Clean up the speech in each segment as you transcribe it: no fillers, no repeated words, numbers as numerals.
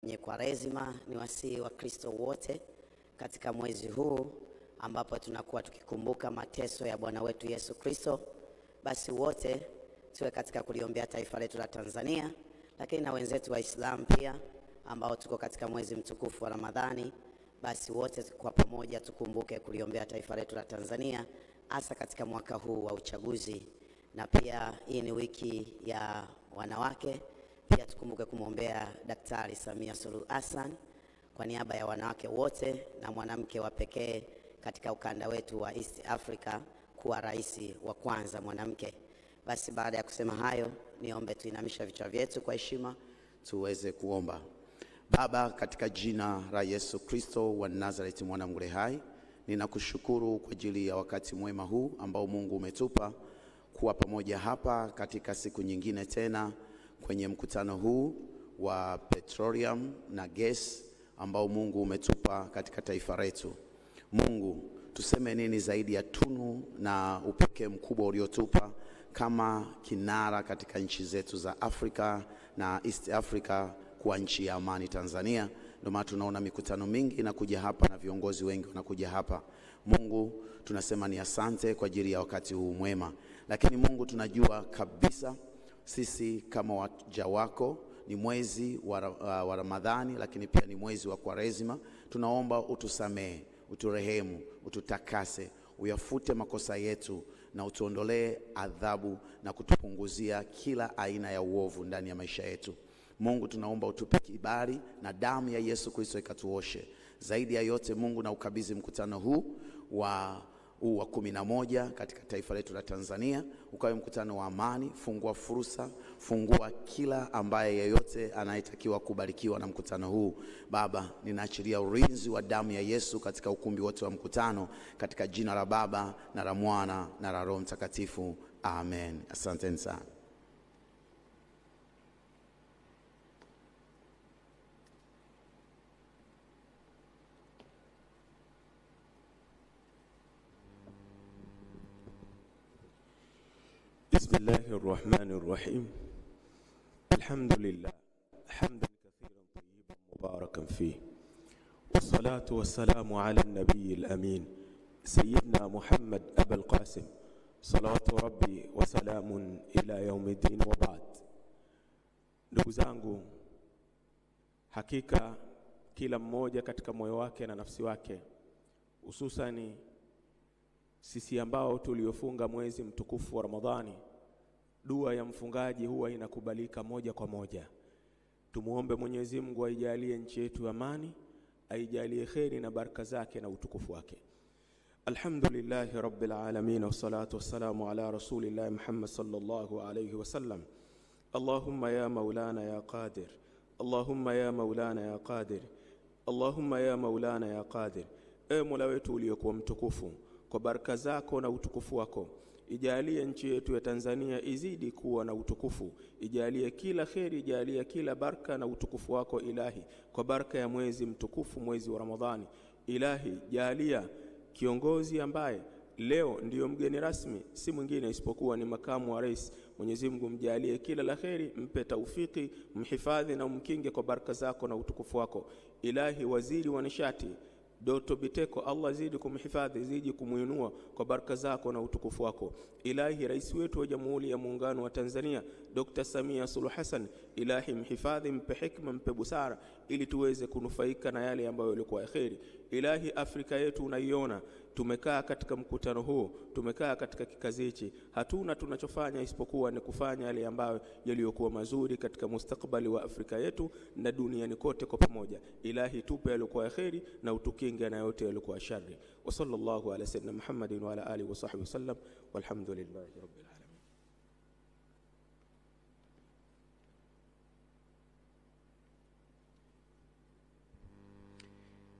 Kwenye Kwaresima ni wasii wa Kristo wote katika mwezi huu ambapo tunakuwa tukikumbuka mateso ya Bwana wetu Yesu Kristo. Basi wote tuwe katika kuliombea taifa letu la Tanzania, lakini na wenzetu Waislamu pia ambao tuko katika mwezi mtukufu wa Ramadhani. Basi wote kwa pamoja tukumbuke kuliombea taifa letu la Tanzania, hasa katika mwaka huu wa uchaguzi. Na pia hii ni wiki ya wanawake. Pia tukumbuke kumwombea Daktari Samia Suluhu Hassan kwa niaba ya wanawake wote na mwanamke wa pekee katika ukanda wetu wa East Africa kuwa rais wa kwanza mwanamke. Basi baada ya kusema hayo, niombe tuinamisha vichwa vyetu kwa heshima tuweze kuomba. Baba, katika jina la Yesu Kristo wa Nazareti mwana Mungu hai, ninakushukuru kwa ajili ya wakati mwema huu ambao Mungu umetupa kuwa pamoja hapa katika siku nyingine tena kwenye mkutano huu wa petroleum na gesi ambao Mungu umetupa katika taifa letu. Mungu, tuseme nini zaidi ya tunu na upekee mkubwa uliotupa kama kinara katika nchi zetu za Afrika na East Africa kwa nchi ya amani Tanzania. Ndio maana tunaona mikutano mingi inakuja hapa na viongozi wengi wanakuja hapa. Mungu, tunasema ni asante kwa ajili ya wakati huu mwema. Lakini Mungu, tunajua kabisa sisi kama waja wako ni mwezi wa Ramadhani, lakini pia ni mwezi wa Kwaresima. Tunaomba utusamee, uturehemu, ututakase, uyafute makosa yetu na utuondolee adhabu na kutupunguzia kila aina ya uovu ndani ya maisha yetu. Mungu, tunaomba utupe kibali na damu ya Yesu Kristo ikatuoshe. Zaidi ya yote Mungu, na ukabidhi mkutano huu wa 11 katika taifa letu la Tanzania ukawe mkutano wa amani. Fungua fursa, fungua kila ambaye yeyote anayetakiwa kubarikiwa na mkutano huu. Baba, ninaachilia ulinzi wa damu ya Yesu katika ukumbi wote wa mkutano, katika jina la Baba na la Mwana na la Roho Mtakatifu. Amen. Asante sana. بسم الله الرحمن الرحيم. الحمد لله حمدا كثيرا طيبا مباركا فيه، والصلاة والسلام على النبي الأمين سيدنا محمد أبا القاسم صلوات ربي وسلام إلى يوم الدين وبعد. Ndugu zangu, hakika kila mmoja katika moyo wake na nafsi wake, hususani sisi ambao tuliofunga mwezi mtukufu wa Ramadhani, dua ya mfungaji huwa inakubalika moja kwa moja. Tumuombe Mwenyezi Mungu aijalie nchi yetu amani, aijalie kheri na baraka zake na utukufu wake. Alhamdulillahi rabbil alamin, wassalatu wassalamu ala rasulillahi Muhammad sallallahu alayhi wasallam. Allahumma ya maulana ya qadir, Allahumma ya maulana ya qadir, Allahumma ya maulana ya qadir. Ewe Mola wetu uliyekuwa mtukufu, kwa baraka zako na utukufu wako, ijalie nchi yetu ya Tanzania izidi kuwa na utukufu. Ijalie kila kheri, ijalie kila baraka na utukufu wako Ilahi, kwa baraka ya mwezi mtukufu, mwezi wa Ramadhani. Ilahi, jalia kiongozi ambaye leo ndiyo mgeni rasmi, si mwingine isipokuwa ni Makamu wa Rais. Mwenyezi Mungu mjalie kila la kheri, mpe taufiki, mhifadhi na umkinge kwa baraka zako na utukufu wako. Ilahi, waziri wa nishati Dr. Biteko, Allah zidi kumhifadhi, zidi kumuinua kwa baraka zako na utukufu wako. Ilahi, rais wetu wa Jamhuri ya Muungano wa Tanzania Dr. Samia Suluhu Hassan, Ilahi mhifadhi, mpe hikma, mpe busara ili tuweze kunufaika na yale ambayo yalikuwa kheri. Ilahi, Afrika yetu unaiona, tumekaa katika mkutano huu, tumekaa katika kikazi hichi, hatuna tunachofanya isipokuwa ni kufanya yale ambayo yaliyokuwa mazuri katika mustakabali wa Afrika yetu na duniani kote kwa pamoja. Ilahi, tupe yaliokuwa kheri na utukinge na yote yaliokuwa shari. Wa sallallahu ala sayyidina Muhammadin wa ala alihi wa sahbihi wasallam, walhamdulillahi rabbil alamin.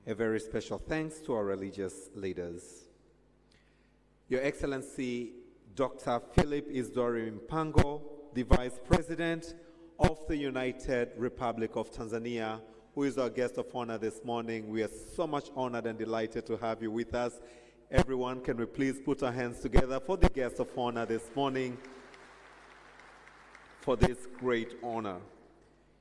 A very special thanks to our religious leaders. Your Excellency, Dr. Philip Isdori Mpango, the Vice President of the United Republic of Tanzania, who is our guest of honor this morning. We are so much honored and delighted to have you with us. Everyone, can we please put our hands together for the guest of honor this morning for this great honor.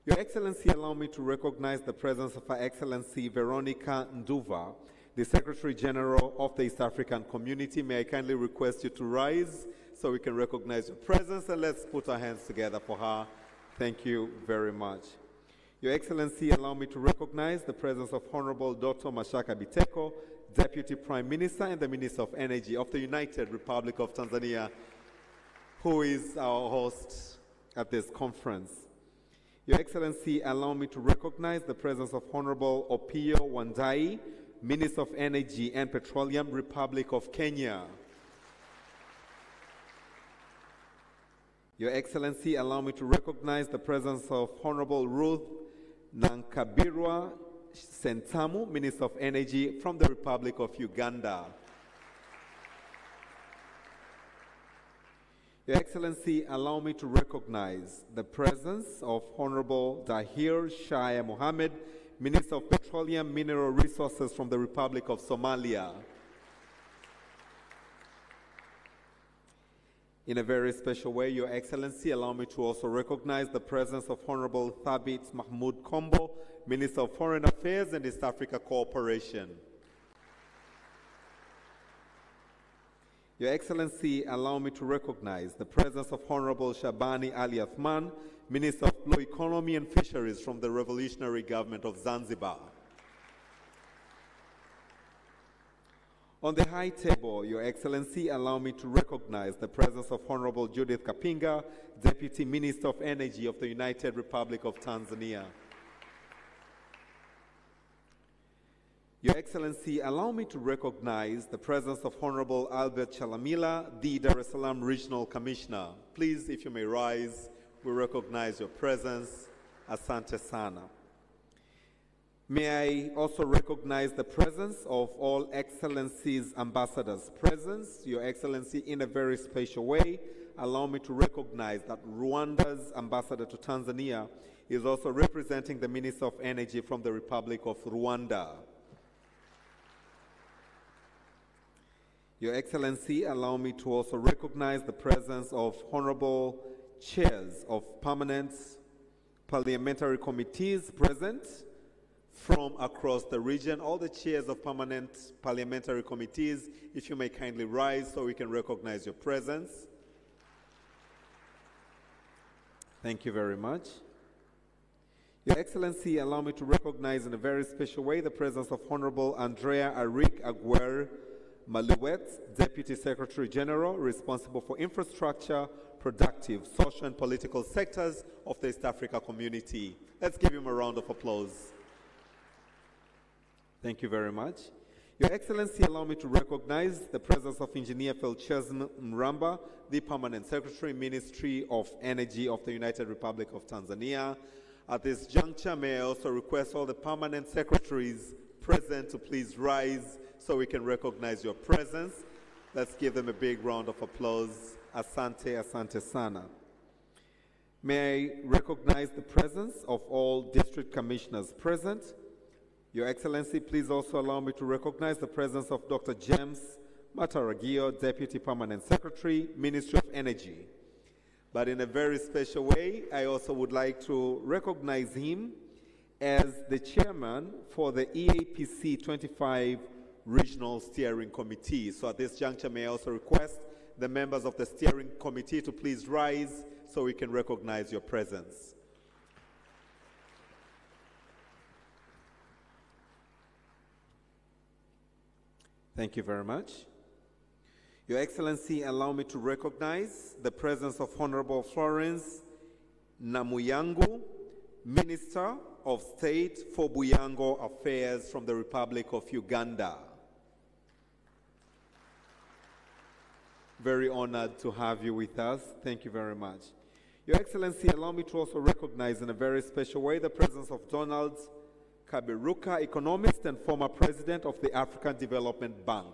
Your Excellency, allow me to recognize the presence of Her Excellency Veronica Nduva, the Secretary General of the East African Community. May I kindly request you to rise so we can recognize your presence, and let's put our hands together for her. Thank you very much. Your Excellency, allow me to recognize the presence of Honorable Dr. Mashaka Biteko, Deputy Prime Minister and the Minister of Energy of the United Republic of Tanzania, who is our host at this conference. Your Excellency, allow me to recognize the presence of Honorable Opiyo Wandayi, Minister of Energy and Petroleum, Republic of Kenya. Your Excellency, allow me to recognize the presence of Honorable Ruth Nankabirwa Sentamu, Minister of Energy from the Republic of Uganda. Your Excellency, allow me to recognize the presence of Honorable Dahir Shaya Mohammed, Minister of Petroleum Mineral Resources from the Republic of Somalia. In a very special way, Your Excellency, allow me to also recognize the presence of Honorable Thabit Mahmoud Kombo, Minister of Foreign Affairs and East Africa Cooperation. Your Excellency, allow me to recognize the presence of Honorable Shabani Ali Athman, Minister of Blue Economy and Fisheries from the Revolutionary Government of Zanzibar. On the high table, Your Excellency, allow me to recognize the presence of Honorable Judith Kapinga, Deputy Minister of Energy of the United Republic of Tanzania. Your Excellency, allow me to recognize the presence of Honorable Albert Chalamila, the Dar es Salaam Regional Commissioner. Please, if you may rise, we recognize your presence. Asante sana. May I also recognize the presence of all Excellencies ambassadors present. Your Excellency, in a very special way, allow me to recognize that Rwanda's ambassador to Tanzania is also representing the Minister of Energy from the Republic of Rwanda. Your Excellency, allow me to also recognize the presence of honorable chairs of permanent parliamentary committees present from across the region. All the chairs of permanent parliamentary committees, if you may kindly rise so we can recognize your presence. Thank you very much. Your Excellency, allow me to recognize in a very special way the presence of Honorable Andrea Arik Aguer Maluet, Deputy Secretary General, responsible for infrastructure, productive, social and political sectors of the East Africa community. Let's give him a round of applause. Thank you very much. Your Excellency, allow me to recognize the presence of Engineer Felchesm Mramba, the Permanent Secretary, Ministry of Energy of the United Republic of Tanzania. At this juncture, may I also request all the permanent secretaries present to please rise so we can recognize your presence. Let's give them a big round of applause. Asante, asante sana. May I recognize the presence of all district commissioners present. Your Excellency, please also allow me to recognize the presence of Dr. James Mataragio, Deputy Permanent Secretary, Ministry of Energy. But in a very special way, I also would like to recognize him as the chairman for the EAPC 25 Regional Steering Committee. So at this juncture, may I also request the members of the steering committee to please rise so we can recognize your presence. Thank you very much. Your Excellency, allow me to recognize the presence of Honorable Florence Namuyangu, Minister of State for Buyango Affairs from the Republic of Uganda. Very honored to have you with us. Thank you very much. Your Excellency, allow me to also recognize in a very special way the presence of Donald Kaberuka, economist and former president of the African Development Bank.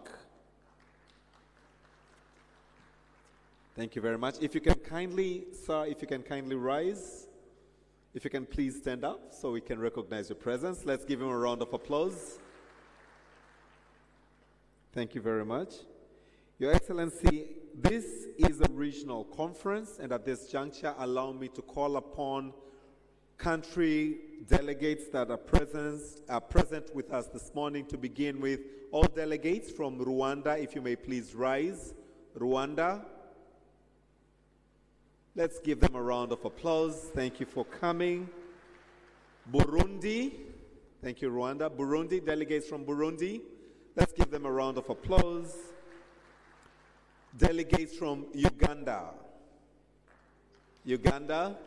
Thank you very much. If you can kindly, sir, if you can kindly rise. If you can please stand up so we can recognize your presence. Let's give him a round of applause. Thank you very much. Your Excellency, this is a regional conference, and at this juncture, allow me to call upon country delegates that are present with us this morning. To begin with, all delegates from Rwanda, if you may please rise. Rwanda. Let's give them a round of applause. Thank you for coming. Burundi. Thank you, Rwanda. Burundi, delegates from Burundi. Let's give them a round of applause. Delegates from Uganda. Uganda.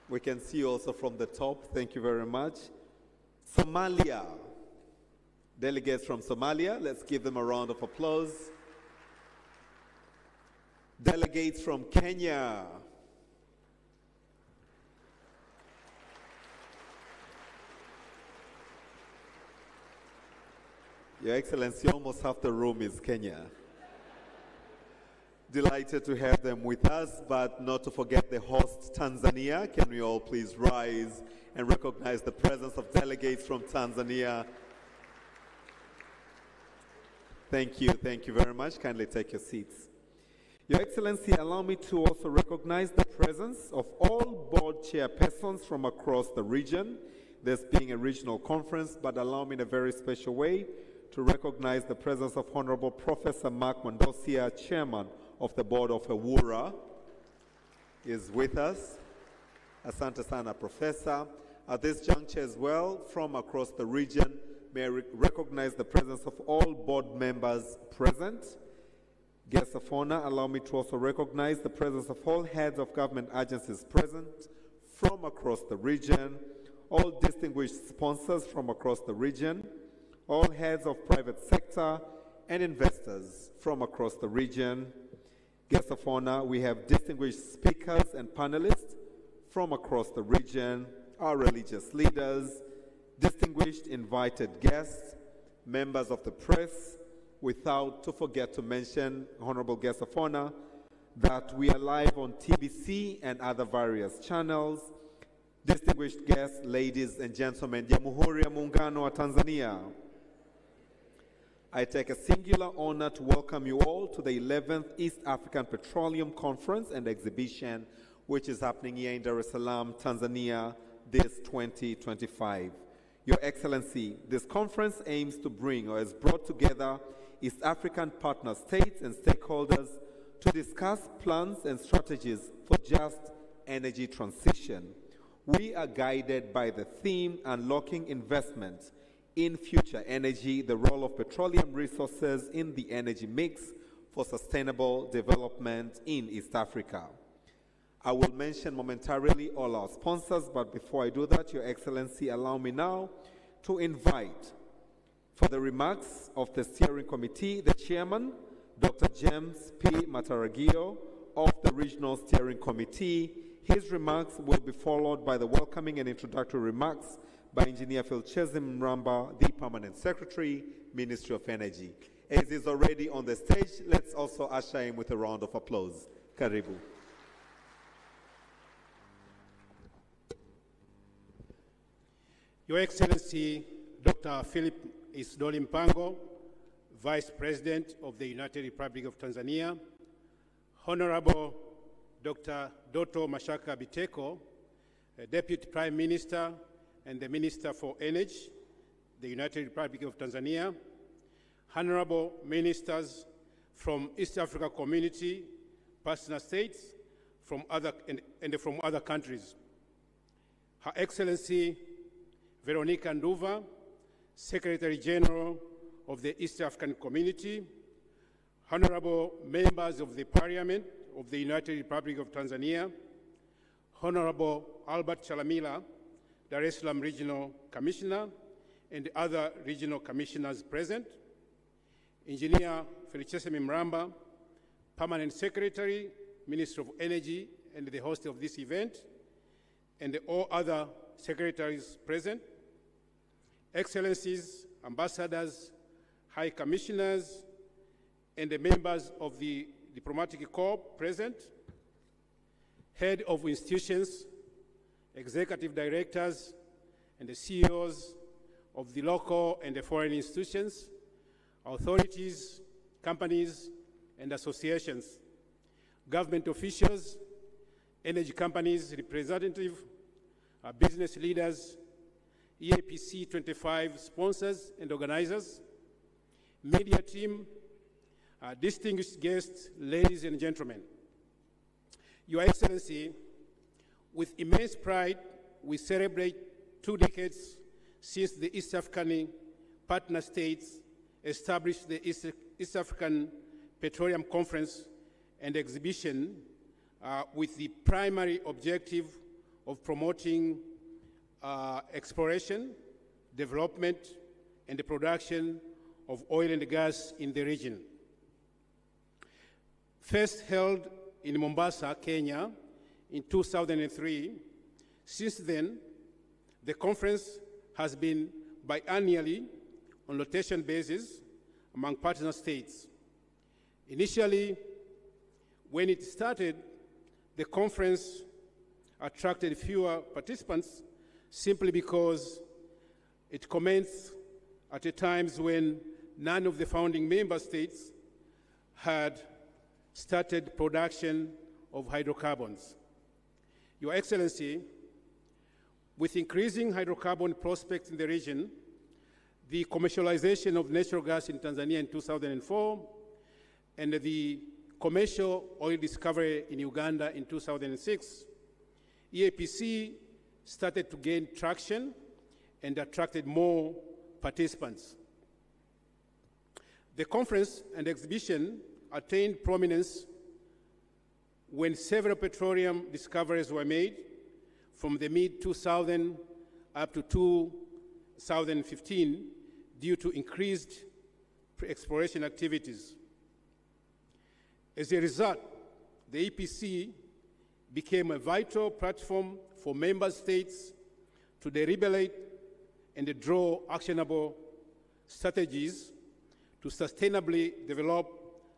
We can see also from the top. Thank you very much. Somalia. Delegates from Somalia. Let's give them a round of applause. Delegates from Kenya. Your Excellency, almost half the room is Kenya. Delighted to have them with us, but not to forget the host, Tanzania. Can we all please rise and recognize the presence of delegates from Tanzania? Thank you very much. Kindly take your seats. Your Excellency, allow me to also recognize the presence of all board chairpersons from across the region. This being a regional conference, but allow me in a very special way to recognize the presence of Honorable Professor Mark Mondosia, Chairman of the Board of Ewura, is with us. Asante sana, Professor. At this juncture as well, from across the region, may I recognize the presence of all board members present. Guests of honor, allow me to also recognize the presence of all heads of government agencies present from across the region, all distinguished sponsors from across the region, all heads of private sector and investors from across the region. Guests of honor, we have distinguished speakers and panelists from across the region, our religious leaders, distinguished invited guests, members of the press, without to forget to mention, honorable guests of honor, that we are live on TBC and other various channels. Distinguished guests, ladies and gentlemen, Jamhuri ya Muungano wa Tanzania. I take a singular honor to welcome you all to the 11th East African Petroleum Conference and Exhibition, which is happening here in Dar es Salaam, Tanzania, this 2025. Your Excellency, this conference aims to bring or has brought together East African partner states and stakeholders to discuss plans and strategies for just energy transition. We are guided by the theme Unlocking Investment in Future Energy, the role of petroleum resources in the energy mix for sustainable development in East Africa. I will mention momentarily all our sponsors, but before I do that, Your Excellency, allow me now to invite for the remarks of the steering committee, the chairman, Dr. James P. Mataragio of the Regional Steering Committee. His remarks will be followed by the welcoming and introductory remarks by Engineer Philchezi Mramba, the Permanent Secretary, Ministry of Energy. As is already on the stage, let's also usher him with a round of applause. Karibu. Your Excellency, Dr. Philip Isdori Mpango, Vice President of the United Republic of Tanzania, Honorable Dr. Doto Mashaka Biteko, Deputy Prime Minister and the Minister for Energy, the United Republic of Tanzania, Honorable Ministers from East Africa Community, partner states, from other countries, Her Excellency Veronica Nduva, Secretary General of the East African Community, Honorable Members of the Parliament of the United Republic of Tanzania, Honorable Albert Chalamila, Dar es Salaam Regional Commissioner, and other regional commissioners present, Engineer Philchezi Mramba, Permanent Secretary, Minister of Energy, and the host of this event, and all other secretaries present, Excellencies, Ambassadors, High Commissioners, and the members of the Diplomatic Corps present, Head of institutions, Executive Directors, and the CEOs of the local and the foreign institutions, authorities, companies, and associations, government officials, energy companies, representative, business leaders, EAPC 25 sponsors and organizers, media team, distinguished guests, ladies and gentlemen. Your Excellency, with immense pride, we celebrate 2 decades since the East African partner states established the East African Petroleum Conference and Exhibition with the primary objective of promoting exploration, development, and the production of oil and gas in the region. First held in Mombasa, Kenya, in 2003, since then, the conference has been biannually on rotation basis among partner states. Initially, when it started, the conference attracted fewer participants simply because it commenced at a time when none of the founding member states had started production of hydrocarbons. Your Excellency, with increasing hydrocarbon prospects in the region, the commercialization of natural gas in Tanzania in 2004, and the commercial oil discovery in Uganda in 2006, EAPC started to gain traction and attracted more participants. The conference and exhibition attained prominence when several petroleum discoveries were made from the mid-2000 up to 2015 due to increased exploration activities. As a result, the EPC became a vital platform for member states to deliberate and draw actionable strategies to sustainably develop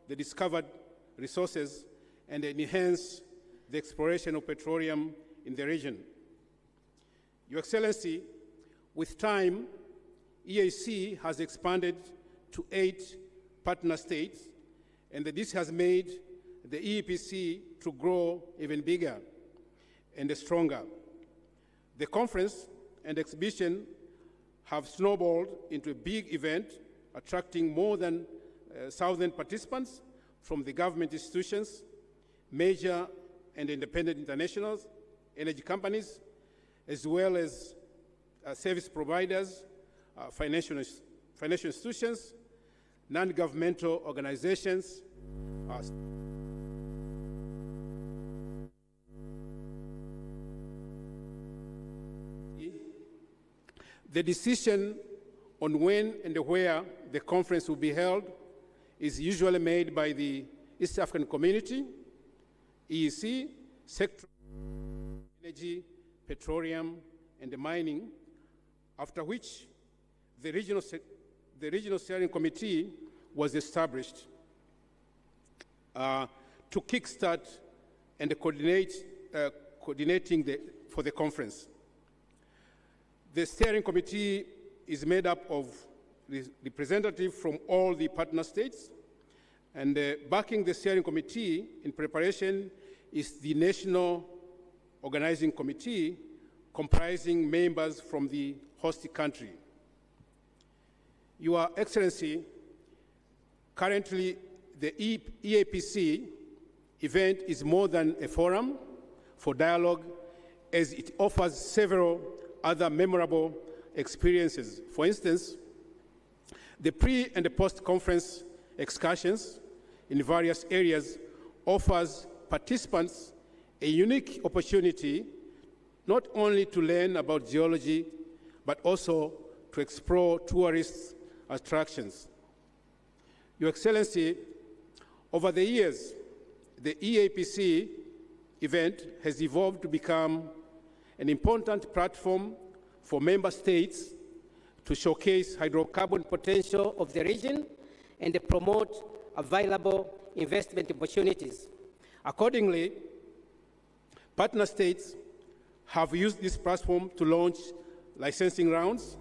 the discovered resources and enhance the exploration of petroleum in the region. Your Excellency, with time, EAC has expanded to 8 partner states, and this has made the EPC to grow even bigger and stronger. The conference and exhibition have snowballed into a big event, attracting more than 1,000 participants from the government institutions, major and independent internationals, energy companies, as well as service providers, financial institutions, non-governmental organizations. The decision on when and where the conference will be held is usually made by the East African Community, EEC, sector, energy, petroleum, and mining, after which the regional steering committee was established to kickstart and coordinating for the conference. The steering committee is made up of representatives from all the partner states, and backing the steering committee in preparation is the National Organizing Committee, comprising members from the host country. Your Excellency, currently the EAPC event is more than a forum for dialogue, as it offers several other memorable experiences. For instance, the pre- and the post-conference excursions in various areas offers participants a unique opportunity not only to learn about geology, but also to explore tourist attractions. Your Excellency, over the years, the EAPC event has evolved to become an important platform for member states to showcase hydrocarbon potential of the region and promote available investment opportunities. Accordingly, partner states have used this platform to launch licensing rounds,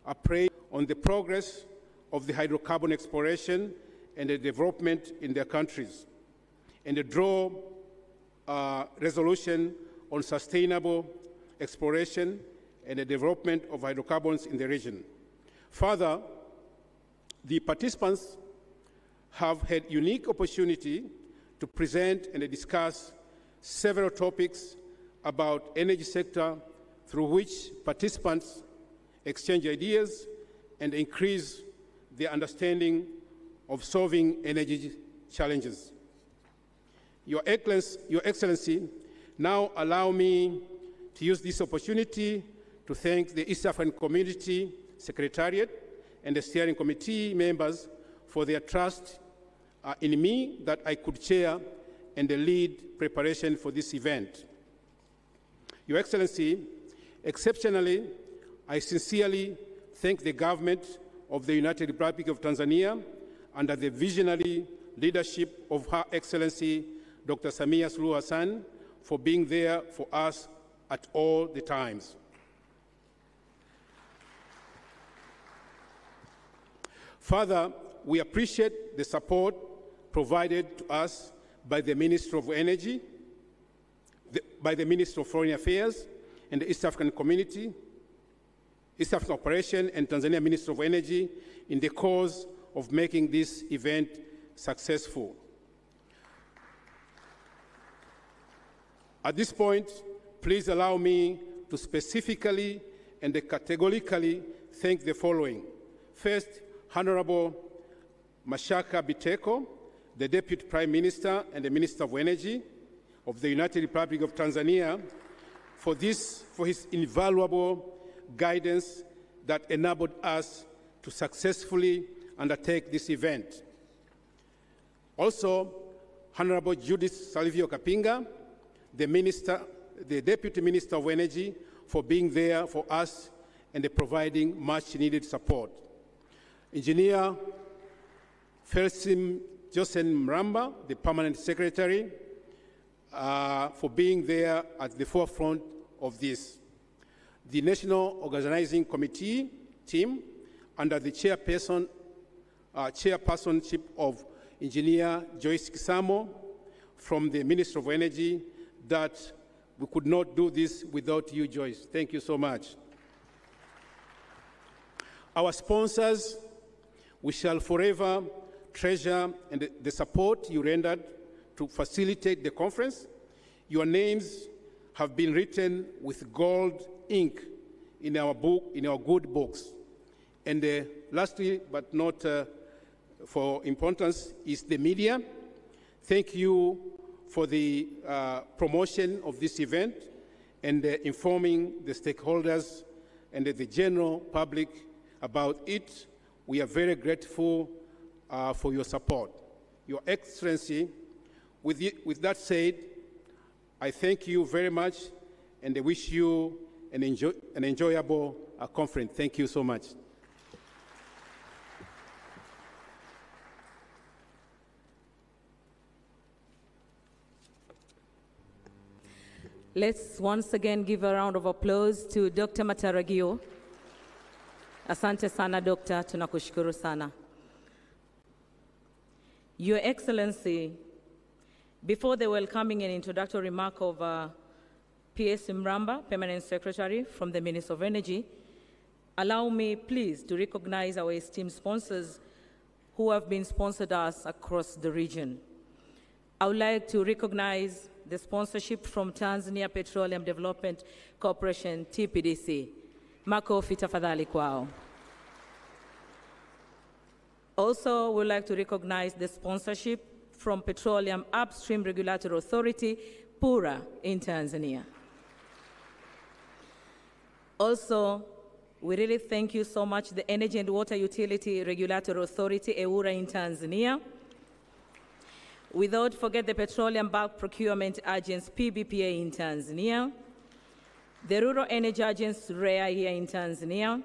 appraise on the progress of the hydrocarbon exploration and the development in their countries, and draw resolution on sustainable exploration and the development of hydrocarbons in the region. Further, the participants have had unique opportunity to present and discuss several topics about energy sector through which participants exchange ideas and increase their understanding of solving energy challenges. Your Excellency, now allow me to use this opportunity to thank the East African Community Secretariat and the Steering Committee members for their trust in me that I could chair and lead preparation for this event. Your Excellency, exceptionally, I sincerely thank the government of the United Republic of Tanzania under the visionary leadership of Her Excellency Dr. Samia Suluhu Hassan for being there for us at all the times. Further, we appreciate the support provided to us by the Minister of Energy, by the Minister of Foreign Affairs and the East African Community, East African Operation and Tanzania Minister of Energy in the cause of making this event successful. At this point, please allow me to specifically and categorically thank the following. First, Honorable Mashaka Biteko, the Deputy Prime Minister and the Minister of Energy of the United Republic of Tanzania, for his invaluable guidance that enabled us to successfully undertake this event. Also, Honorable Judith Salivio Kapinga, the Deputy Minister of Energy, for being there for us and providing much needed support. Engineer Felsim Josen Mramba, the Permanent Secretary, for being there at the forefront of this. The National Organizing Committee team, under the chairpersonship of Engineer Joyce Kisamo from the Ministry of Energy, that we could not do this without you, Joyce. Thank you so much. Our sponsors, we shall forever treasure and the support you rendered to facilitate the conference. Your names have been written with gold ink in our book, in our good books. And lastly, but not for importance, is the media. Thank you for the promotion of this event and informing the stakeholders and the general public about it. We are very grateful for your support. Your Excellency, with that said, I thank you very much and I wish you an enjoyable conference. Thank you so much. Let's once again give a round of applause to Dr. Mataragio. Asante sana, Doctor, tunakushukuru sana. Your Excellency, before the welcoming and introductory remark of P.S. Mramba, Permanent Secretary from the Ministry of Energy, allow me please to recognize our esteemed sponsors who have been sponsored us across the region. I would like to recognize the sponsorship from Tanzania Petroleum Development Corporation, TPDC. Makofi tafadhali kwao. Also, we'd like to recognize the sponsorship from Petroleum Upstream Regulatory Authority, PURA, in Tanzania. Also, we really thank you so much, the Energy and Water Utility Regulatory Authority, EWURA, in Tanzania. Without forget the Petroleum Bulk Procurement Agency, PBPA, in Tanzania. The Rural Energy Agency, REA, here in Tanzania.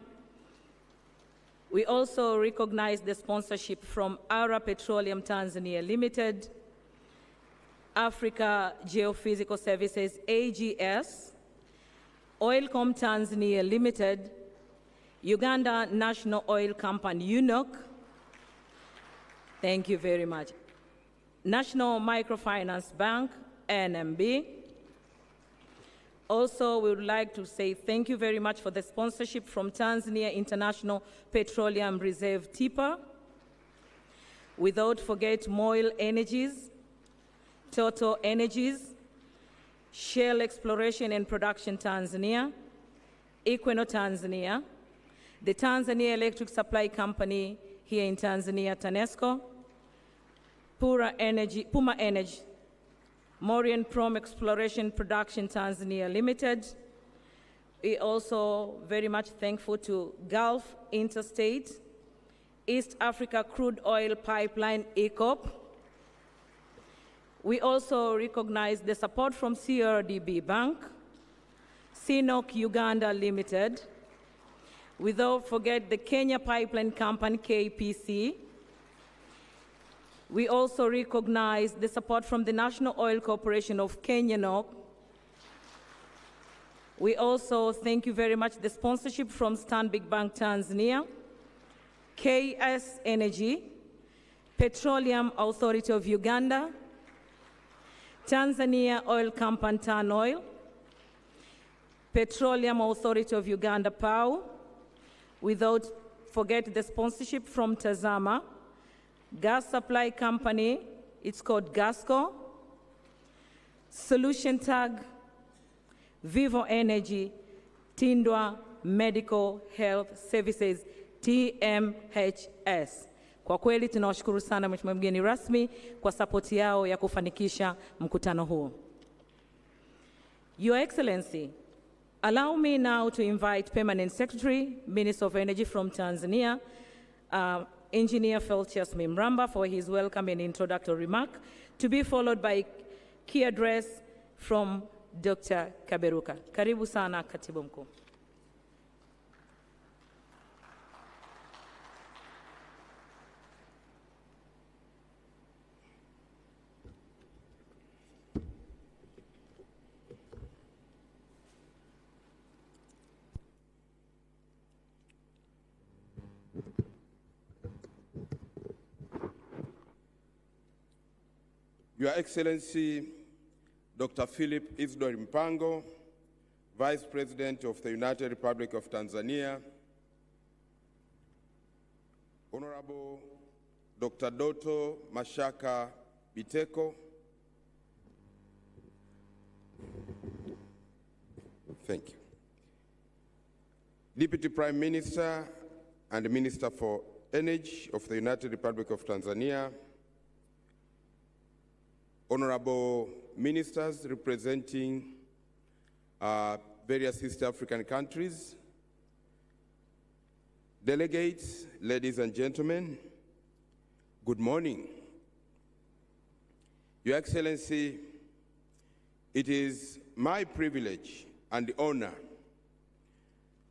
We also recognize the sponsorship from Ara Petroleum Tanzania Limited, Africa Geophysical Services, AGS, Oilcom Tanzania Limited, Uganda National Oil Company, UNOC. Thank you very much. National Microfinance Bank, NMB. Also, we would like to say thank you very much for the sponsorship from Tanzania International Petroleum Reserve TIPA. Without forget Moil Energies, Total Energies, Shell Exploration and Production Tanzania, Equinor Tanzania, the Tanzania Electric Supply Company here in Tanzania, TANESCO, Puma Energy, Mauryan Prom Exploration Production Tanzania Limited. We also very much thankful to Gulf Interstate, East Africa Crude Oil Pipeline, ECOP. We also recognize the support from CRDB Bank, CNOC Uganda Limited. Without forget the Kenya Pipeline Company, KPC. We also recognize the support from the National Oil Corporation of Kenya, NOC. We also thank you very much the sponsorship from Stanbic Bank Tanzania, KS Energy, Petroleum Authority of Uganda, Tanzania Oil Company TAN Oil, Petroleum Authority of Uganda PAU, without forget the sponsorship from Tazama, Gas Supply Company, it's called Gasco, Solution Tag, Vivo Energy, Tindwa Medical Health Services, TMHS. Kwa kweli tunawashukuru sana Mheshimiwa mgeni rasmi kwa sapoti yao ya kufanikisha mkutano huo. Your Excellency, allow me now to invite Permanent Secretary, Minister of Energy from Tanzania, Engineer Felicius Mimramba for his welcome and introductory remark, to be followed by key address from Dr. Kaberuka. Karibu sana Katibu Mkuu. Your Excellency, Dr. Philip Isdor Mpango, Vice President of the United Republic of Tanzania, Honorable Dr. Doto Mashaka Biteko, thank you. Deputy Prime Minister and Minister for Energy of the United Republic of Tanzania, Honorable Ministers representing various East African countries, delegates, ladies and gentlemen, good morning. Your Excellency, it is my privilege and honor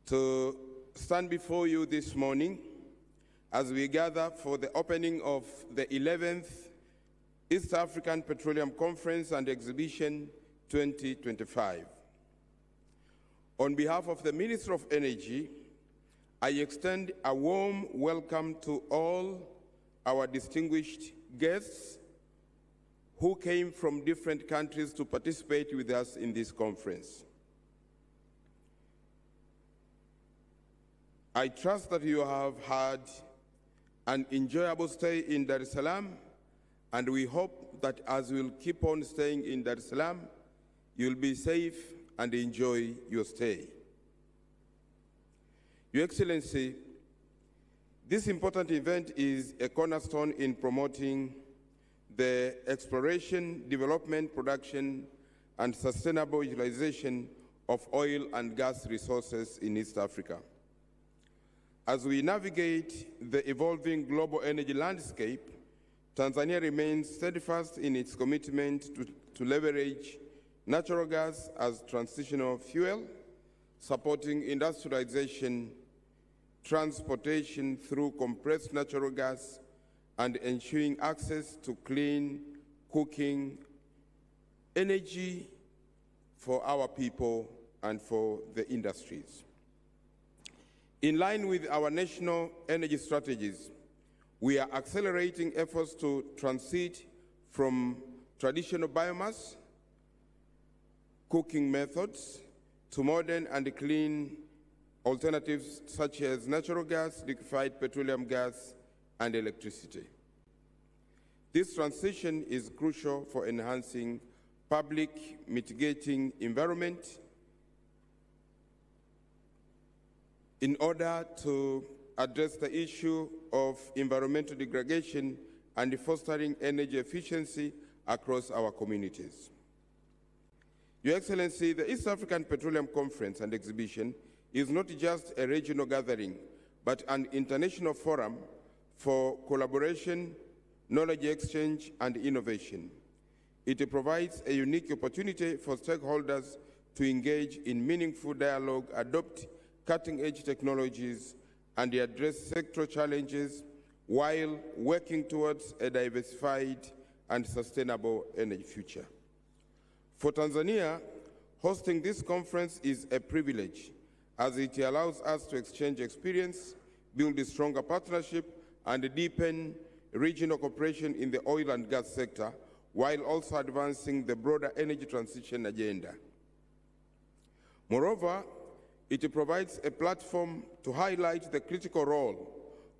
to stand before you this morning as we gather for the opening of the 11th East African Petroleum Conference and Exhibition 2025. On behalf of the Minister of Energy, I extend a warm welcome to all our distinguished guests who came from different countries to participate with us in this conference. I trust that you have had an enjoyable stay in Dar es Salaam, and we hope that as we'll keep on staying in Dar es Salaam, you'll be safe and enjoy your stay. Your Excellency, this important event is a cornerstone in promoting the exploration, development, production, and sustainable utilization of oil and gas resources in East Africa. As we navigate the evolving global energy landscape, Tanzania remains steadfast in its commitment to leverage natural gas as transitional fuel, supporting industrialization, transportation through compressed natural gas, and ensuring access to clean cooking energy for our people and for the industries. In line with our national energy strategies, we are accelerating efforts to transit from traditional biomass cooking methods to modern and clean alternatives such as natural gas, liquefied petroleum gas, and electricity. This transition is crucial for enhancing public mitigating environment in order to address the issue of environmental degradation and fostering energy efficiency across our communities. Your Excellency, the East African Petroleum Conference and Exhibition is not just a regional gathering, but an international forum for collaboration, knowledge exchange, and innovation. It provides a unique opportunity for stakeholders to engage in meaningful dialogue, adopt cutting-edge technologies, and address sectoral challenges while working towards a diversified and sustainable energy future. For Tanzania, hosting this conference is a privilege as it allows us to exchange experience, build a stronger partnership, and deepen regional cooperation in the oil and gas sector, while also advancing the broader energy transition agenda. Moreover, it provides a platform to highlight the critical role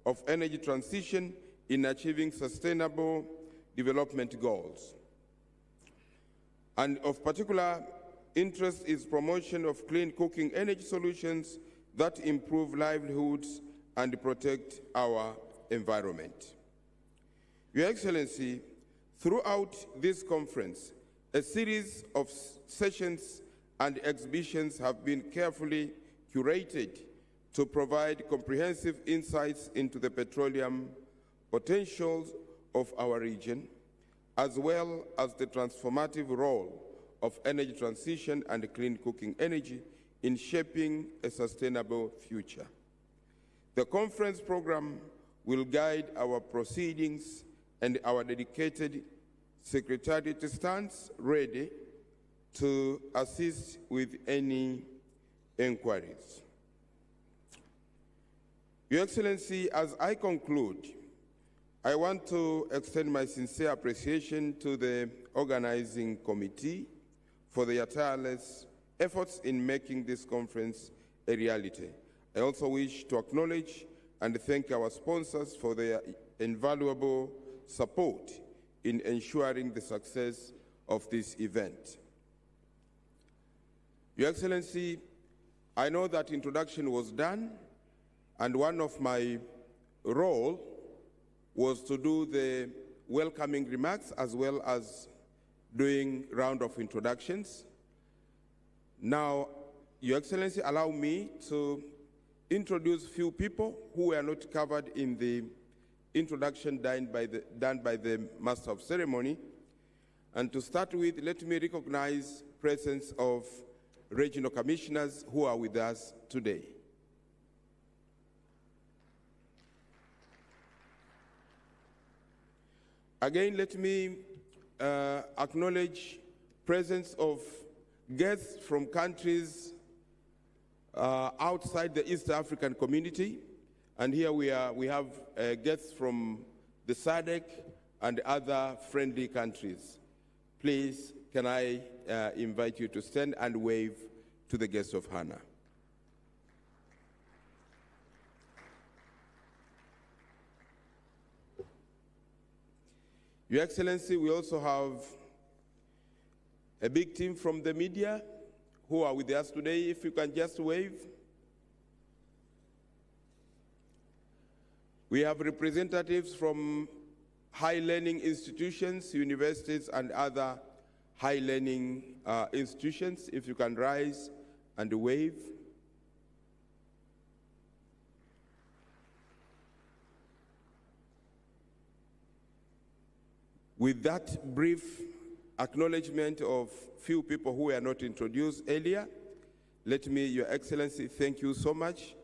of energy transition in achieving sustainable development goals. And of particular interest is promotion of clean cooking energy solutions that improve livelihoods and protect our environment. Your Excellency, throughout this conference, a series of sessions and exhibitions have been carefully curated to provide comprehensive insights into the petroleum potentials of our region, as well as the transformative role of energy transition and clean cooking energy in shaping a sustainable future. The conference program will guide our proceedings, and our dedicated Secretariat stands ready to assist with any inquiries. Your Excellency, as I conclude, I want to extend my sincere appreciation to the organizing committee for their tireless efforts in making this conference a reality. I also wish to acknowledge and thank our sponsors for their invaluable support in ensuring the success of this event. Your Excellency, I know that introduction was done, and one of my role was to do the welcoming remarks as well as doing round of introductions. Now, Your Excellency, allow me to introduce few people who were not covered in the introduction done by the Master of Ceremony. And to start with, let me recognize presence of regional commissioners who are with us today. Again, let me acknowledge presence of guests from countries outside the East African community. And here we have guests from the SADC and other friendly countries. Please, can I invite you to stand and wave to the guests of honor. Your Excellency, we also have a big team from the media who are with us today. If you can just wave. We have representatives from high learning institutions, universities, and other high learning institutions. If you can rise and wave. With that brief acknowledgement of few people who were not introduced earlier, let me, Your Excellency, thank you so much.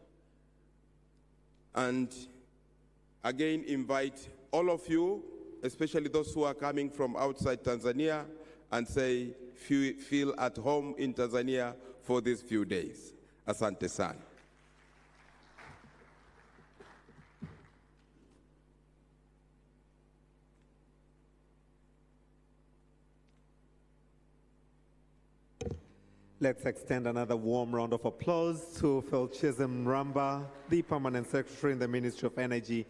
And again, invite all of you, especially those who are coming from outside Tanzania, and say, feel at home in Tanzania for these few days. Asante sana. Let's extend another warm round of applause to Felcheze Mramba, the Permanent Secretary in the Ministry of Energy,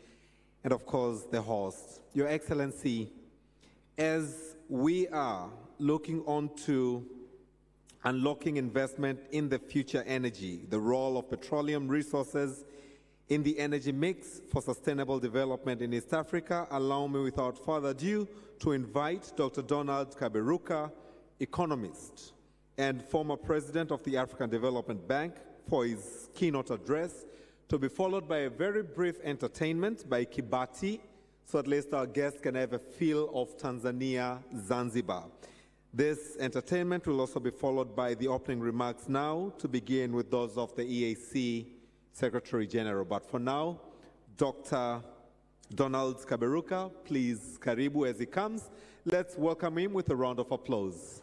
and of course, the host. Your Excellency, as we are looking on to unlocking investment in the future energy, the role of petroleum resources in the energy mix for sustainable development in East Africa, allow me without further ado to invite Dr. Donald Kaberuka, economist and former president of the African Development Bank, for his keynote address, to be followed by a very brief entertainment by Kibati, so at least our guests can have a feel of Tanzania, Zanzibar. This entertainment will also be followed by the opening remarks now, to begin with those of the EAC Secretary General. But for now, Dr. Donald Kaberuka, please, karibu as he comes. Let's welcome him with a round of applause.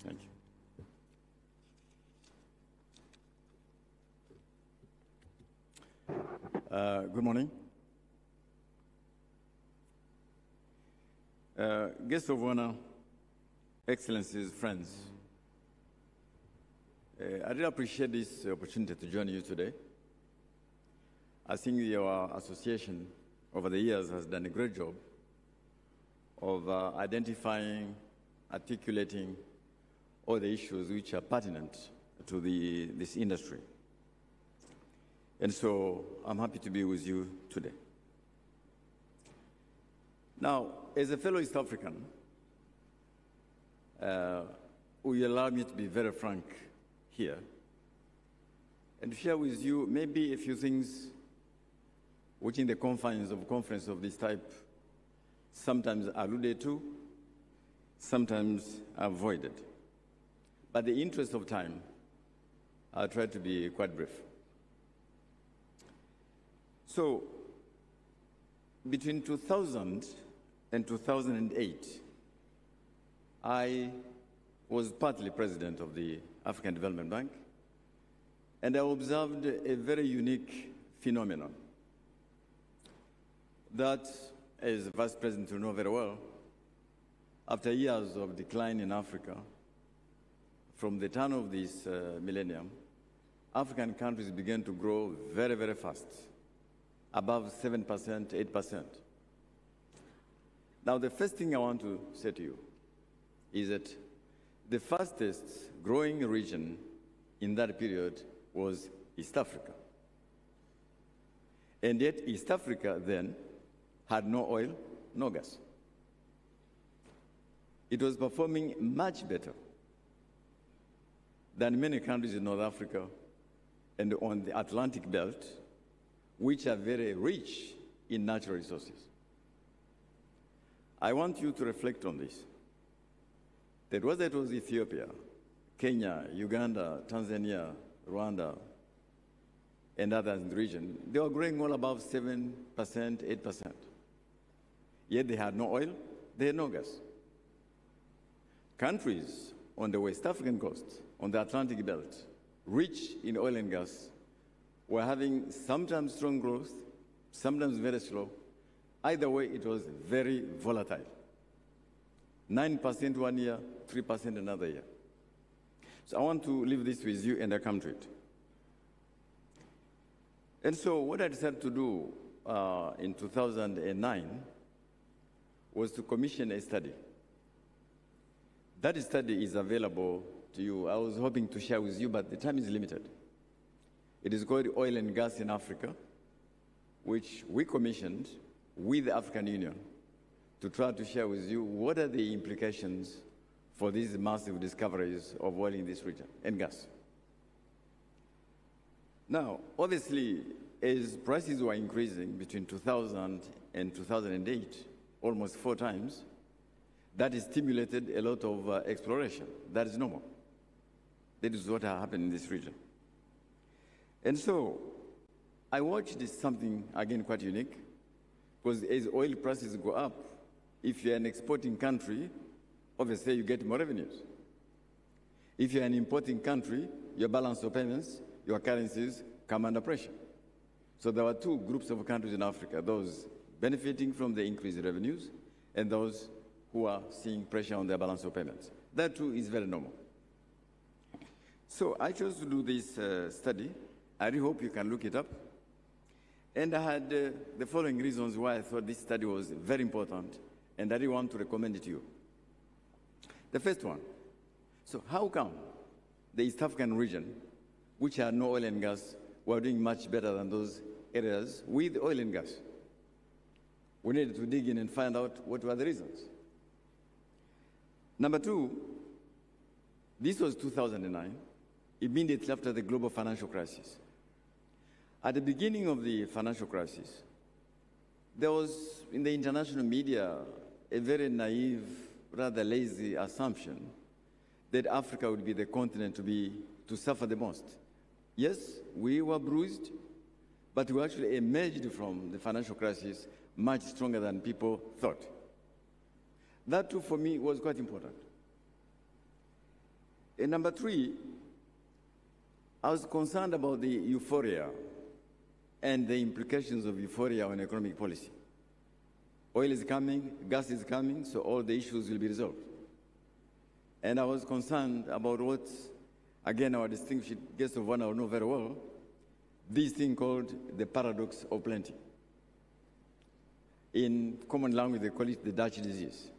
Thank you. Good morning. Guests of honor, excellencies, friends, I really appreciate this opportunity to join you today. I think your association over the years has done a great job of identifying, articulating all the issues which are pertinent to this industry. And so I'm happy to be with you today. Now, as a fellow East African, will you allow me to be very frank here and share with you maybe a few things which in the confines of a conference of this type sometimes alluded to, sometimes avoided. But in the interest of time, I'll try to be quite brief. So, between 2000 and 2008, I was partly president of the African Development Bank, and I observed a very unique phenomenon that, as Vice President you know very well, after years of decline in Africa, from the turn of this millennium, African countries began to grow very, very fast, above 7%, 8%. Now, the first thing I want to say to you is that the fastest growing region in that period was East Africa. And yet, East Africa then had no oil, no gas. It was performing much better than many countries in North Africa and on the Atlantic belt, which are very rich in natural resources. I want you to reflect on this. That whether it was Ethiopia, Kenya, Uganda, Tanzania, Rwanda, and others in the region, they were growing all above 7%, 8%. Yet they had no oil, they had no gas. Countries on the West African coast, on the Atlantic belt, rich in oil and gas, were having sometimes strong growth, sometimes very slow. Either way, it was very volatile. 9% one year, 3% another year. So I want to leave this with you and I come to it. And so what I decided to do in 2009 was to commission a study. That study is available to you. I was hoping to share with you, but the time is limited. It is called Oil and Gas in Africa, which we commissioned with the African Union to try to share with you what are the implications for these massive discoveries of oil in this region and gas. Now, obviously, as prices were increasing between 2000 and 2008, almost 4 times, that stimulated a lot of exploration. That is normal. That is what happened in this region. And so I watched something, again, quite unique. Because as oil prices go up, if you're an exporting country, obviously you get more revenues. If you're an importing country, your balance of payments, your currencies come under pressure. So there were two groups of countries in Africa, those benefiting from the increased revenues and those who are seeing pressure on their balance of payments. That too is very normal. So I chose to do this study. I really hope you can look it up. And I had the following reasons why I thought this study was very important, and I really want to recommend it to you. The first one, so how come the East African region, which had no oil and gas, were doing much better than those areas with oil and gas? We needed to dig in and find out what were the reasons. Number two, this was 2009, immediately after the global financial crisis. At the beginning of the financial crisis, there was, in the international media, a very naive, rather lazy assumption that Africa would be the continent to suffer the most. Yes, we were bruised, but we actually emerged from the financial crisis much stronger than people thought. That too, for me, was quite important. And number three, I was concerned about the euphoria and the implications of euphoria on economic policy. Oil is coming, gas is coming, so all the issues will be resolved. And I was concerned about what, again, our distinguished guest of honor know very well, this thing called the paradox of plenty. In common language, they call it the Dutch disease,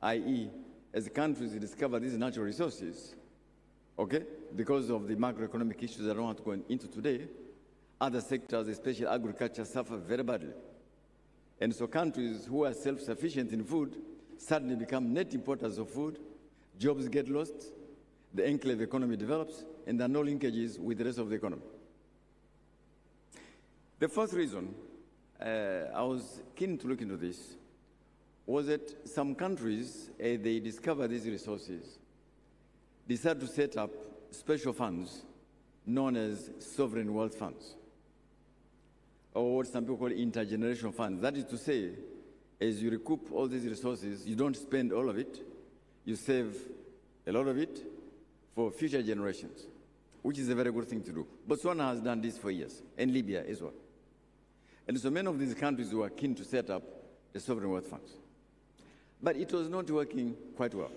i.e., as countries discover these natural resources, okay, because of the macroeconomic issues I don't want to go into today, other sectors, especially agriculture, suffer very badly. And so countries who are self-sufficient in food suddenly become net importers of food, jobs get lost, the enclave economy develops, and there are no linkages with the rest of the economy. The first reason I was keen to look into this was that some countries, they discover these resources, decide to set up special funds known as sovereign wealth funds, or what some people call intergenerational funds. That is to say, as you recoup all these resources, you don't spend all of it, you save a lot of it for future generations, which is a very good thing to do. Botswana has done this for years, and Libya as well. And so many of these countries were keen to set up the sovereign wealth funds. But it was not working quite well.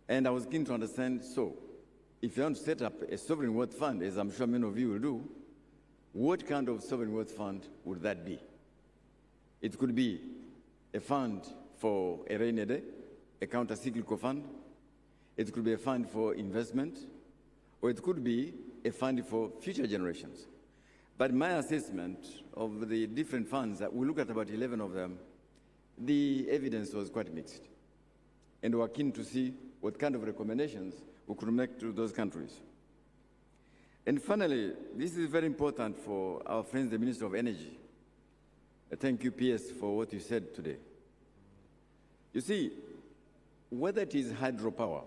And I was keen to understand, so, if you want to set up a sovereign wealth fund, as I'm sure many of you will do, what kind of sovereign wealth fund would that be? It could be a fund for a rainy day, a counter-cyclical fund. It could be a fund for investment, or it could be a fund for future generations. But my assessment of the different funds, we look at about 11 of them, the evidence was quite mixed. And we were keen to see what kind of recommendations we could make to those countries. And finally, this is very important for our friends, the Minister of Energy. Thank you, PS, for what you said today. You see, whether it is hydropower,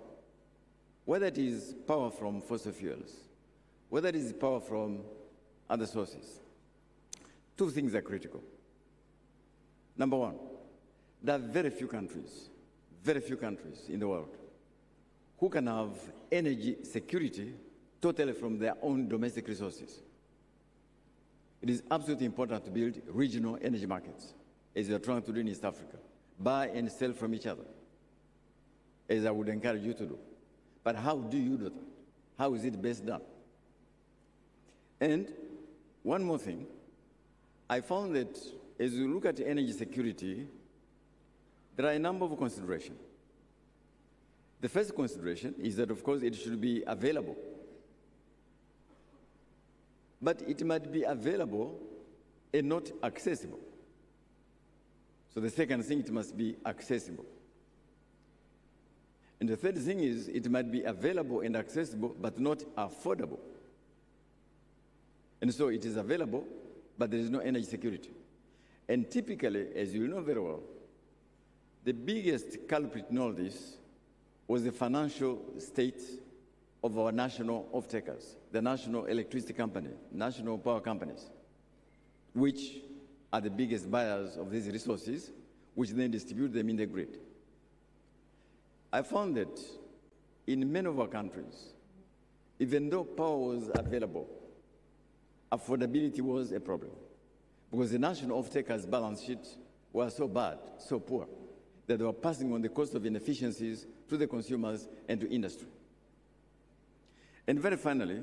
whether it is power from fossil fuels, whether it is power from other sources, two things are critical. Number one, there are very few countries in the world who can have energy security totally from their own domestic resources. It is absolutely important to build regional energy markets, as we are trying to do in East Africa. Buy and sell from each other, as I would encourage you to do. But how do you do that? How is it best done? And one more thing, I found that as you look at energy security, there are a number of considerations. The first consideration is that, of course, it should be available. But it might be available and not accessible. So the second thing, it must be accessible. And the third thing is it might be available and accessible, but not affordable. And so it is available, but there is no energy security. And typically, as you know very well, the biggest culprit in all this was the financial state of our national off-takers, the national electricity company, national power companies, which are the biggest buyers of these resources, which then distribute them in the grid. I found that in many of our countries, even though power was available, affordability was a problem, because the national off-takers' balance sheets were so bad, so poor, that they were passing on the cost of inefficiencies to the consumers and to industry. And very finally,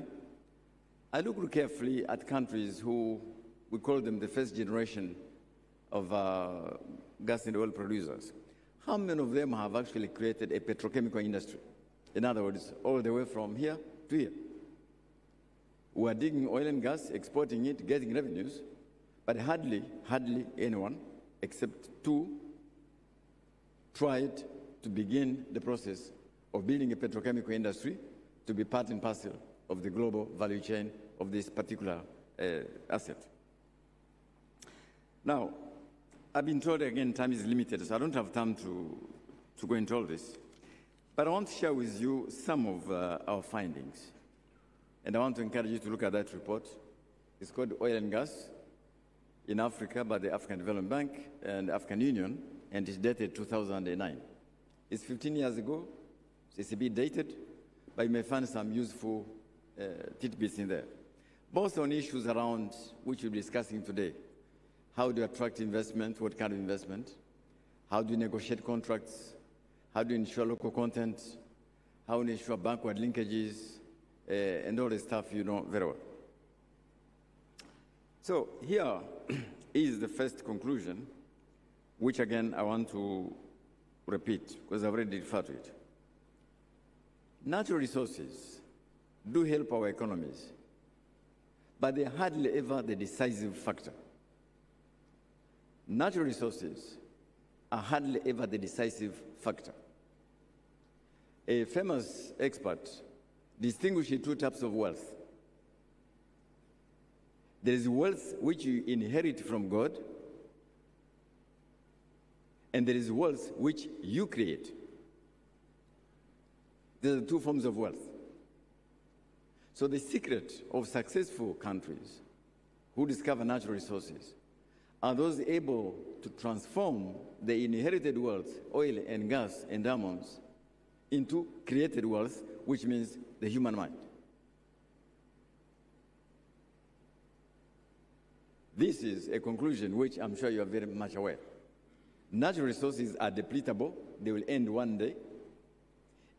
I looked carefully at countries who we call them the first generation of gas and oil producers. How many of them have actually created a petrochemical industry? In other words, all the way from here to here. We are digging oil and gas, exporting it, getting revenues, but hardly anyone, except two, tried to begin the process of building a petrochemical industry to be part and parcel of the global value chain of this particular asset. Now, I've been told again time is limited, so I don't have time to go into all this. But I want to share with you some of our findings. And I want to encourage you to look at that report. It's called Oil and Gas in Africa by the African Development Bank and African Union, and it's dated 2009. It's 15 years ago, so it's a bit dated, but you may find some useful tidbits in there. Both on issues around which we'll be discussing today. How do you attract investment? What kind of investment? How do you negotiate contracts? How do you ensure local content? How do you ensure backward linkages? And all the stuff you know very well. So here is the first conclusion, which again I want to repeat because I've already referred to it. Natural resources do help our economies, but they're hardly ever the decisive factor. Natural resources are hardly ever the decisive factor. A famous expert distinguishes two types of wealth. There is wealth which you inherit from God, and there is wealth which you create. There are two forms of wealth. So the secret of successful countries who discover natural resources are those able to transform the inherited wealth, oil and gas and diamonds, into created wealth, which means the human mind. This is a conclusion which I'm sure you are very much aware. Natural resources are depletable. They will end one day.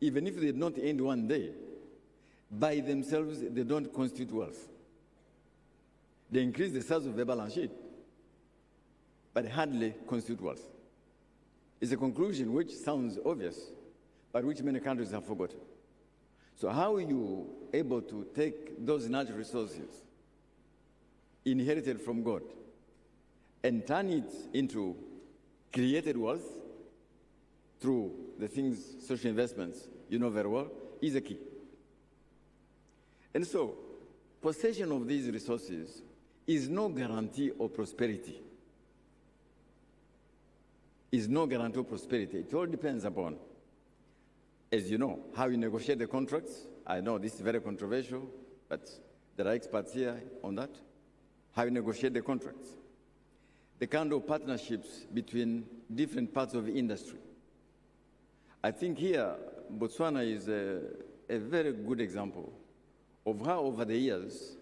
Even if they did not end one day, by themselves, they don't constitute wealth. They increase the size of the balance sheet, but hardly constitute wealth. It's a conclusion which sounds obvious, but which many countries have forgotten. So how are you able to take those natural resources inherited from God and turn it into created wealth through the things, social investments, you know very well, is a key. And so, possession of these resources is no guarantee of prosperity. Is no guarantee of prosperity. It all depends upon, as you know, how you negotiate the contracts. I know this is very controversial, but there are experts here on that. How you negotiate the contracts. The kind of partnerships between different parts of the industry. I think here, Botswana is a very good example of how over the years,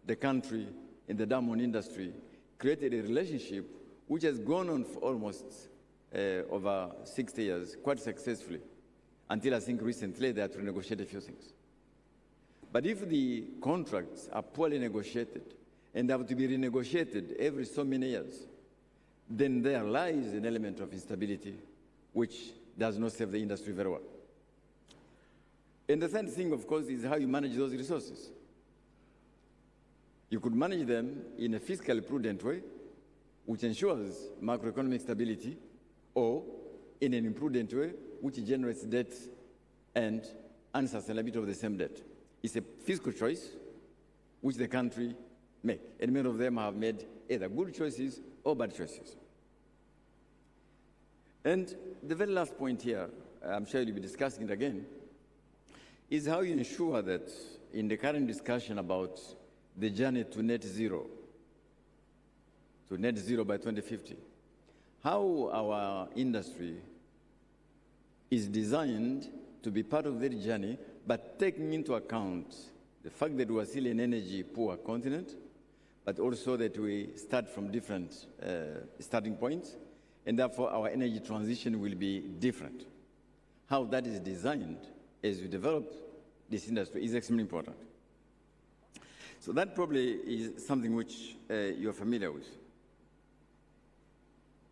the country in the diamond industry created a relationship which has gone on for almost over 60 years, quite successfully, until I think recently they had to negotiate a few things. But if the contracts are poorly negotiated and have to be renegotiated every so many years, then there lies an element of instability which does not serve the industry very well. And the third thing, of course, is how you manage those resources. You could manage them in a fiscally prudent way, which ensures macroeconomic stability, or in an imprudent way, which generates debt and unsustainability of the same debt. It's a fiscal choice which the country makes, and many of them have made either good choices or bad choices. And the very last point here, I'm sure you'll be discussing it again, is how you ensure that in the current discussion about the journey to net zero, to net zero by 2050, how our industry is designed to be part of that journey, but taking into account the fact that we are still an energy-poor continent, but also that we start from different starting points, and therefore our energy transition will be different. How that is designed as we develop this industry is extremely important. So that probably is something which you're familiar with.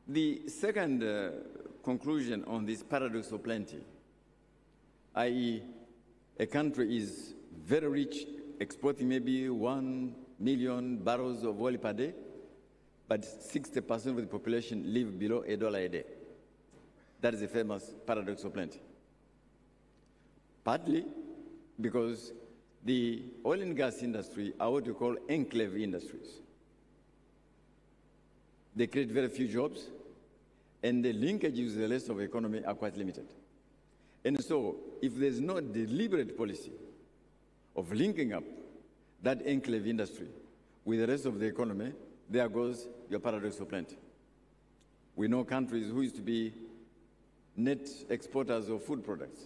The second conclusion on this paradox of plenty, i.e., a country is very rich, exporting maybe 1 million barrels of oil per day, but 60% of the population live below $1 a day. That is a famous paradox of plenty. Partly because the oil and gas industry are what we call enclave industries. They create very few jobs, and the linkages with the rest of the economy are quite limited. And so, if there's no deliberate policy of linking up that enclave industry with the rest of the economy, there goes your paradox of plenty. We know countries who used to be net exporters of food products,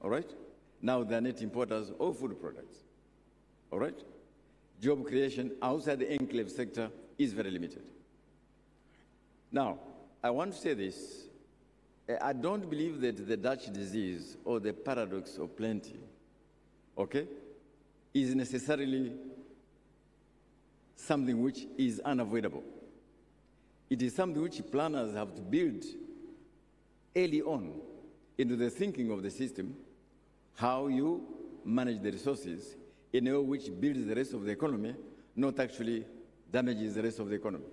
all right? Now they're net importers of food products, all right? Job creation outside the enclave sector is very limited. Now, I want to say this. I don't believe that the Dutch disease or the paradox of plenty, okay, is necessarily something which is unavoidable. It is something which planners have to build early on into the thinking of the system, how you manage the resources in a way which builds the rest of the economy, not actually damages the rest of the economy.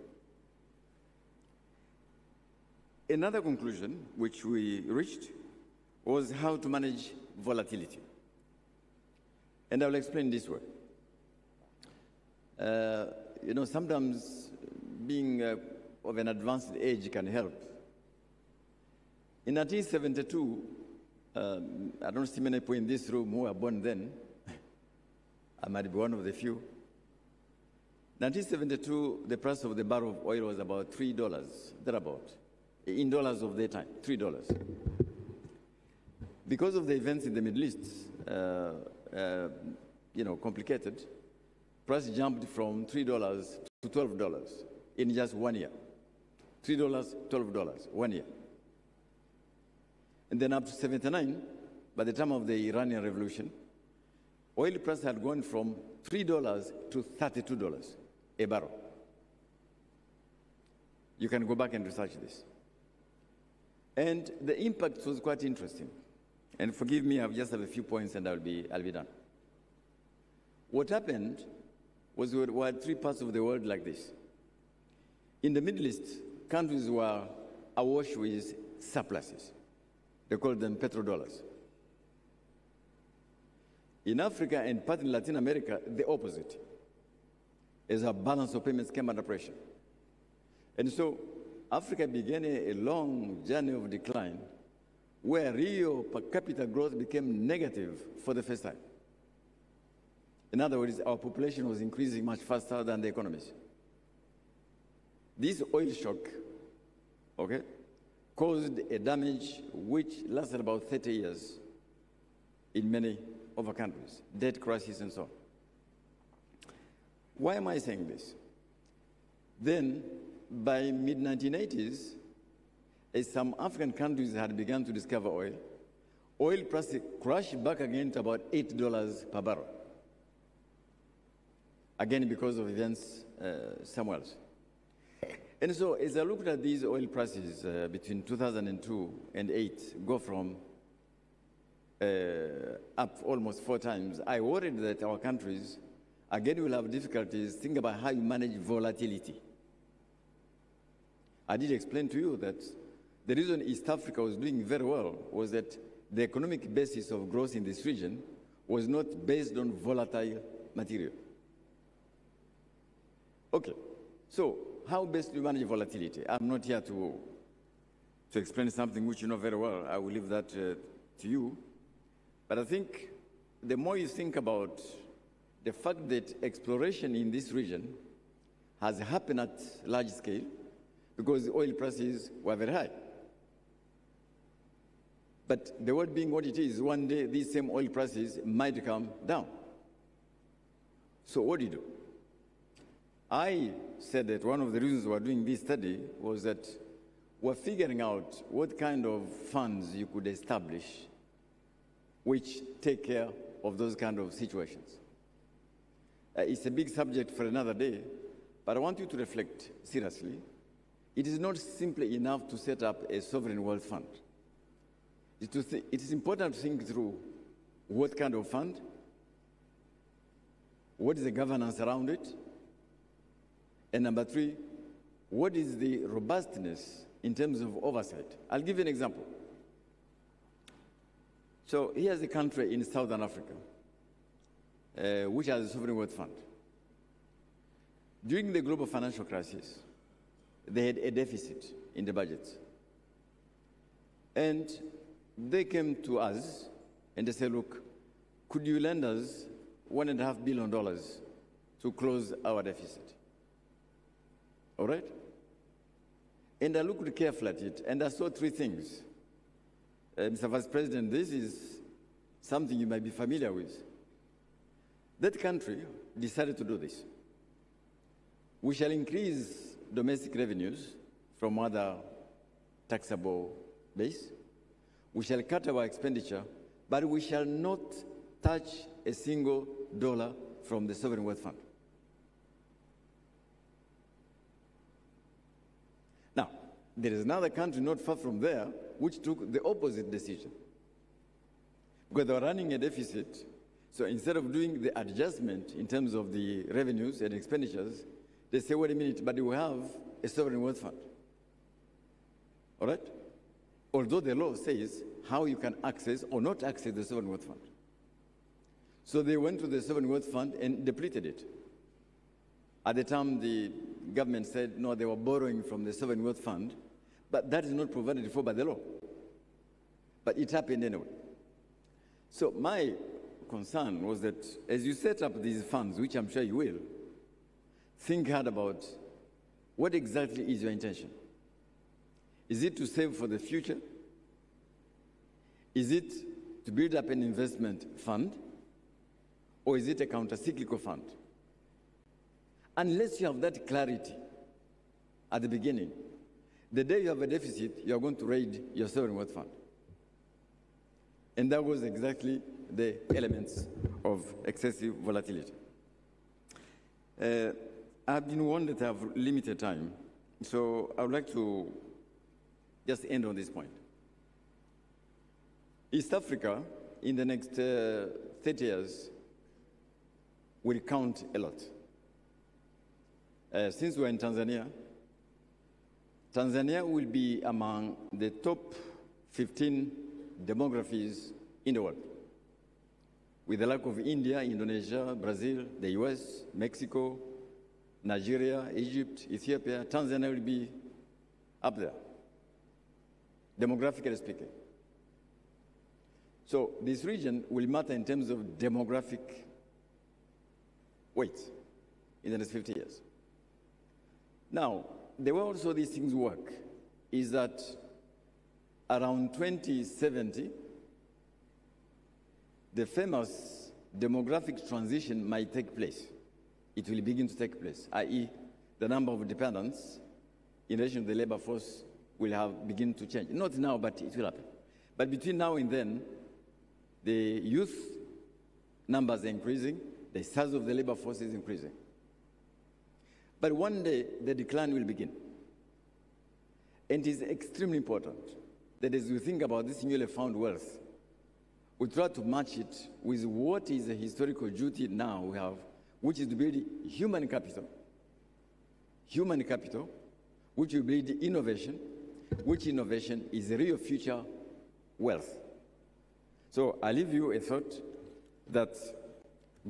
Another conclusion which we reached was how to manage volatility. And I will explain this way. Sometimes being of an advanced age can help. In 1972, I don't see many people in this room who were born then. I might be one of the few. 1972, the price of the barrel of oil was about $3, thereabout. In dollars of their time, $3. Because of the events in the Middle East, complicated, price jumped from $3 to $12 in just 1 year. $3, $12, 1 year. And then up to 79, by the time of the Iranian Revolution, oil price had gone from $3 to $32 a barrel. You can go back and research this. And the impact was quite interesting. And forgive me, I just have a few points and I'll be done. What happened was we had three parts of the world like this. In the Middle East, countries were awash with surpluses. They called them petrodollars. In Africa and part in Latin America, the opposite. As our balance of payments came under pressure. And so Africa began a long journey of decline where real per capita growth became negative for the first time. In other words, our population was increasing much faster than the economies. This oil shock, okay, caused a damage which lasted about 30 years in many of our countries, debt crisis and so on. Why am I saying this? Then, by mid-1980s, as some African countries had begun to discover oil prices crashed back again to about $8 per barrel. Again, because of events somewhere else. And so, as I looked at these oil prices between 2002 and 2008 go from up almost 4 times, I worried that our countries, again, will have difficulties thinking about how you manage volatility. I did explain to you that the reason East Africa was doing very well was that the economic basis of growth in this region was not based on volatile material. Okay, so how best do you manage volatility? I'm not here to explain something which you know very well. I will leave that to you. But I think the more you think about the fact that exploration in this region has happened at large scale because the oil prices were very high. But the world being what it is, one day these same oil prices might come down. So what do you do? I said that one of the reasons we're doing this study was that we're figuring out what kind of funds you could establish which take care of those kind of situations. It's a big subject for another day, but I want you to reflect seriously. It is not simply enough to set up a sovereign wealth fund. It is important to think through what kind of fund, what is the governance around it, and number three, what is the robustness in terms of oversight? I'll give you an example. So here's a country in Southern Africa, which has a sovereign wealth fund. During the global financial crisis, they had a deficit in the budget. And they came to us and they said, look, could you lend us $1.5 billion to close our deficit? All right? And I looked carefully at it, and I saw three things. Mr. Vice President, this is something you might be familiar with. That country decided to do this. We shall increase domestic revenues from other taxable base. We shall cut our expenditure, but we shall not touch a single dollar from the sovereign wealth fund. Now, there is another country not far from there which took the opposite decision. Because they were running a deficit, so instead of doing the adjustment in terms of the revenues and expenditures, they say, wait a minute, but we have a sovereign wealth fund. All right? Although the law says how you can access or not access the sovereign wealth fund. So they went to the sovereign wealth fund and depleted it. At the time, the government said, no, they were borrowing from the sovereign wealth fund, but that is not provided for by the law. But it happened anyway. So my concern was that as you set up these funds, which I'm sure you will, think hard about what exactly is your intention. Is it to save for the future? Is it to build up an investment fund? Or is it a counter-cyclical fund? Unless you have that clarity at the beginning, the day you have a deficit, you are going to raid your sovereign wealth fund. And that was exactly the elements of excessive volatility. I've been warned that I have limited time, so I would like to just end on this point. East Africa, in the next 30 years, will count a lot. Since we're in Tanzania, Tanzania will be among the top 15 demographies in the world. With the like of India, Indonesia, Brazil, the US, Mexico, Nigeria, Egypt, Ethiopia, Tanzania will be up there, demographically speaking. So this region will matter in terms of demographic weight in the next 50 years. Now, the way also these things work is that around 2070, the famous demographic transition might take place. It will begin to take place, i.e., the number of dependents in relation to the labor force will begin to change. Not now, but it will happen. But between now and then, the youth numbers are increasing, the size of the labor force is increasing. But one day, the decline will begin. And it is extremely important that as we think about this newly found wealth, we try to match it with what is the historical duty now we have, which is to build human capital, which will build innovation, which innovation is the real future wealth. So I leave you a thought that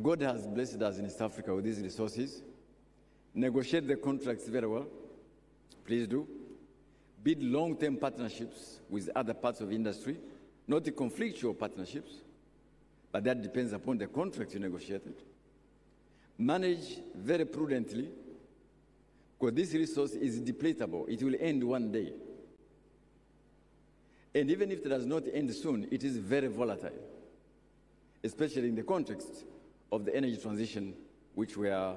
God has blessed us in East Africa with these resources. Negotiate the contracts very well. Please do. Build long-term partnerships with other parts of industry, not the conflictual partnerships, but that depends upon the contract you negotiated. Manage very prudently Because this resource is depletable. It will end one day. And even if it does not end soon, it is very volatile, especially in the context of the energy transition which we are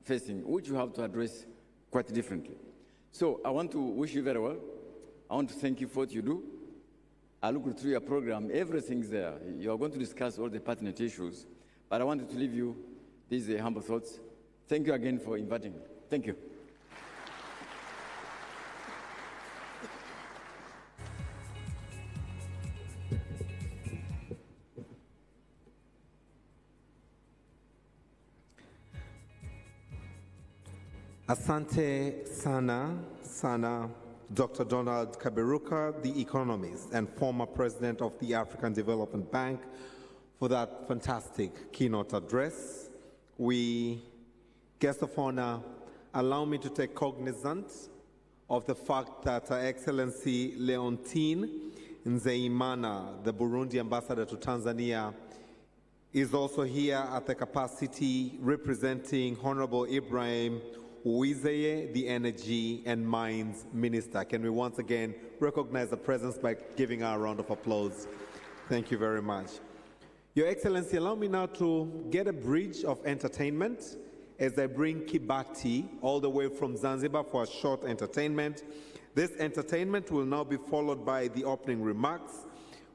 facing, which we have to address quite differently. So I want to wish you very well. I want to thank you for what you do. I looked through your program, everything's there. You are going to discuss all the pertinent issues, but I wanted to leave you these humble thoughts. Thank you again for inviting me. Thank you. Asante sana, Dr. Donald Kaberuka, the economist and former president of the African Development Bank, for that fantastic keynote address. Guest of honor, allow me to take cognizance of the fact that Her Excellency Leontine Nzeimana, the Burundi ambassador to Tanzania, is also here at the capacity representing Honorable Ibrahim Uwizeye, the Energy and Mines Minister. Can we once again recognize the presence by giving her a round of applause? Thank you very much. Your Excellency, allow me now to get a bridge of entertainment as I bring Kibati all the way from Zanzibar for a short entertainment. This entertainment will now be followed by the opening remarks,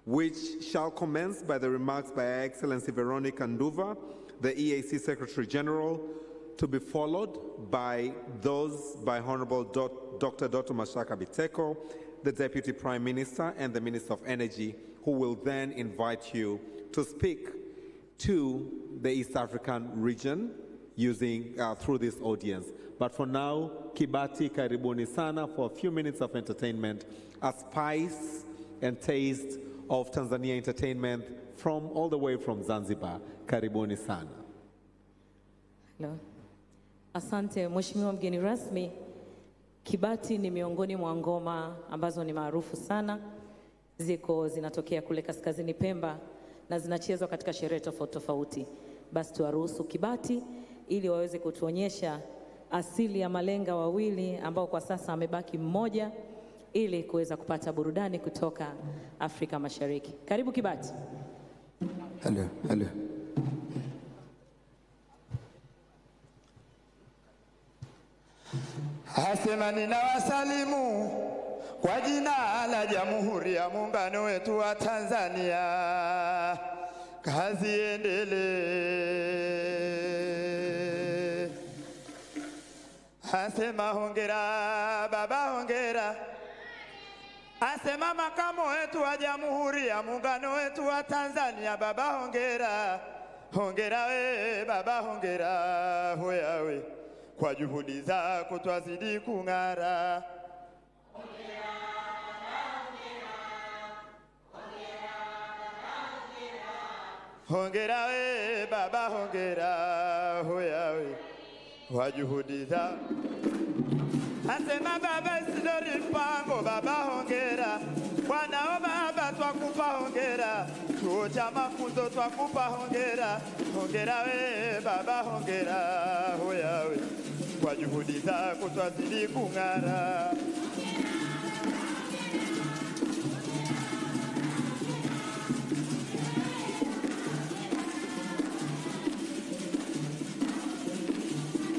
which shall commence by the remarks by Her Excellency Veronica Nduva, the EAC Secretary General, to be followed by those by Honorable Dr. Doto Mashaka Biteko, the Deputy Prime Minister and the Minister of Energy, who will then invite you to speak to the East African region using through this audience. But for now, Kibati karibuni sana for a few minutes of entertainment, a spice and taste of Tanzania entertainment from all the way from Zanzibar. Karibuni sana. Hello. Asante, Mheshimiwa mgeni rasmi. Kibati ni miongoni mwa ngoma ambazo ni maarufu sana. Zinatokea kule kaskazini Pemba na zinachezwa katika sherehe tofauti tofauti. Basi tuwaruhusu Kibati ili waweze kutuonyesha asili ya malenga wawili ambao kwa sasa amebaki mmoja ili kuweza kupata burudani kutoka Afrika Mashariki. Karibu Kibati. Hello. Asema ninawasalimu kwa jina la Jamhuri ya Muungano wetu wa Tanzania. Kazi endelee. Asema hongera baba hongera. Asema makamu wetu wa Jamhuri ya Muungano wetu wa Tanzania, baba hongera. Hongera we baba hongera hoyawe. Kwa juhudi zako twazidi kung'ara. Hongera we baba hongera hoyawe. Kwa juhudi zako. Asema baba Isidori Mpango, baba hongera. Bwana baba twakupa hongera. Chuo cha mafunzo twakupa hongera. Hongera we baba hongera hoyawe. Kwa juhudi zako twazidi kung'ara.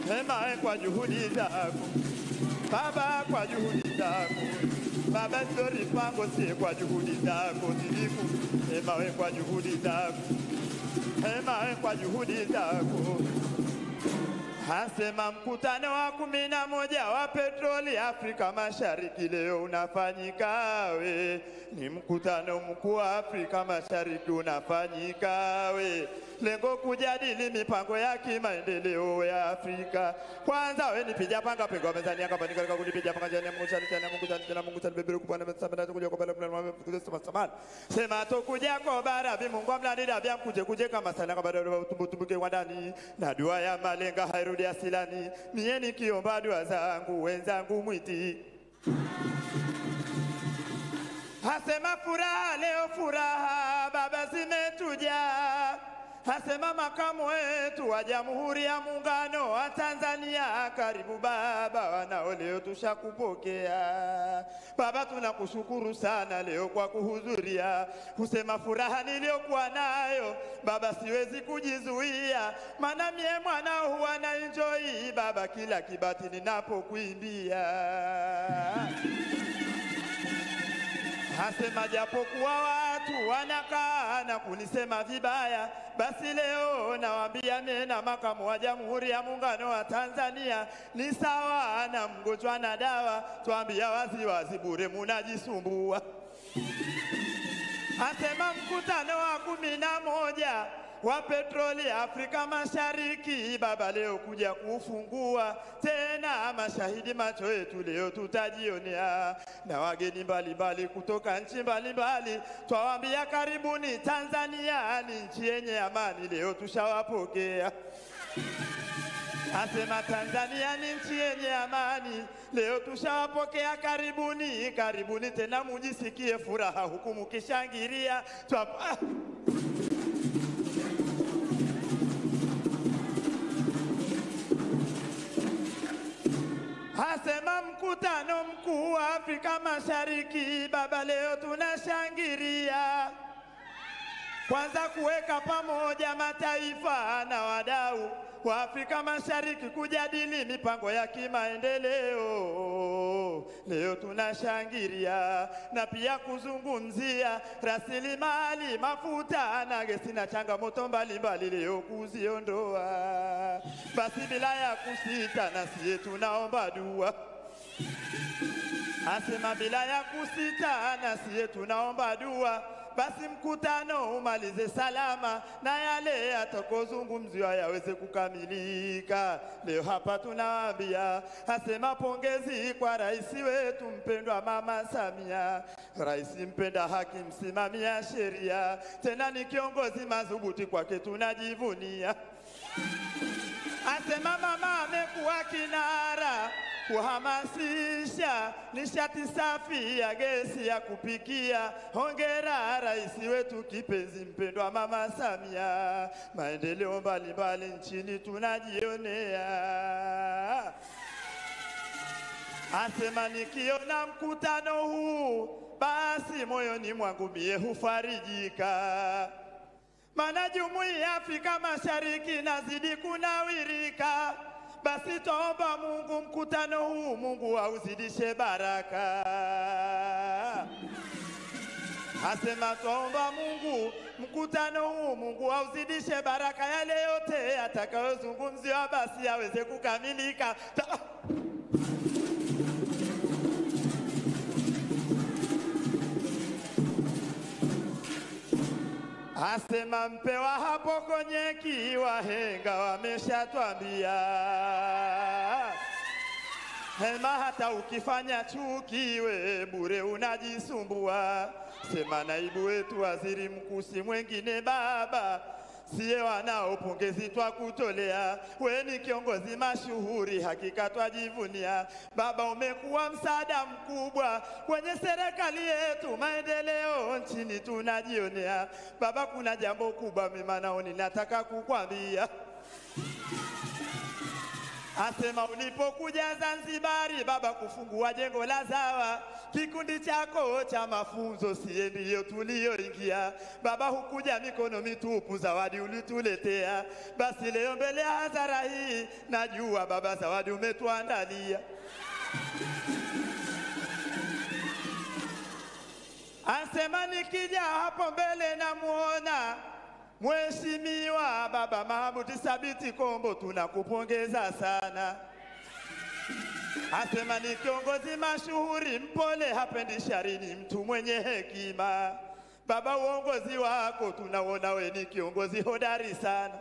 Hema kwa juhudi zako baba, kwa juhudi zako baba Isidori Mpango, si kwa juhudi zako zidiku. Hema kwa juhudi zako, hema kwa juhudi zako. Asema mkutano wa 11 wa petroli Afrika Mashariki leo unafanyika we. Ni mkutano mkuu wa Afrika Mashariki unafanyika we. Lengo kujadili mipango ya kimaendeleo ya Afrika. Kwanza we nipija panga pego mezani akapanika kwa kunipija panga jana Mungu sana bebere kupana msabana kuja kwa bala samana. Sema to kuja kwa bara bimungu amlandira bya kuje kama sana kwa bara tumbuke ndani na dua ya malenga hairudi asilani. Mie nikiomba dua zangu wenzangu mwiti. Asema furaha leo furaha baba zimetuja. Asema makamu wetu wa Jamhuri ya Muungano wa Tanzania, karibu baba, wanao leo tushakupokea. Baba, tunakushukuru sana leo kwa kuhudhuria. Kusema furaha niliyokuwa nayo baba siwezi kujizuia, maana mie mwanao huwa na enjoy baba kila kibati ninapokuimbia. Asema japokuwa watu wanakaa na kunisema vibaya, basi leo nawaambia mena makamu wa Jamhuri ya Muungano wa Tanzania ni sawa na mgonjwa na dawa, tuambia wazi wazi bure munajisumbua. Asema mkutano wa 11 wa petroli Afrika Mashariki baba leo kuja kufungua tena, mashahidi macho yetu leo tutajionea, na wageni mbalimbali kutoka nchi mbalimbali twawaambia karibuni. Tanzania ni nchi yenye amani, leo tushawapokea. Asema Tanzania ni nchi yenye amani, leo tushawapokea, karibuni. Karibuni tena mujisikie furaha huku mukishangilia. Asema mkutano mkuu wa Afrika Mashariki baba leo tunashangilia, kwanza kuweka pamoja mataifa na wadau wa Afrika Mashariki kujadili mipango ya kimaendeleo. Leo tunashangilia na pia kuzungumzia rasilimali mafuta na gesi na changamoto mbalimbali leo kuziondoa. Basi bila ya kusita na siye tunaomba dua. Asema bila ya kusita na siye tunaomba dua, basi mkutano umalize salama na yale atakozungumziwa yaweze kukamilika. Leo hapa tunawaambia, asema pongezi kwa rais wetu mpendwa Mama Samia, rais mpenda haki, msimamia sheria, tena ni kiongozi madhubuti, kwake tunajivunia. Asema mama amekuwa kinara kuhamasisha nishati safi ya gesi ya kupikia. Hongera rais wetu kipenzi mpendwa Mama Samia, maendeleo mbalimbali nchini tunajionea. Asema nikiona mkutano huu basi moyoni mwangu mie hufarijika, maana Jumuiya ya Afrika Mashariki nazidi kunawirika. Basi tuomba Mungu mkutano huu Mungu auzidishe baraka. Asema tuomba Mungu mkutano huu Mungu auzidishe baraka, yale yote atakayozungumziwa basi aweze kukamilika. Asema mpewa hapo kwenye kiwahenga wameshatwambia, hema hata ukifanya chukiwe bure unajisumbua. Sema naibu wetu waziri mkuu si mwengine baba, siye wanao pongezi twa kutolea. We ni kiongozi mashuhuri, hakika twajivunia. Baba umekuwa msaada mkubwa kwenye serikali yetu, maendeleo nchini tunajionea. Baba kuna jambo kubwa mimi naoni nataka kukwambia. Asema ulipokuja Zanzibari baba kufungua jengo la Zawa, kikundi chako cha mafunzo siye ndiyo tulioingia. Baba hukuja mikono mitupu, zawadi ulituletea. Basi leo mbele ya hadhara hii najua baba zawadi umetuandalia. Asema nikija hapo mbele namuona Mheshimiwa Baba Mahamuti Sabiti Kombo, tunakupongeza sana. Asema ni kiongozi mashuhuri, mpole, hapendi shari, ni mtu mwenye hekima. Baba uongozi wako tunaona we ni kiongozi hodari sana.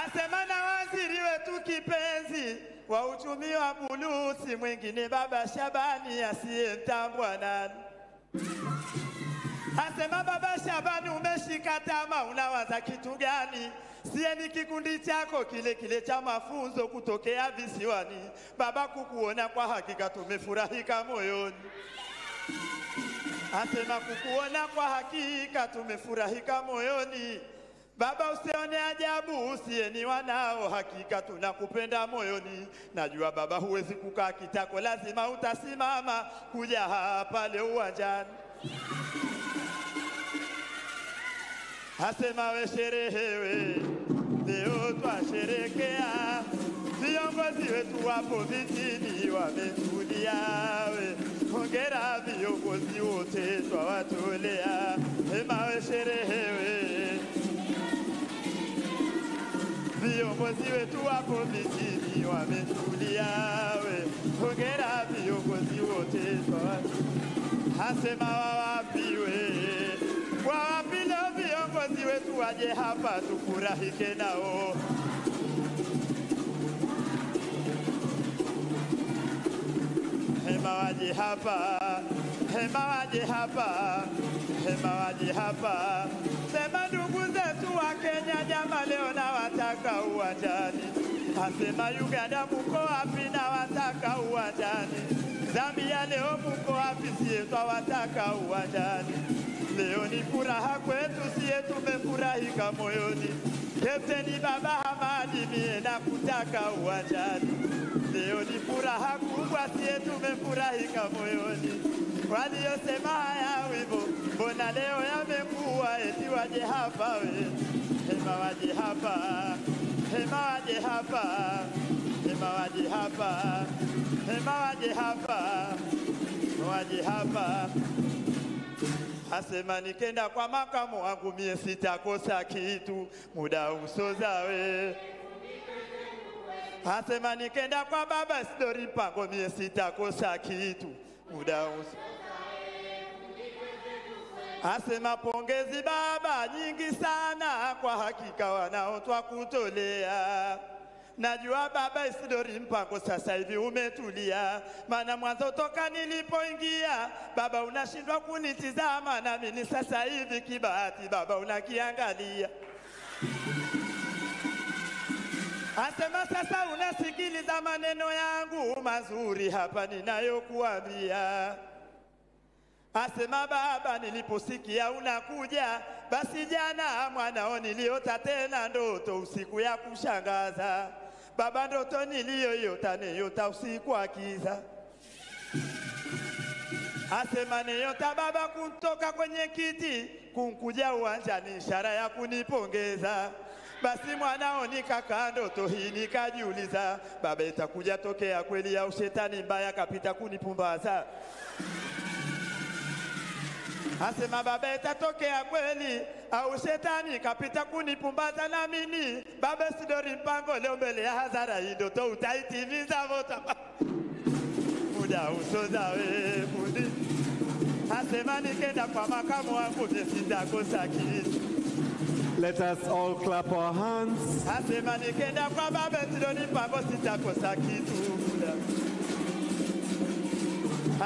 Asema na waziri wetu kipenzi wa uchumi wa buluu si mwingine Baba Shabani asiyetambwa nani. Asema Baba Shabani umeshika tama, unawaza kitu gani? Siye ni kikundi chako kile kile cha mafunzo kutokea visiwani. Baba kukuona kwa hakika tumefurahika moyoni. Asema kukuona kwa hakika tumefurahika moyoni. Baba usione ajabu usieni wanao, hakika tunakupenda moyoni. Najua baba huwezi kukaa kitako, lazima utasimama kuja hapa leo uwanjani. Asema we sherehewe, leo twasherekea. Viongozi wetu wapo vitini wametulia we. Hongera viongozi wote twawatolea. Ema we sherehewe, viongozi wetu wapo vitini wametulia we. Hongera viongozi wote twawatolea. Asema wawapiwe, wawapi leo viongozi wetu waje hapa tufurahike nao. Hema waje hapa, hema waje hapa, hema waje hapa. Sema ndugu zetu wa Kenya jama leo na wataka uwanjani. Asema Uganda mko wapi na wataka uwanjani. Zambia leo mko wapi siye twawataka uwanjani. Leo ni furaha kwetu siye tumefurahika moyoni. Kapteni Baba Hamadi mie na kutaka uwanjani. Leo ni furaha kubwa siye tumefurahika moyoni. Waliosema haya wimbo mbona leo yamekuwa eti waje hapa we. Hema waje hapa, hema waje hapa, hema waje hapa, hema waje hapa, waje hapa. Asema nikenda kwa makamu wangu mie sitakosa kitu, muda usozawe. Asema nikenda kwa baba Isidori Mpango mie sitakosa kitu, muda usozawe. Asema pongezi baba nyingi sana, kwa hakika wanaotwa kutolea. Najua baba Isidori Mpango sasa hivi umetulia, maana mwanzo toka nilipoingia baba unashindwa kunitizama, na mimi sasa hivi kibahati baba unakiangalia. Asema sasa unasikiliza maneno yangu mazuri hapa ninayokuambia. Asema baba niliposikia unakuja, basi jana mwanao niliota tena ndoto usiku ya kushangaza. Baba ndoto niliyoyota neyota usiku wa kiza. Asema neyota baba kutoka kwenye kiti kunkuja uwanjani, ishara ya kunipongeza. Basi mwanao nikakaa ndoto hii nikajiuliza, baba itakuja tokea kweli au shetani mbaya kapita kunipumbaza. Asema baba itatokea kweli au shetani kapita kunipumbaza, na mimi baba Isidori Mpango leo mbele ya hadhara hii ndoto utaitimiza vota. Muda usozawe fundi. Asema nikenda kwa makamu wangu sitakosa kitu. Let us all clap our hands. Asema nikenda kwa baba Isidori Mpango sitakosa kitu.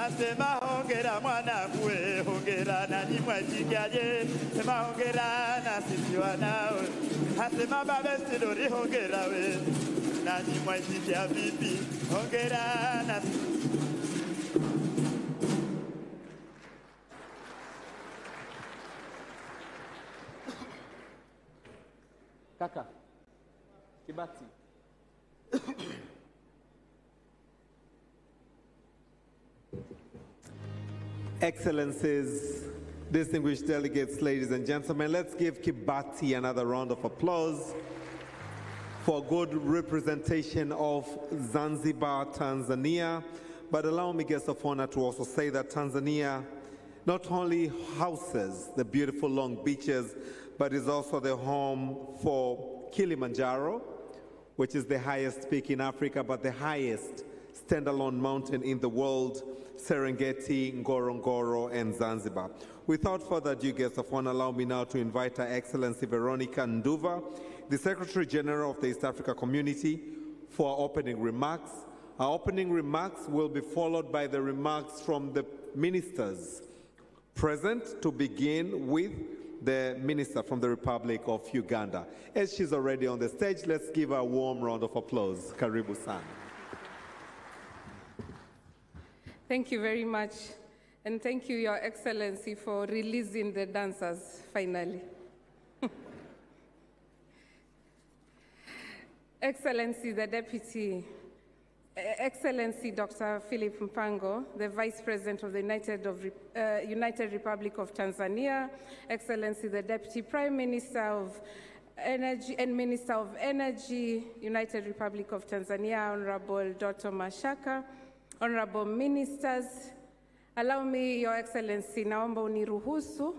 Asema hongera mwanangu we, hongera na nimwajikaje. Sema hongera na sisi wanao. Asema baba Isidori hongera we, na nimwajikia vipi. Hongera na Kaka Kibati. Excellencies, distinguished delegates, ladies and gentlemen, let's give Kibati another round of applause for good representation of Zanzibar, Tanzania. But allow me, guests of honor, to also say that Tanzania not only houses the beautiful long beaches, but is also the home for Kilimanjaro, which is the highest peak in Africa, but the highest standalone mountain in the world, Serengeti, Ngorongoro, and Zanzibar. Without further ado, guests of honor, allow me now to invite Her Excellency Veronica Nduva, the Secretary General of the East Africa Community, for our opening remarks. Our opening remarks will be followed by the remarks from the ministers present, to begin with the minister from the Republic of Uganda. As she's already on the stage, let's give her a warm round of applause. Karibu sana. Thank you very much, And thank you, Your Excellency, for releasing the dancers, finally. Excellency, the Deputy, Excellency Dr. Philip Mpango, the Vice President of the United Republic of Tanzania, Excellency, the Deputy Prime Minister of Energy and Minister of Energy, United Republic of Tanzania, Honorable Dr. Mashaka, Honorable Ministers, allow me, Your Excellency, naomba uniruhusu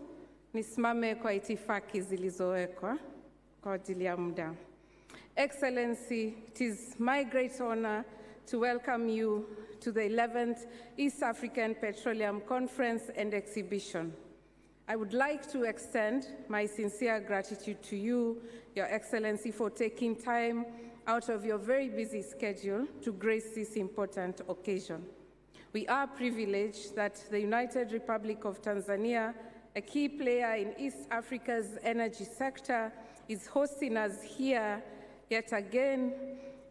nisimame kwa itifaki zilizowekwa kwa ajili ya muda. Excellency, it is my great honor to welcome you to the 11th East African Petroleum Conference and Exhibition. I would like to extend my sincere gratitude to you, Your Excellency, for taking time out of your very busy schedule to grace this important occasion. We are privileged that the United Republic of Tanzania, a key player in East Africa's energy sector, is hosting us here yet again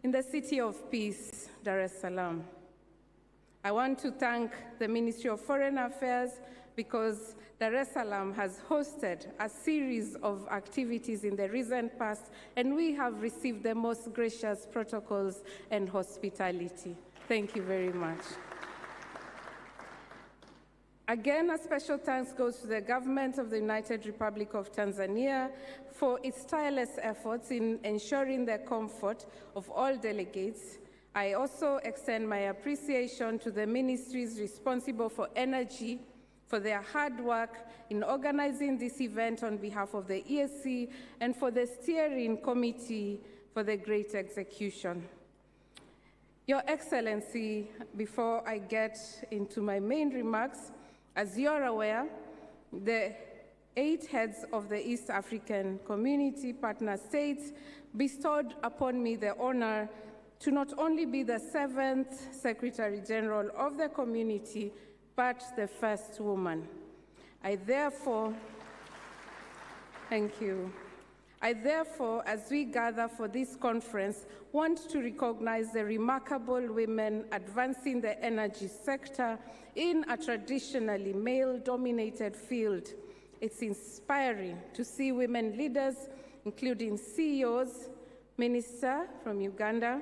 in the City of Peace, Dar es Salaam. I want to thank the Ministry of Foreign Affairs because Dar es Salaam has hosted a series of activities in the recent past, and we have received the most gracious protocols and hospitality. Thank you very much. Again, a special thanks goes to the government of the United Republic of Tanzania for its tireless efforts in ensuring the comfort of all delegates. I also extend my appreciation to the ministries responsible for energy for their hard work in organizing this event on behalf of the ESC and for the steering committee for the great execution. Your Excellency, before I get into my main remarks, as you're aware, the 8 heads of the East African Community partner states bestowed upon me the honor to not only be the 7th Secretary General of the community, but the first woman. I therefore, thank you. I therefore, as we gather for this conference, want to recognize the remarkable women advancing the energy sector in a traditionally male-dominated field. It's inspiring to see women leaders, including CEOs, Minister from Uganda,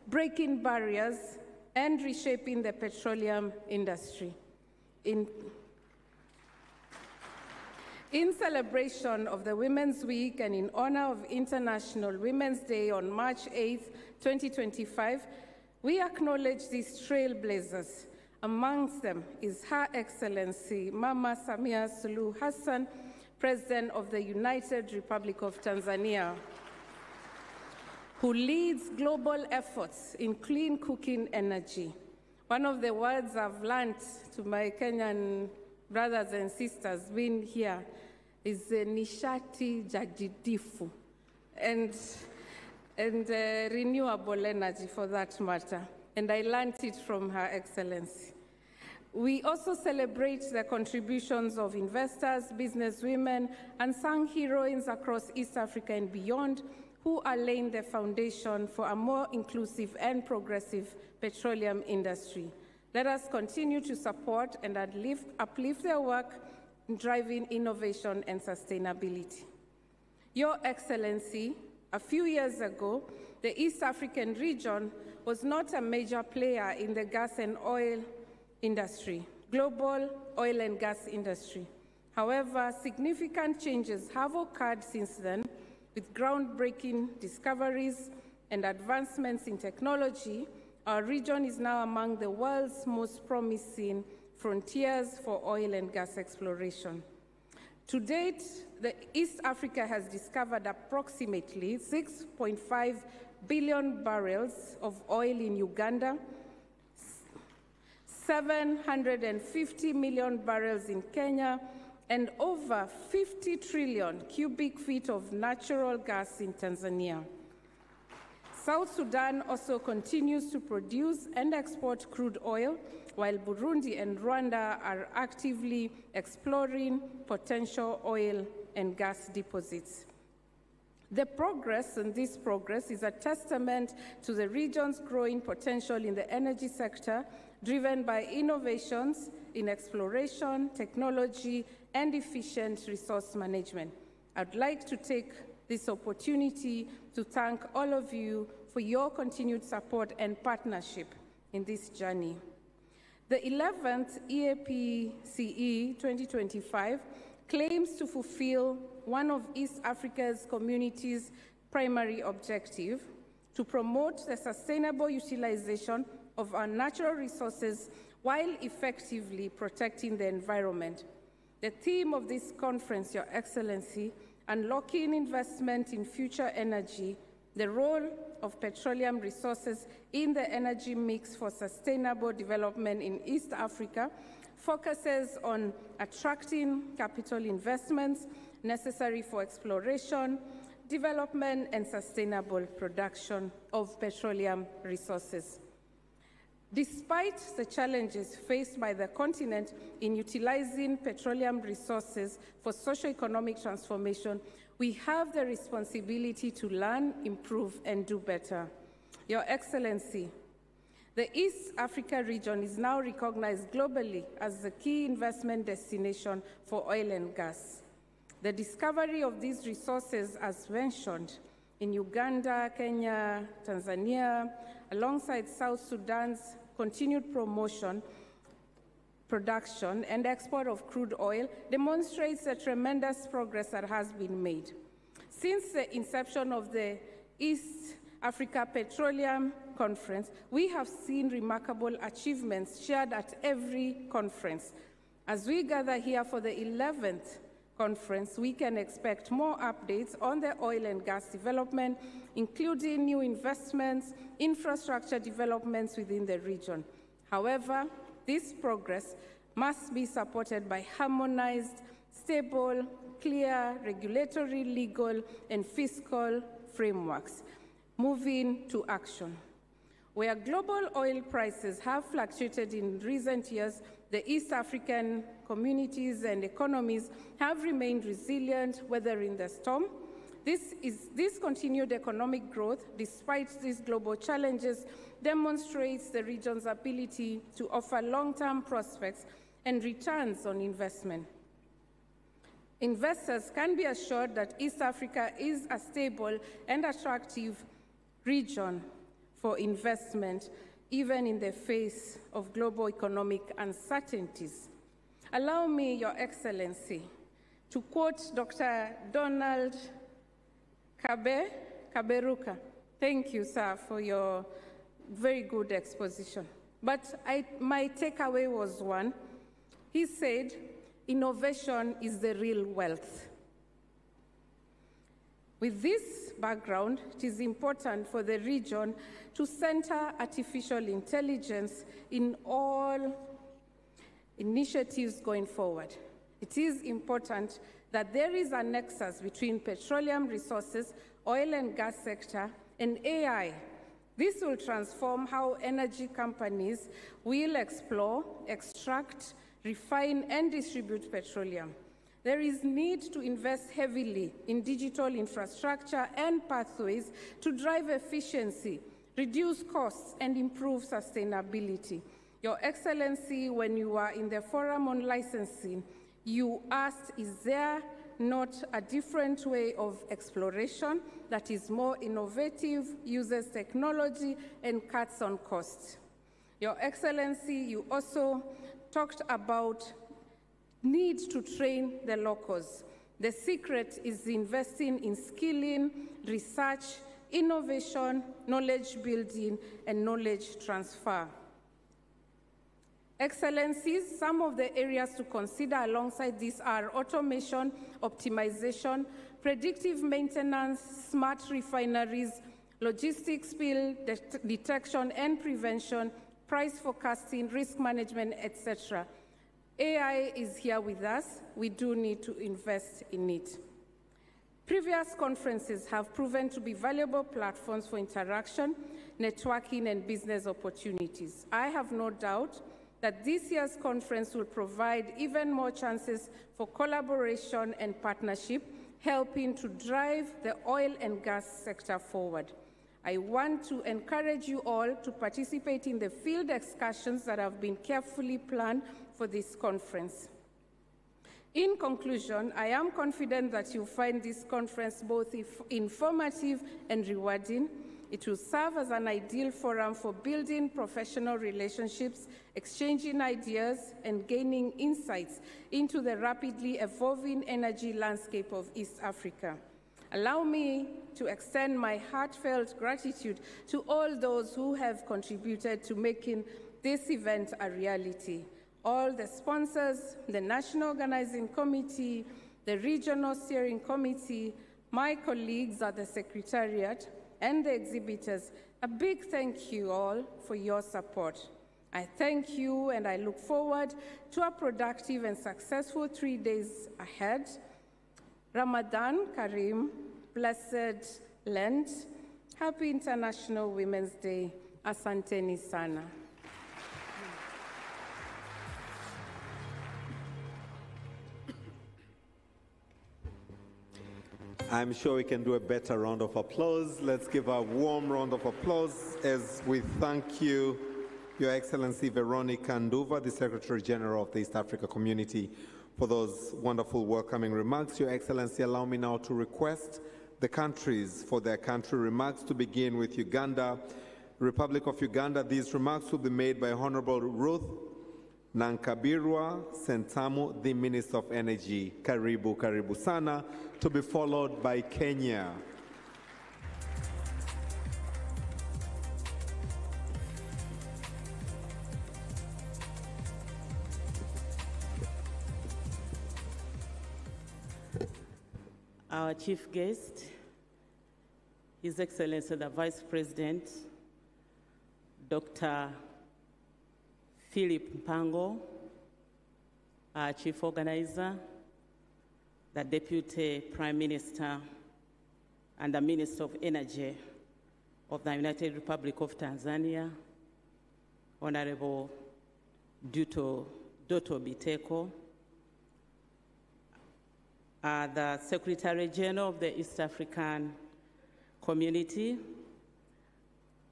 breaking barriers and reshaping the petroleum industry. In celebration of the Women's Week and in honor of International Women's Day on March 8, 2025, we acknowledge these trailblazers. Amongst them is Her Excellency Mama Samia Suluhu Hassan, President of the United Republic of Tanzania, who leads global efforts in clean cooking energy. One of the words I've learned to my Kenyan brothers and sisters being here is nishati jadidifu and renewable energy for that matter. And I learned it from Her Excellency. We also celebrate the contributions of investors, businesswomen, and sung heroines across East Africa and beyond who are laying the foundation for a more inclusive and progressive petroleum industry. Let us continue to support and uplift their work in driving innovation and sustainability. Your Excellency, a few years ago, the East African region was not a major player in the gas and oil industry, global oil and gas industry. However, significant changes have occurred since then, with groundbreaking discoveries and advancements in technology. Our region is now among the world's most promising frontiers for oil and gas exploration. To date, the East Africa has discovered approximately 6.5 billion barrels of oil in Uganda, 750 million barrels in Kenya, and over 50 trillion cubic feet of natural gas in Tanzania. South Sudan also continues to produce and export crude oil, while Burundi and Rwanda are actively exploring potential oil and gas deposits. This progress is a testament to the region's growing potential in the energy sector, driven by innovations in exploration, technology, and efficient resource management. I'd like to take this opportunity to thank all of you for your continued support and partnership in this journey. The 11th EAPCE 2025 claims to fulfill one of East Africa's community's primary objective, to promote the sustainable utilization of our natural resources while effectively protecting the environment. The theme of this conference, Your Excellency, Unlocking Investment in Future Energy, the role of petroleum resources in the energy mix for sustainable development in East Africa, focuses on attracting capital investments necessary for exploration, development, and sustainable production of petroleum resources. Despite the challenges faced by the continent in utilizing petroleum resources for socio-economic transformation, we have the responsibility to learn, improve, and do better. Your Excellency, the East Africa region is now recognized globally as the key investment destination for oil and gas. The discovery of these resources, as mentioned, in Uganda, Kenya, Tanzania, alongside South Sudan's continued promotion, production, and export of crude oil, demonstrates the tremendous progress that has been made. Since the inception of the East Africa Petroleum Conference, we have seen remarkable achievements shared at every conference. As we gather here for the 11th conference, we can expect more updates on the oil and gas development, including new investments, infrastructure developments within the region. However, this progress must be supported by harmonized, stable, clear regulatory, legal, and fiscal frameworks. Moving to action. Where global oil prices have fluctuated in recent years, the East African communities and economies have remained resilient, weathering the storm. This continued economic growth, despite these global challenges, demonstrates the region's ability to offer long-term prospects and returns on investment. Investors can be assured that East Africa is a stable and attractive region for investment, even in the face of global economic uncertainties. Allow me, Your Excellency, to quote Dr. Donald Kaberuka. Thank you, sir, for your very good exposition. But my takeaway was one. He said, innovation is the real wealth. With this background, it is important for the region to center artificial intelligence in all initiatives going forward. It is important that there is a nexus between petroleum resources, oil and gas sector, and AI. This will transform how energy companies will explore, extract, refine, and distribute petroleum. There is need to invest heavily in digital infrastructure and pathways to drive efficiency, reduce costs, and improve sustainability. Your Excellency, when you were in the forum on licensing, you asked, is there not a different way of exploration that is more innovative, uses technology, and cuts on costs? Your Excellency, you also talked about need to train the locals. The secret is investing in skilling, research, innovation, knowledge building, and knowledge transfer. Excellencies, some of the areas to consider alongside these are automation, optimization, predictive maintenance, smart refineries, logistics spill detection and prevention, price forecasting, risk management, etc. AI is here with us. We do need to invest in it. Previous conferences have proven to be valuable platforms for interaction, networking, and business opportunities. I have no doubt that this year's conference will provide even more chances for collaboration and partnership, helping to drive the oil and gas sector forward. I want to encourage you all to participate in the field excursions that have been carefully planned for this conference. In conclusion, I am confident that you'll find this conference both informative and rewarding. It will serve as an ideal forum for building professional relationships, exchanging ideas, and gaining insights into the rapidly evolving energy landscape of East Africa. Allow me to extend my heartfelt gratitude to all those who have contributed to making this event a reality. All the sponsors, the National Organizing Committee, the Regional Steering Committee, my colleagues at the Secretariat, and the exhibitors, a big thank you all for your support. I thank you and I look forward to a productive and successful 3 days ahead. Ramadan Kareem, blessed Lent, Happy International Women's Day, Asanteni sana. I'm sure we can do a better round of applause. Let's give a warm round of applause as we thank you, Your Excellency Veronica Nduva, the Secretary General of the East Africa Community, for those wonderful welcoming remarks. Your Excellency, allow me now to request the countries for their country remarks, to begin with Uganda, Republic of Uganda. These remarks will be made by Honorable Ruth Nankabirwa Sentamu, the Minister of Energy. Karibu, karibu sana, to be followed by Kenya. Our chief guest, His Excellency the Vice President, Dr. Philip Mpango, our chief organizer, the Deputy Prime Minister and the Minister of Energy of the United Republic of Tanzania, Honorable Doto Biteko, the Secretary General of the East African Community,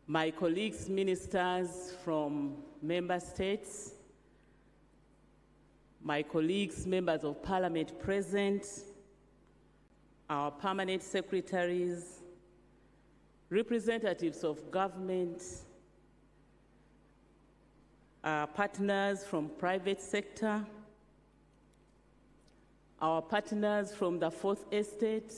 my colleagues, ministers from member states, my colleagues, members of parliament present, our permanent secretaries, representatives of government, our partners from private sector, our partners from the Fourth Estate,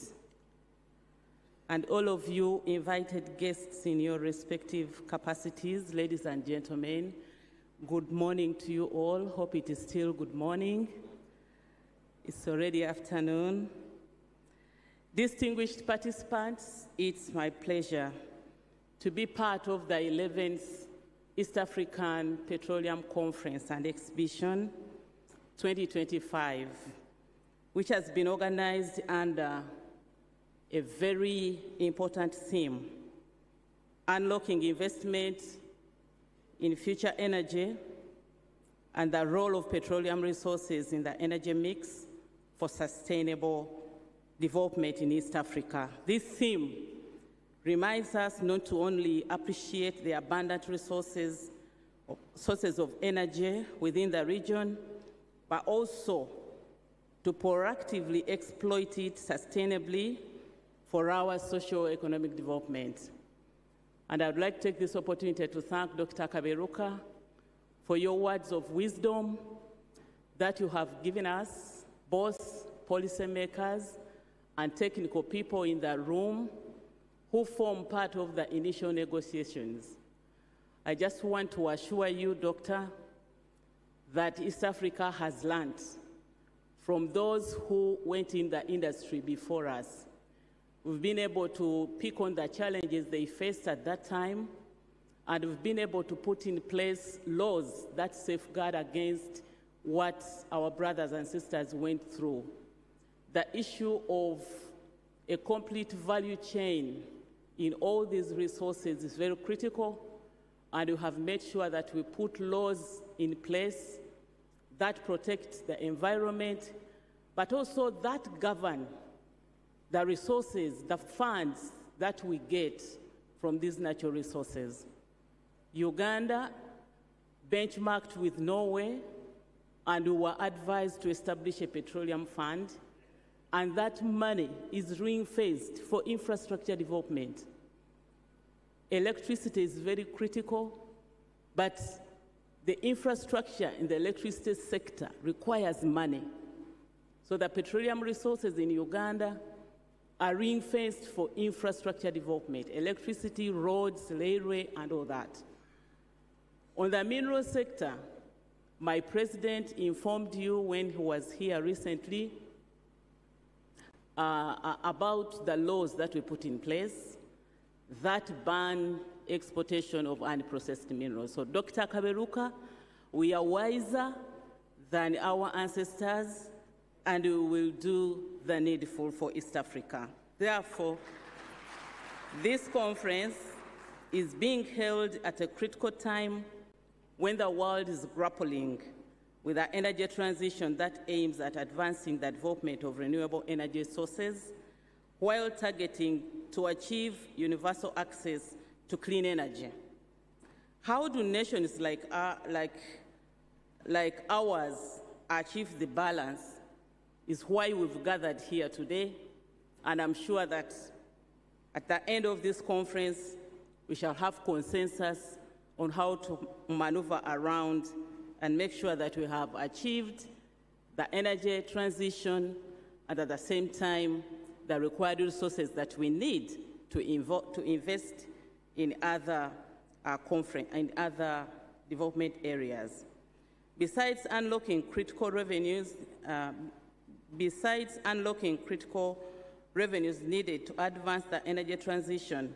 and all of you invited guests in your respective capacities, ladies and gentlemen, good morning to you all. Hope it is still good morning. It's already afternoon. Distinguished participants, it's my pleasure to be part of the 11th East African Petroleum Conference and Exhibition 2025, which has been organized under a very important theme: unlocking investment in future energy and the role of petroleum resources in the energy mix for sustainable development in East Africa. This theme reminds us not to only appreciate the abundant sources of energy within the region, but also to proactively exploit it sustainably for our socio-economic development. And I'd like to take this opportunity to thank Dr. Kaberuka for your words of wisdom that you have given us, both policymakers and technical people in the room who form part of the initial negotiations. I just want to assure you, Doctor, that East Africa has learned from those who went in the industry before us. We've been able to pick on the challenges they faced at that time, and we've been able to put in place laws that safeguard against what our brothers and sisters went through. The issue of a complete value chain in all these resources is very critical, and we have made sure that we put laws in place that protect the environment, but also that govern the resources, the funds that we get from these natural resources. Uganda benchmarked with Norway, and we were advised to establish a petroleum fund, and that money is ring-fenced for infrastructure development. Electricity is very critical, but the infrastructure in the electricity sector requires money. So the petroleum resources in Uganda are ring-fenced for infrastructure development, electricity, roads, railway, and all that. On the mineral sector, my president informed you when he was here recently about the laws that we put in place that ban exportation of unprocessed minerals. So, Dr. Kaberuka, we are wiser than our ancestors, and we will do the needful for East Africa. Therefore, this conference is being held at a critical time when the world is grappling with an energy transition that aims at advancing the development of renewable energy sources while targeting to achieve universal access to clean energy. How do nations like ours achieve the balance is why we've gathered here today, and I'm sure that at the end of this conference, we shall have consensus on how to maneuver around and make sure that we have achieved the energy transition and at the same time the required resources that we need to invest in other development areas. Besides unlocking critical revenues needed to advance the energy transition,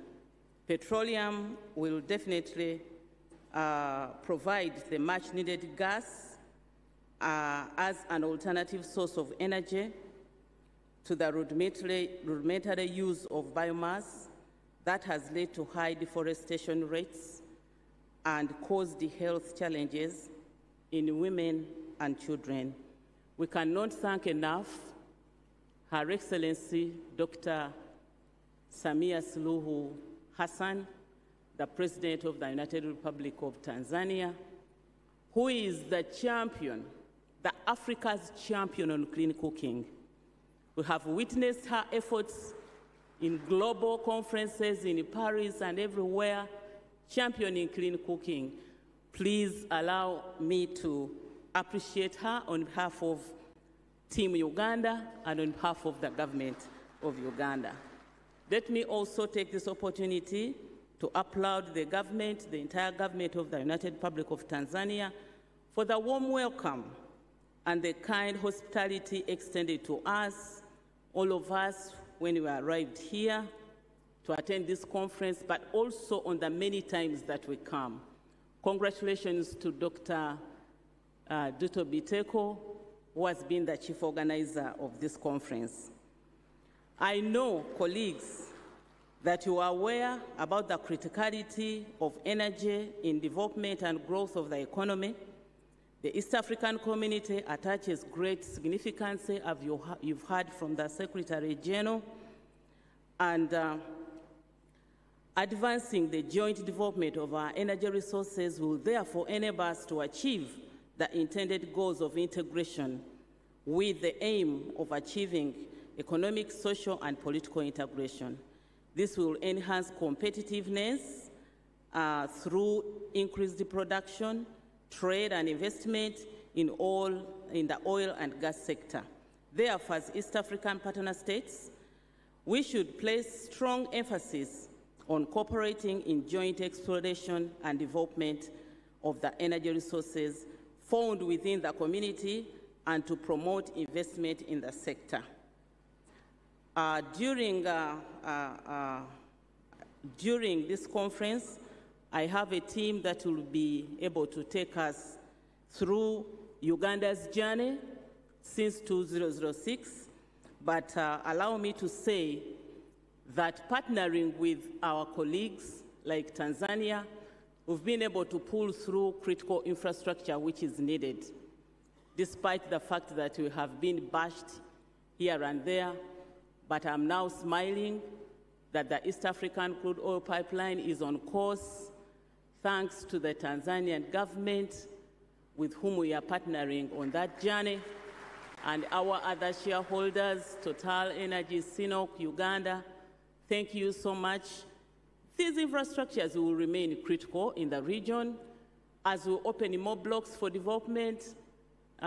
petroleum will definitely provide the much-needed gas as an alternative source of energy to the rudimentary use of biomass that has led to high deforestation rates and caused health challenges in women and children. We cannot thank enough Her Excellency Dr. Samia Suluhu Hassan, the President of the United Republic of Tanzania, who is the champion, the Africa's champion on clean cooking. We have witnessed her efforts in global conferences in Paris and everywhere, championing clean cooking. Please allow me to appreciate her on behalf of Team Uganda and on behalf of the government of Uganda. Let me also take this opportunity to applaud the government, the entire government of the United Republic of Tanzania, for the warm welcome and the kind hospitality extended to us, all of us, when we arrived here to attend this conference, but also on the many times that we come. Congratulations to Dr. Duto Biteko, who has been the chief organizer of this conference. I know, colleagues, that you are aware about the criticality of energy in development and growth of the economy. The East African community attaches great significance, as you've heard from the Secretary General, and advancing the joint development of our energy resources will therefore enable us to achieve the intended goals of integration with the aim of achieving economic, social, and political integration. This will enhance competitiveness through increased production, trade, and investment in the oil and gas sector. Therefore, as East African partner states, we should place strong emphasis on cooperating in joint exploration and development of the energy resources found within the community and to promote investment in the sector. During this conference, I have a team that will be able to take us through Uganda's journey since 2006, but allow me to say that partnering with our colleagues like Tanzania, we've been able to pull through critical infrastructure which is needed, despite the fact that we have been bashed here and there. But I'm now smiling that the East African crude oil pipeline is on course, thanks to the Tanzanian government, with whom we are partnering on that journey, and our other shareholders, Total Energy, Sinopec, Uganda. Thank you so much. These infrastructures will remain critical in the region as we open more blocks for development.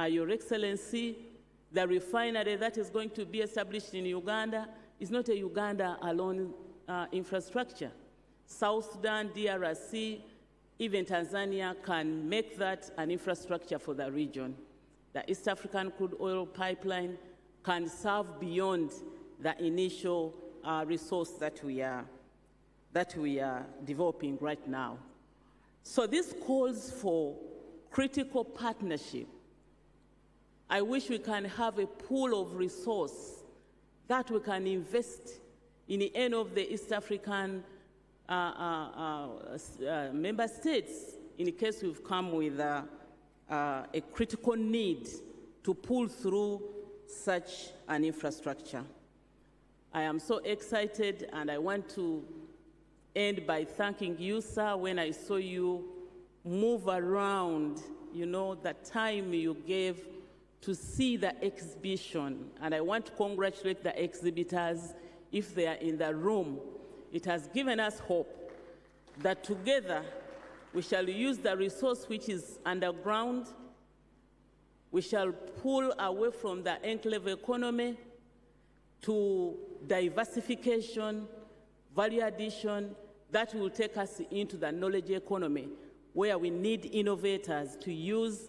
Your Excellency, the refinery that is going to be established in Uganda is not a Uganda alone infrastructure. South Sudan, DRC, even Tanzania can make that an infrastructure for the region. The East African crude oil pipeline can serve beyond the initial resource that we are developing right now. So this calls for critical partnership. I wish we can have a pool of resource that we can invest in any of the East African member states in case we've come with a critical need to pull through such an infrastructure. I am so excited, and I want to end by thanking you, sir, when I saw you move around, you know, the time you gave to see the exhibition. And I want to congratulate the exhibitors if they are in the room. It has given us hope that together we shall use the resource which is underground. We shall pull away from the enclave economy to diversification, value addition, that will take us into the knowledge economy, where we need innovators to use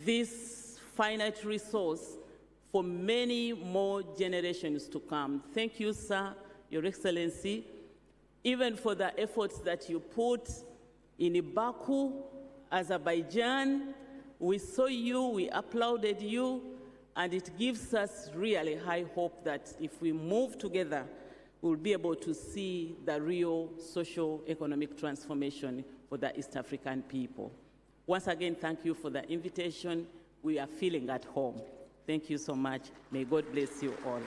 this finite resource for many more generations to come. Thank you, sir, Your Excellency, even for the efforts that you put in Baku, Azerbaijan. We saw you, we applauded you, and it gives us really high hope that if we move together, we'll be able to see the real socio-economic transformation for the East African people. Once again, thank you for the invitation. We are feeling at home. Thank you so much. May God bless you all.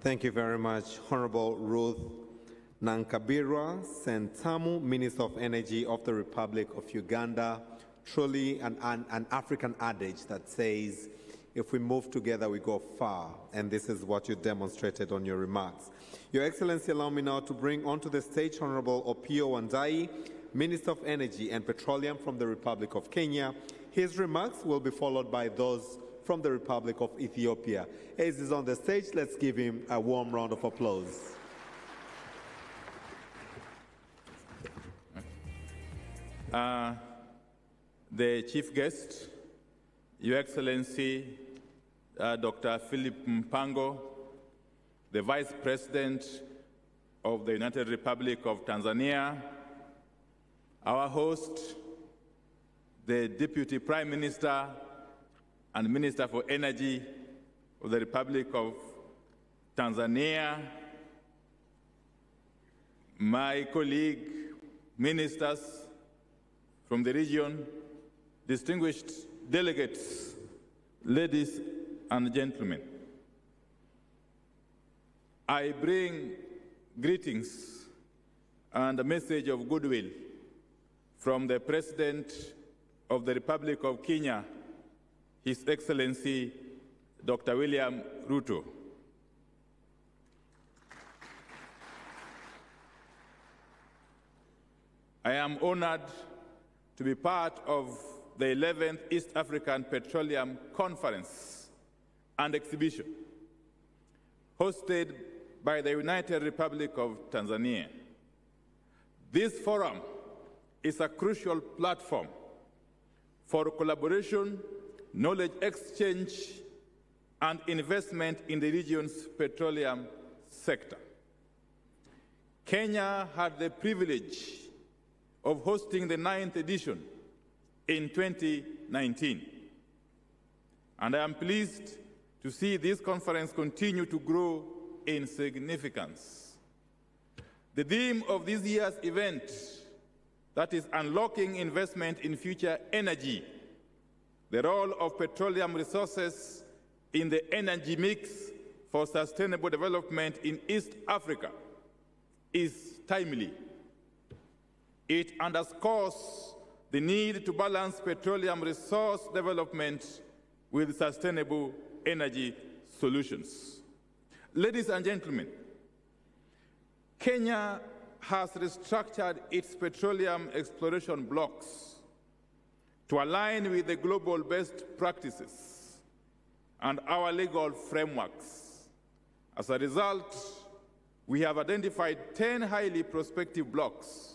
Thank you very much, Honorable Ruth Nankabirwa Sentamu, Minister of Energy of the Republic of Uganda. Truly an African adage that says, if we move together, we go far. And this is what you demonstrated on your remarks. Your Excellency, allow me now to bring onto the stage Honorable Opiyo Wandayi, Minister of Energy and Petroleum from the Republic of Kenya. His remarks will be followed by those from the Republic of Ethiopia. As he's on the stage, let's give him a warm round of applause. The chief guest, Your Excellency, Dr. Philip Mpango, the Vice President of the United Republic of Tanzania, our host, the Deputy Prime Minister and Minister for Energy of the Republic of Tanzania, my colleague, ministers from the region, distinguished delegates, ladies and gentlemen. I bring greetings and a message of goodwill from the President of the Republic of Kenya, His Excellency, Dr. William Ruto. I am honored to be part of the 11th East African Petroleum Conference and Exhibition, hosted by the United Republic of Tanzania. This forum is a crucial platform for collaboration, knowledge exchange, and investment in the region's petroleum sector. Kenya had the privilege of hosting the 9th edition in 2019. And I am pleased to see this conference continue to grow in significance. The theme of this year's event, that is unlocking investment in future energy, the role of petroleum resources in the energy mix for sustainable development in East Africa is timely. It underscores the need to balance petroleum resource development with sustainable energy solutions. Ladies and gentlemen, Kenya has restructured its petroleum exploration blocks to align with the global best practices and our legal frameworks. As a result, we have identified 10 highly prospective blocks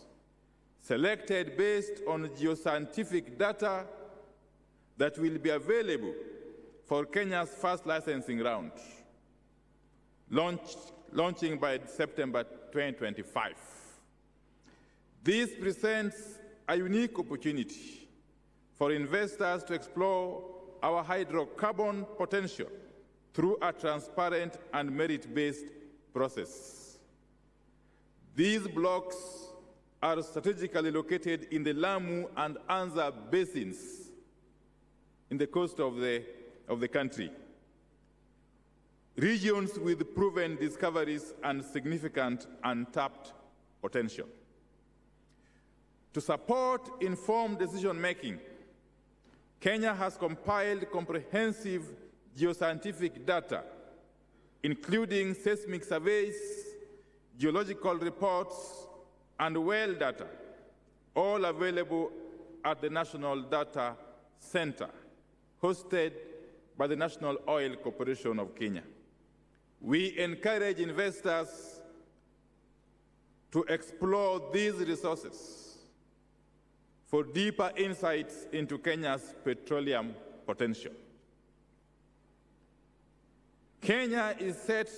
selected based on geoscientific data that will be available for Kenya's first licensing round, launching by September 2025. This presents a unique opportunity for investors to explore our hydrocarbon potential through a transparent and merit-based process. These blocks are strategically located in the Lamu and Anza basins in the coast of the country, regions with proven discoveries and significant untapped potential. To support informed decision-making, Kenya has compiled comprehensive geoscientific data, including seismic surveys, geological reports, and well data, all available at the National Data Center, hosted by the National Oil Corporation of Kenya. We encourage investors to explore these resources for deeper insights into Kenya's petroleum potential. Kenya is set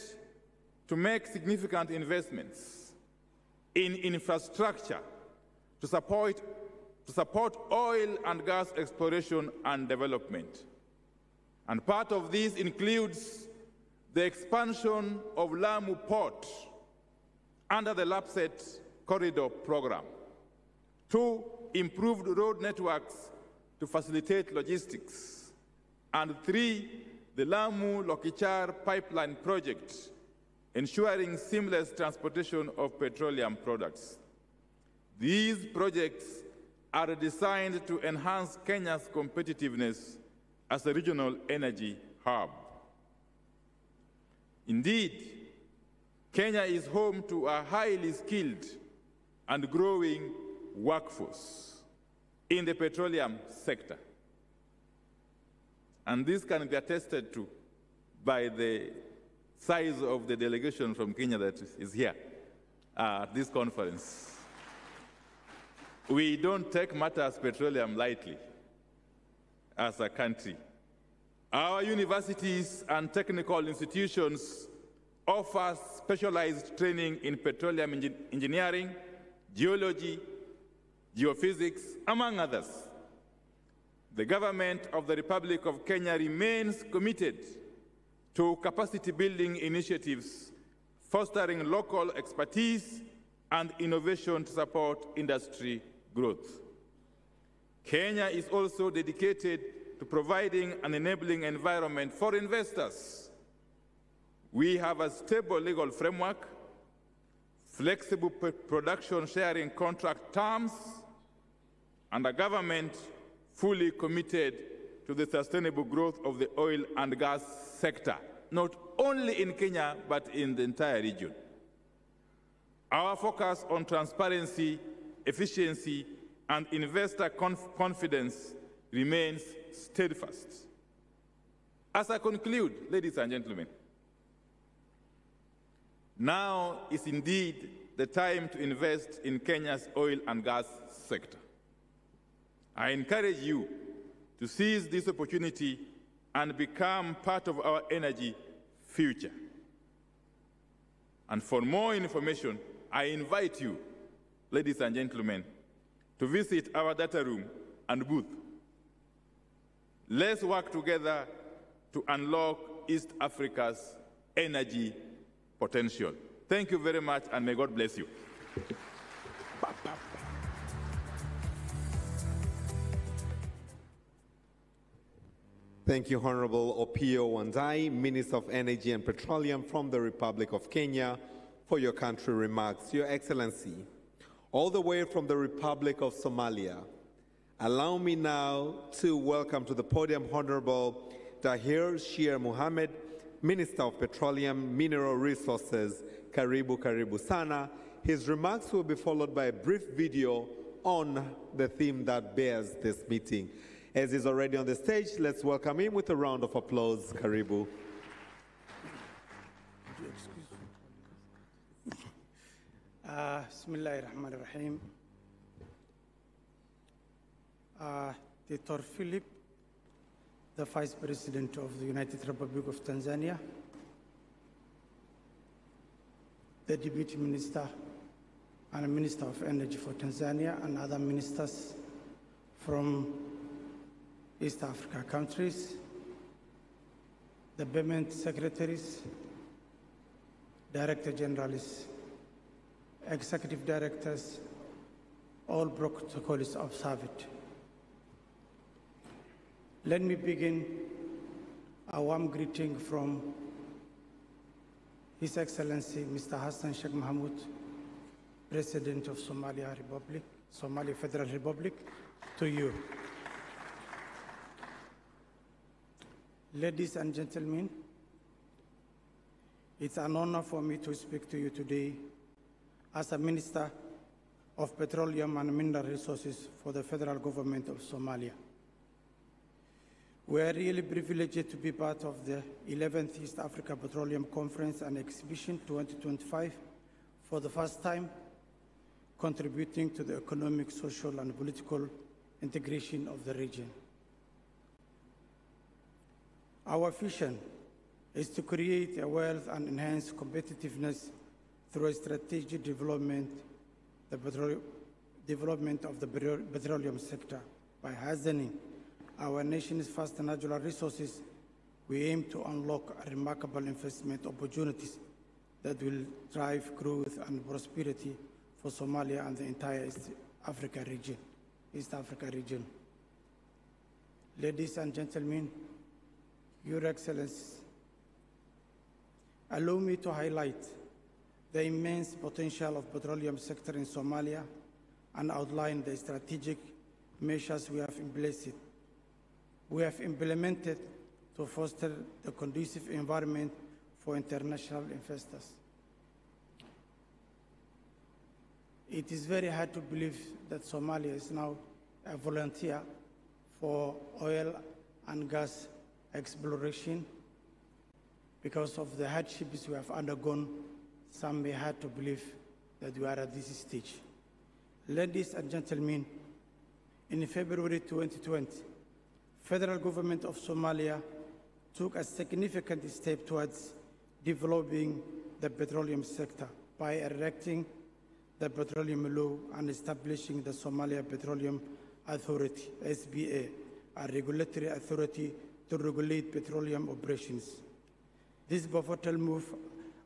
to make significant investments in infrastructure to support oil and gas exploration and development. And part of this includes the expansion of Lamu Port under the LAPSSET Corridor Program, 2, improved road networks to facilitate logistics, and 3, the Lamu-Lokichar pipeline project, ensuring seamless transportation of petroleum products. These projects are designed to enhance Kenya's competitiveness as a regional energy hub. Indeed, Kenya is home to a highly skilled and growing workforce in the petroleum sector. And this can be attested to by the size of the delegation from Kenya that is here at this conference. We don't take matters petroleum lightly as a country. Our universities and technical institutions offer specialized training in petroleum engineering, geology, geophysics, among others. The government of the Republic of Kenya remains committed to capacity building initiatives, fostering local expertise and innovation to support industry growth. Kenya is also dedicated to providing an enabling environment for investors. We have a stable legal framework, flexible production sharing contract terms, and a government fully committed to the sustainable growth of the oil and gas sector, not only in Kenya, but in the entire region. Our focus on transparency, efficiency, and investor confidence remains steadfast. As I conclude, ladies and gentlemen, now is indeed the time to invest in Kenya's oil and gas sector. I encourage you to seize this opportunity and become part of our energy future. And for more information, I invite you, ladies and gentlemen, to visit our data room and booth. Let's work together to unlock East Africa's energy potential. Thank you very much, and may God bless you. Thank Thank you, Honorable Opiyo Wandayi, Minister of Energy and Petroleum from the Republic of Kenya, for your country remarks. Your Excellency, all the way from the Republic of Somalia, allow me now to welcome to the podium Honorable Tahir Shir Mohammed, Minister of Petroleum, Mineral Resources. Karibu, karibu sana. His remarks will be followed by a brief video on the theme that bears this meeting. As he's already on the stage, let's welcome him with a round of applause. Karibu. Bismillahirrahmanirrahim. Dr. Philip, the Vice President of the United Republic of Tanzania, the Deputy Minister and Minister of Energy for Tanzania, and other ministers from East Africa countries, the permanent secretaries, Director Generals, Executive Directors, all protocols observed. Let me begin a warm greeting from His Excellency Mr. Hassan Sheikh Mohamud, President of Somali Federal Republic, to you. Ladies and gentlemen, it's an honor for me to speak to you today as a Minister of Petroleum and Mineral Resources for the Federal Government of Somalia. We are really privileged to be part of the 11th East Africa Petroleum Conference and Exhibition 2025 for the first time, contributing to the economic, social, and political integration of the region. Our vision is to create a wealth and enhance competitiveness through a strategic development of the petroleum sector. By harnessing our nation's vast natural resources, we aim to unlock remarkable investment opportunities that will drive growth and prosperity for Somalia and the entire East Africa region. Ladies and gentlemen, Your Excellencies, allow me to highlight the immense potential of the petroleum sector in Somalia and outline the strategic measures we have implemented to foster the conducive environment for international investors. It is very hard to believe that Somalia is now a volunteer for oil and gas exploration. Because of the hardships we have undergone, some may hard to believe that we are at this stage. Ladies and gentlemen, in February 2020, Federal Government of Somalia took a significant step towards developing the petroleum sector by erecting the petroleum law and establishing the Somalia Petroleum Authority, SBA, a regulatory authority to regulate petroleum operations. This pivotal move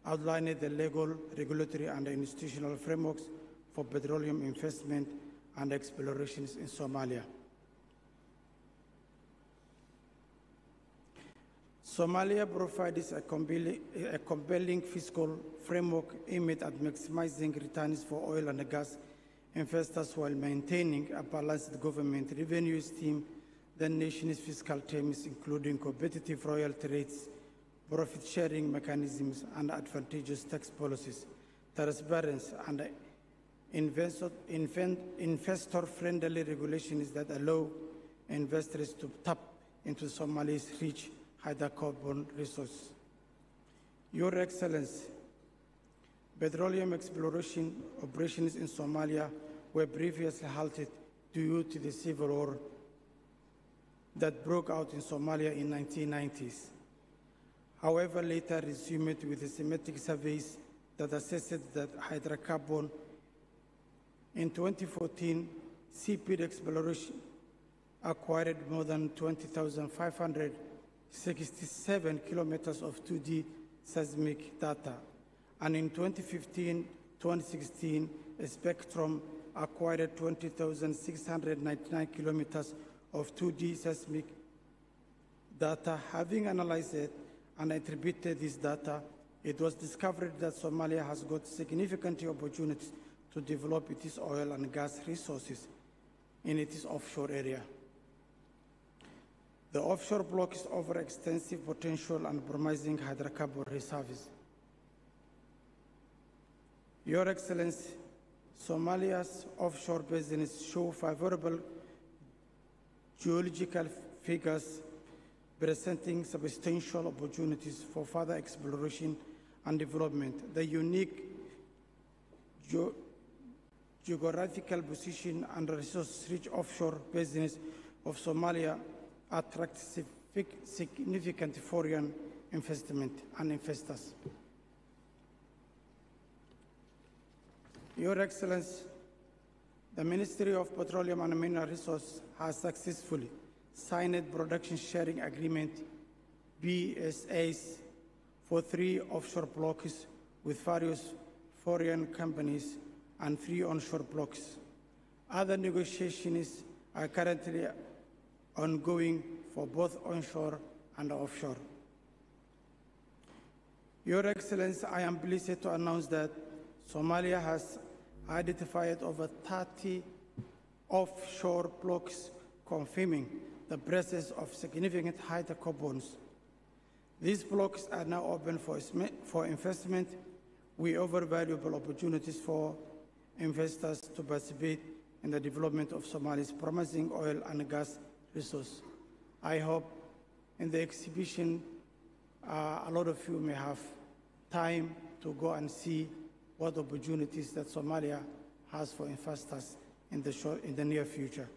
outlined the legal, regulatory, and institutional frameworks for petroleum investment and explorations in Somalia. Somalia provides a compelling fiscal framework aimed at maximizing returns for oil and gas investors while maintaining a balanced government revenue stream, the nation's fiscal terms, including competitive royalty rates, profit-sharing mechanisms, and advantageous tax policies, transparency, and investor-friendly regulations that allow investors to tap into Somalia's rich hydrocarbon resources. Your Excellency, petroleum exploration operations in Somalia were previously halted due to the civil war that broke out in Somalia in the 1990s. However, later resumed with systematic surveys that assessed that hydrocarbon. In 2014, CP exploration acquired more than 20,567 kilometers of 2D seismic data. And in 2015-2016, Spectrum acquired 20,699 kilometers of 2D seismic data. Having analyzed it and attributed this data, it was discovered that Somalia has got significant opportunities to develop its oil and gas resources in its offshore area. The offshore block is over extensive potential and promising hydrocarbon reserves. Your Excellency, Somalia's offshore basins show favorable geological figures presenting substantial opportunities for further exploration and development. The unique geographical position and resource-rich offshore basins of Somalia attract significant foreign investment and investors. Your Excellency, the Ministry of Petroleum and Mineral Resources has successfully signed production sharing agreement BSAs for 3 offshore blocks with various foreign companies and 3 onshore blocks. Other negotiations are currently ongoing for both onshore and offshore. Your Excellency, I am pleased to announce that Somalia has identified over 30 offshore blocks confirming the presence of significant hydrocarbons. These blocks are now open for investment. We offer valuable opportunities for investors to participate in the development of Somalia's promising oil and gas resource. I hope in the exhibition, a lot of you may have time to go and see what opportunities that Somalia has for investors in the near future.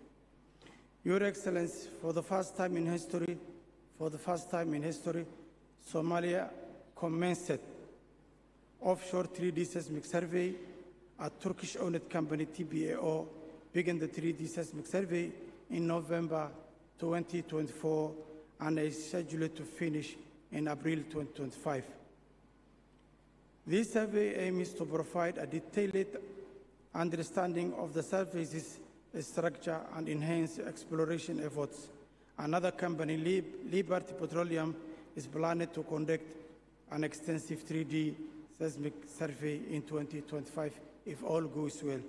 Your Excellency, for the first time in history, Somalia commenced offshore 3D seismic survey. A Turkish-owned company, TBAO, began the 3D seismic survey in November 2024 and is scheduled to finish in April 2025. This survey aims to provide a detailed understanding of the surface's structure and enhance exploration efforts. Another company, Liberty Petroleum, is planning to conduct an extensive 3D seismic survey in 2025 if all goes well.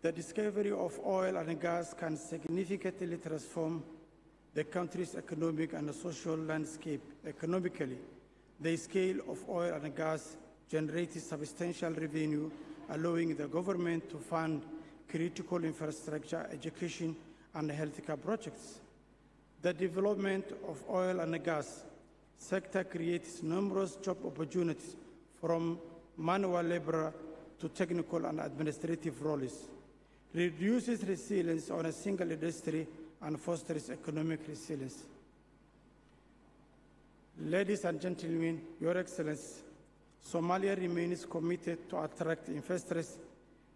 The discovery of oil and gas can significantly transform the country's economic and social landscape. Economically, the scale of oil and gas generates substantial revenue, allowing the government to fund critical infrastructure, education, and healthcare projects. The development of oil and gas sector creates numerous job opportunities from manual labor to technical and administrative roles, reduces resilience on a single industry, and fosters economic resilience. Ladies and gentlemen, Your Excellency, Somalia remains committed to attract investors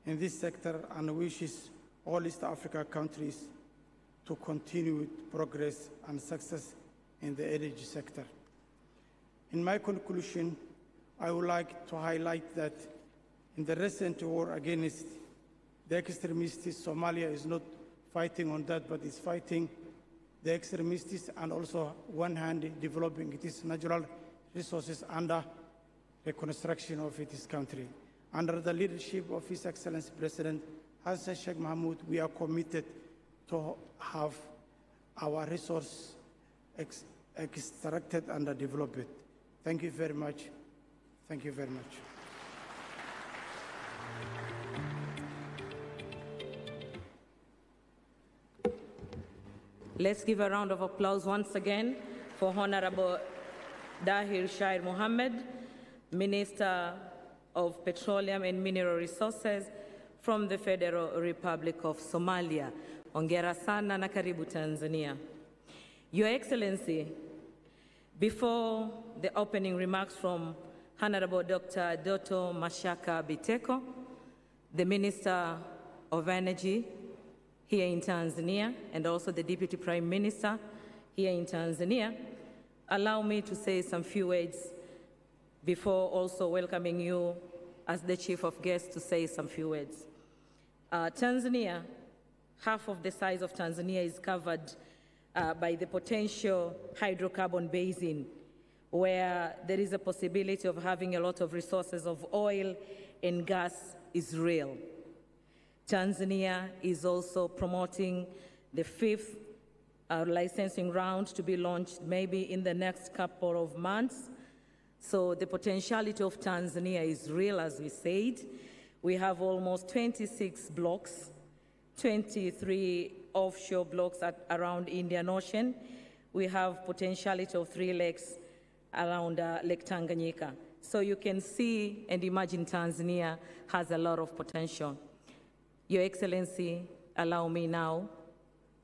in this sector and wishes all East Africa countries to continue progress and success in the energy sector. In my conclusion, I would like to highlight that in the recent war against the extremists, Somalia is not fighting on that, but is fighting the extremists and also one hand developing its natural resources under reconstruction of its country. Under the leadership of His Excellency President Hassan Sheikh Mohamud, we are committed to have our resource extracted and developed. Thank you very much. Thank you very much. Let's give a round of applause once again for Honorable Dahir Shair Mohammed, Minister of Petroleum and Mineral Resources from the Federal Republic of Somalia. Hongera sana na karibu Tanzania. Your Excellency, before the opening remarks from Honorable Dr. Doto Mashaka Biteko, the Minister of Energy here in Tanzania, and also the Deputy Prime Minister here in Tanzania, allow me to say some few words before also welcoming you as the Chief of Guests to say some few words. Tanzania, half of the size of Tanzania is covered by the potential hydrocarbon basin, where there is a possibility of having a lot of resources of oil and gas is real. Tanzania is also promoting the 5th licensing round to be launched maybe in the next couple of months. So the potentiality of Tanzania is real, as we said. We have almost 26 blocks, 23 offshore blocks around Indian Ocean. We have potentiality of 3 lakes around Lake Tanganyika. So you can see and imagine Tanzania has a lot of potential. Your Excellency, allow me now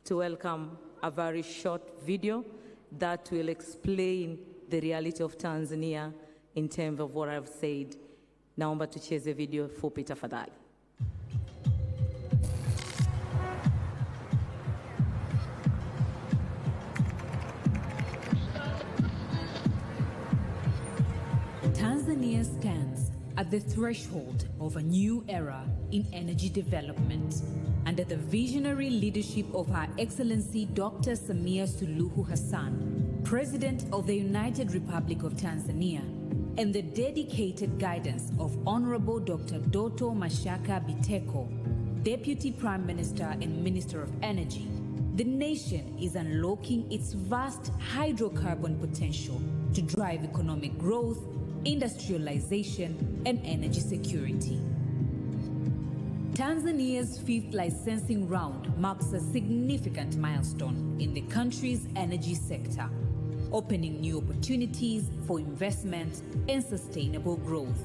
to welcome a very short video that will explain the reality of Tanzania in terms of what I've said. Naomba tucheze video fupi tafadhali. Tanzania stands at the threshold of a new era in energy development under the visionary leadership of Her Excellency Dr. Samia Suluhu Hassan, President of the United Republic of Tanzania, and the dedicated guidance of Honorable Dr. Doto Mashaka Biteko, Deputy Prime Minister and Minister of Energy. The nation is unlocking its vast hydrocarbon potential to drive economic growth, industrialization, and energy security. Tanzania's 5th licensing round marks a significant milestone in the country's energy sector, opening new opportunities for investment and sustainable growth.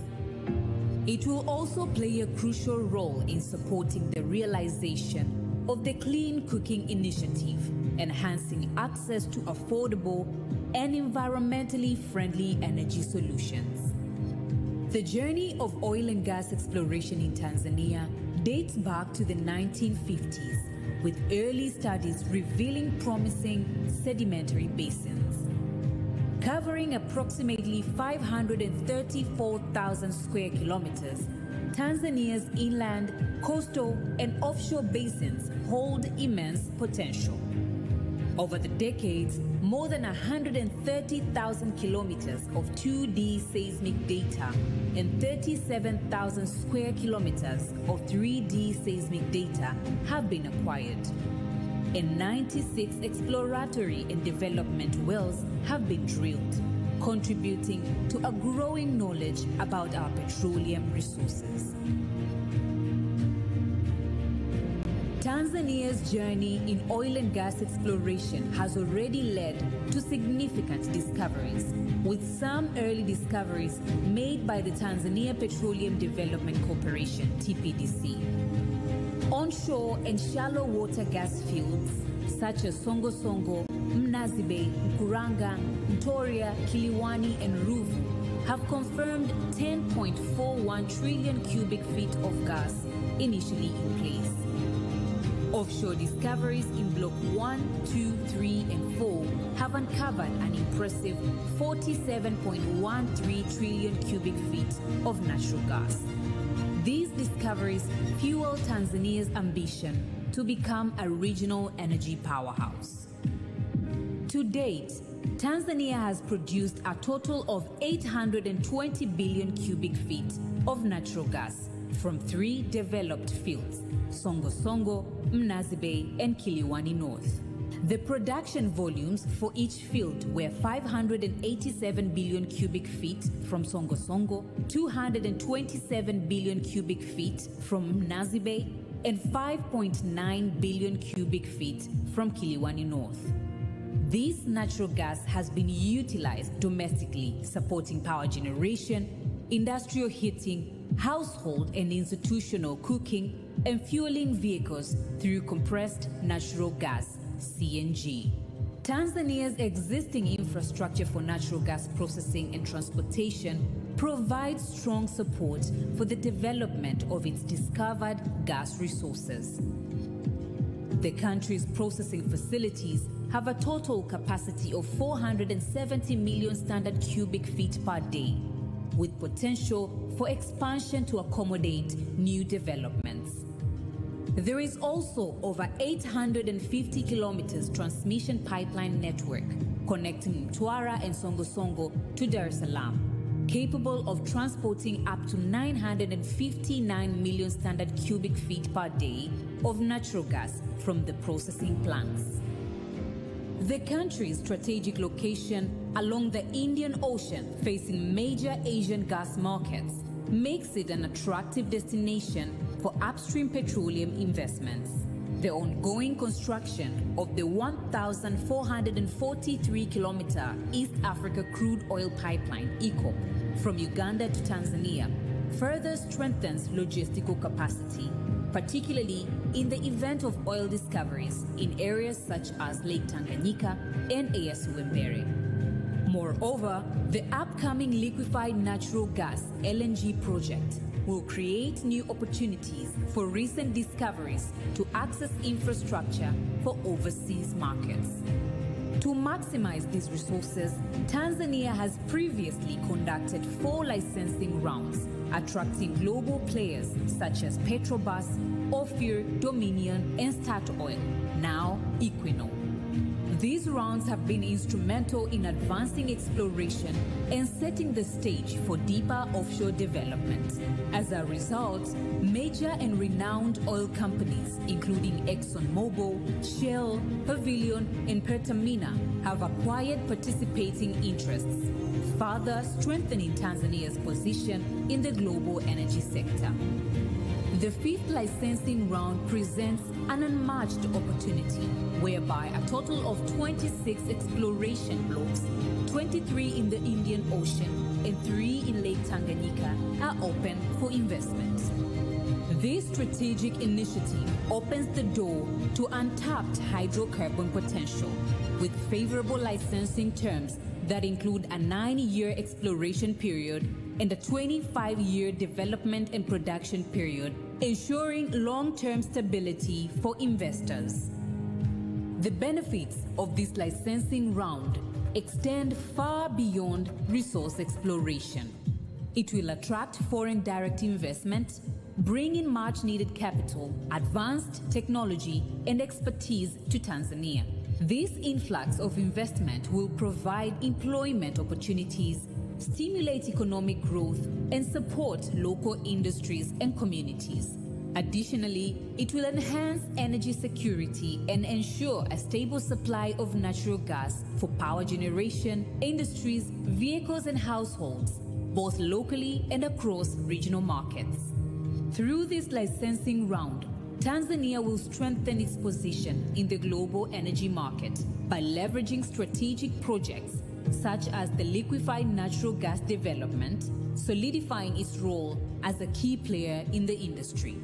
It will also play a crucial role in supporting the realization of the Clean Cooking Initiative, enhancing access to affordable and environmentally friendly energy solutions. The journey of oil and gas exploration in Tanzania dates back to the 1950s, with early studies revealing promising sedimentary basins. Covering approximately 534,000 square kilometers, Tanzania's inland, coastal, and offshore basins hold immense potential. Over the decades, more than 130,000 kilometers of 2D seismic data and 37,000 square kilometers of 3D seismic data have been acquired. And 96 exploratory and development wells have been drilled, contributing to a growing knowledge about our petroleum resources. Tanzania's journey in oil and gas exploration has already led to significant discoveries, with some early discoveries made by the Tanzania Petroleum Development Corporation, TPDC. Onshore and shallow water gas fields such as Songo Songo, Mnazibe, Mkuranga, Mtoria, Kiliwani, and Ruvu have confirmed 10.41 trillion cubic feet of gas initially in place. Offshore discoveries in Block 1, 2, 3, and 4 have uncovered an impressive 47.13 trillion cubic feet of natural gas. These discoveries fuel Tanzania's ambition to become a regional energy powerhouse. To date, Tanzania has produced a total of 820 billion cubic feet of natural gas from 3 developed fields, Songo Songo, Mnazibe, and Kiliwani North. The production volumes for each field were 587 billion cubic feet from Songo Songo, 227 billion cubic feet from Mnazibe, and 5.9 billion cubic feet from Kiliwani North. This natural gas has been utilized domestically, supporting power generation, industrial heating, household and institutional cooking, and fueling vehicles through compressed natural gas, CNG. Tanzania's existing infrastructure for natural gas processing and transportation provides strong support for the development of its discovered gas resources. The country's processing facilities have a total capacity of 470 million standard cubic feet per day, with potential for expansion to accommodate new developments. There is also over 850 kilometers transmission pipeline network connecting Mtwara and Songo to Dar es Salaam, capable of transporting up to 959 million standard cubic feet per day of natural gas from the processing plants. The country's strategic location along the Indian Ocean, facing major Asian gas markets, makes it an attractive destination for upstream petroleum investments. The ongoing construction of the 1,443-kilometer East Africa Crude Oil Pipeline, EACOP, from Uganda to Tanzania further strengthens logistical capacity, particularly in the event of oil discoveries in areas such as Lake Tanganyika and ASU Mbere. Moreover, the upcoming liquefied natural gas LNG project will create new opportunities for recent discoveries to access infrastructure for overseas markets. To maximize these resources, Tanzania has previously conducted 4 licensing rounds, attracting global players such as Petrobras, Ophir, Dominion, and Statoil, now Equinor. These rounds have been instrumental in advancing exploration and setting the stage for deeper offshore development. As a result, major and renowned oil companies, including ExxonMobil, Shell, Pavilion, and Pertamina, have acquired participating interests, further strengthening Tanzania's position in the global energy sector. The 5th licensing round presents an unmatched opportunity whereby a total of 26 exploration blocks, 23 in the Indian Ocean and 3 in Lake Tanganyika, are open for investment. This strategic initiative opens the door to untapped hydrocarbon potential with favorable licensing terms that include a 9-year exploration period and a 25-year development and production period, ensuring long-term stability for investors. The benefits of this licensing round extend far beyond resource exploration. It will attract foreign direct investment, bring in much-needed capital, advanced technology, and expertise to Tanzania. This influx of investment will provide employment opportunities, stimulate economic growth, and support local industries and communities. Additionally, it will enhance energy security and ensure a stable supply of natural gas for power generation, industries, vehicles, and households, both locally and across regional markets. Through this licensing round, Tanzania will strengthen its position in the global energy market by leveraging strategic projects such as the liquefied natural gas development, solidifying its role as a key player in the industry.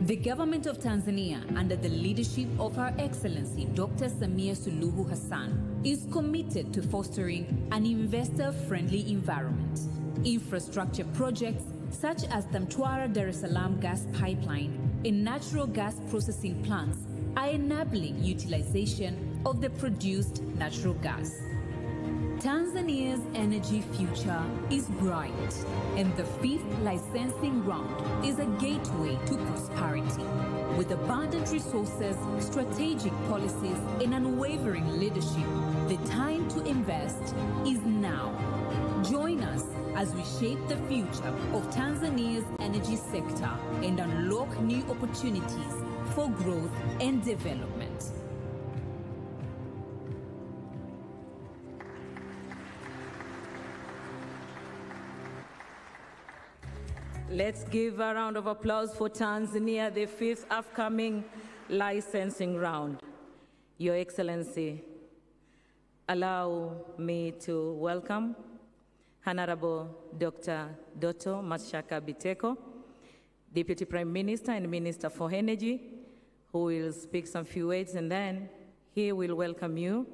The government of Tanzania, under the leadership of Her Excellency Dr. Samia Suluhu Hassan, is committed to fostering an investor-friendly environment. Infrastructure projects such as the Mtwara-Dar es Salaam gas pipeline and natural gas processing plants are enabling utilization of the produced natural gas. Tanzania's energy future is bright, and the 5th licensing round is a gateway to prosperity. With abundant resources, strategic policies, and unwavering leadership, the time to invest is now. Join us as we shape the future of Tanzania's energy sector and unlock new opportunities for growth and development. Let's give a round of applause for Tanzania, the 5th upcoming licensing round. Your Excellency, allow me to welcome Honorable Dr. Doto Mashaka Biteko, Deputy Prime Minister and Minister for Energy, who will speak some few words, and then he will welcome you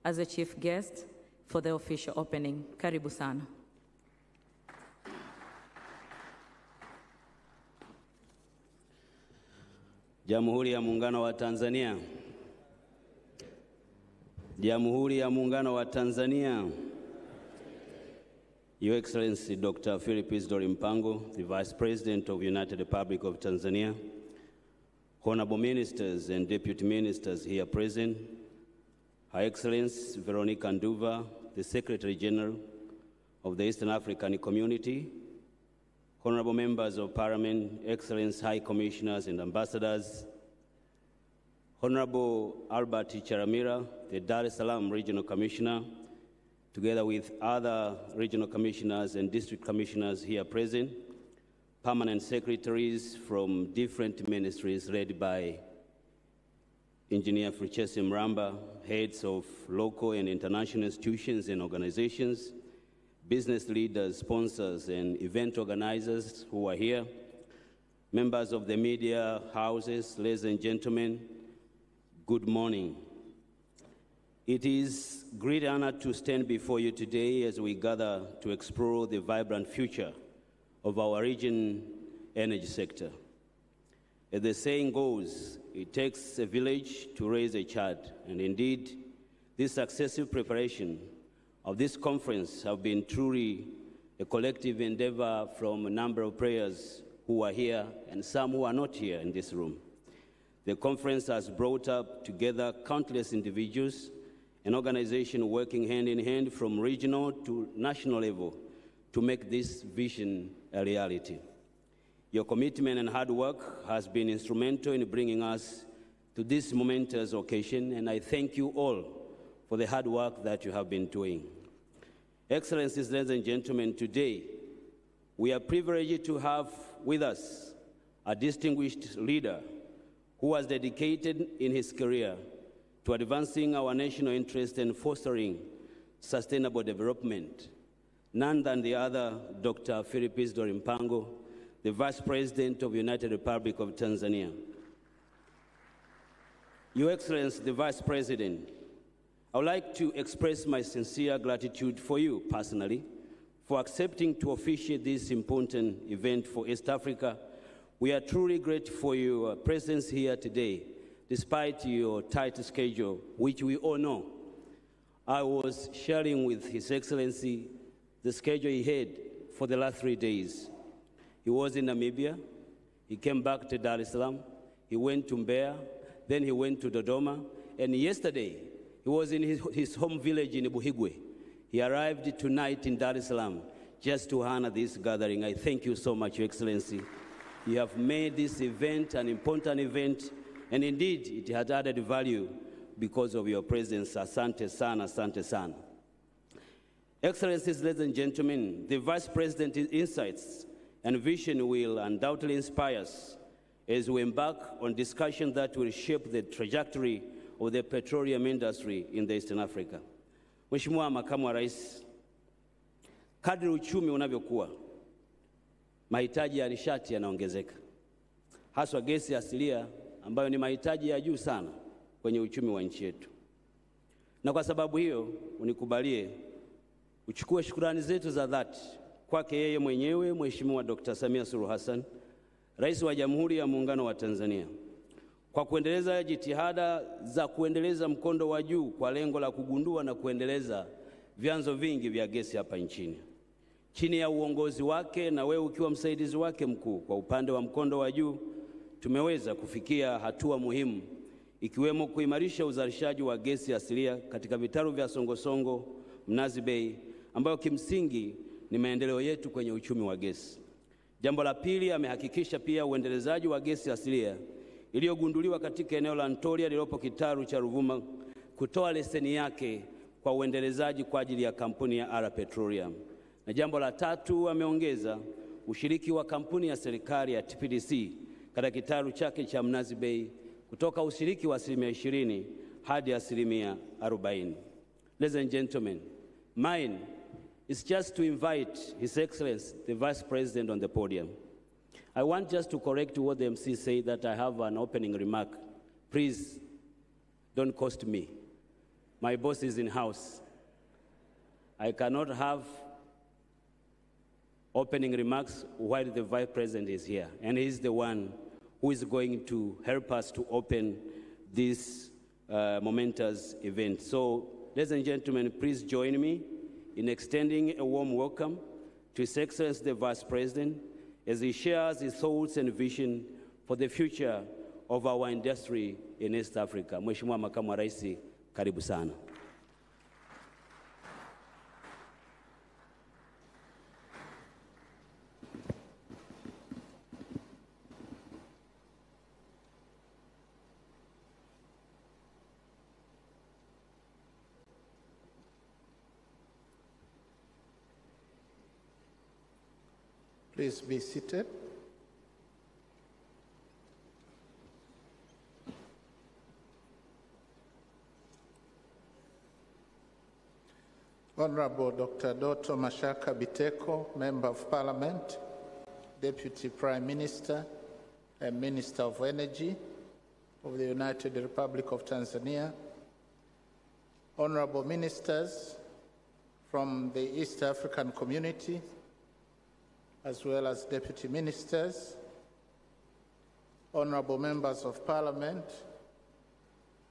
as a chief guest for the official opening. Karibu sana. Jamhuri ya Muungano wa Tanzania. Jamhuri ya Muungano wa Tanzania. Your Excellency Dr. Philip Mpango, the Vice President of the United Republic of Tanzania, honorable ministers and deputy ministers here present, Her Excellency Veronica Nduva, the Secretary General of the Eastern African Community, honorable members of Parliament, Excellency High Commissioners and Ambassadors, Honorable Albert Charamira, the Dar es Salaam Regional Commissioner, together with other regional commissioners and district commissioners here present, permanent secretaries from different ministries led by Engineer Frichesi Mramba, heads of local and international institutions and organizations, business leaders, sponsors, and event organizers who are here, members of the media houses, ladies and gentlemen, good morning. It is a great honor to stand before you today as we gather to explore the vibrant future of our region energy sector. As the saying goes, it takes a village to raise a child, and indeed, this successive preparation of this conference have been truly a collective endeavor from a number of players who are here and some who are not here in this room. The conference has brought up together countless individuals and organizations working hand in hand from regional to national level to make this vision a reality. Your commitment and hard work has been instrumental in bringing us to this momentous occasion, and I thank you all for the hard work that you have been doing. Excellencies, ladies and gentlemen, today we are privileged to have with us a distinguished leader who was dedicated in his career to advancing our national interest and fostering sustainable development, none than the other Dr. Philip Isidore Mpango, the Vice President of the United Republic of Tanzania. Your Excellency, the Vice President, I would like to express my sincere gratitude for you personally for accepting to officiate this important event for East Africa. We are truly grateful for your presence here today, despite your tight schedule, which we all know. I was sharing with His Excellency the schedule he had for the last 3 days. He was in Namibia, he came back to Dar es Salaam, he went to Mbeya, then he went to Dodoma, and yesterday he was in his home village in Buhigwe. He arrived tonight in Dar es Salaam just to honor this gathering. I thank you so much, Your Excellency. You have made this event an important event, and indeed, it has added value because of your presence. Asante sana, asante sana. Excellencies, ladies and gentlemen, the Vice President's insights and vision will undoubtedly inspire us as we embark on discussions that will shape the trajectory of the petroleum industry in the Eastern Africa. Mheshimiwa Makamu wa Rais, kadri uchumi unavyokuwa, mahitaji ya nishati yanaongezeka, haswa gesi asilia ambayo ni mahitaji ya juu sana kwenye uchumi wa nchi yetu. Na kwa sababu hiyo, unikubalie uchukue shukrani zetu za dhati kwake yeye mwenyewe Mheshimiwa Dr. Samia Suluhu Hassan, Rais wa Jamhuri ya Muungano wa Tanzania, kwa kuendeleza jitihada za kuendeleza mkondo wa juu kwa lengo la kugundua na kuendeleza vyanzo vingi vya gesi hapa nchini. Chini ya uongozi wake na wewe ukiwa msaidizi wake mkuu kwa upande wa mkondo wa juu, tumeweza kufikia hatua muhimu ikiwemo kuimarisha uzalishaji wa gesi asilia katika vitalu vya Songosongo, Mnazi Bay, ambayo kimsingi ni maendeleo yetu kwenye uchumi wa gesi. Jambo la pili, amehakikisha pia uendelezaji wa gesi asilia iliyogunduliwa katika eneo la Ntolia lililopo kitalu cha Ruvuma kutoa leseni yake kwa uendelezaji kwa ajili ya kampuni ya R Petroleum. Na jambo la tatu, ameongeza ushiriki wa kampuni ya serikali ya TPDC katika kitalu chake cha Mnazi Bay kutoka ushiriki wa 20% hadi 40%. Ladies and gentlemen, mine is just to invite His Excellency, the Vice President, on the podium. I want just to correct what the MC said, that I have an opening remark. Please, don't cost me. My boss is in house. I cannot have opening remarks while the Vice President is here, and he's the one who is going to help us to open this momentous event. So, ladies and gentlemen, please join me in extending a warm welcome to His Excellency the Vice President as he shares his thoughts and vision for the future of our industry in East Africa. Mheshimiwa Makamu wa Rais, karibu sana. Please be seated. Honorable Dr. Doto Mashaka Biteko, Member of Parliament, Deputy Prime Minister and Minister of Energy of the United Republic of Tanzania, Honorable Ministers from the East African Community, as well as Deputy Ministers, Honorable Members of Parliament,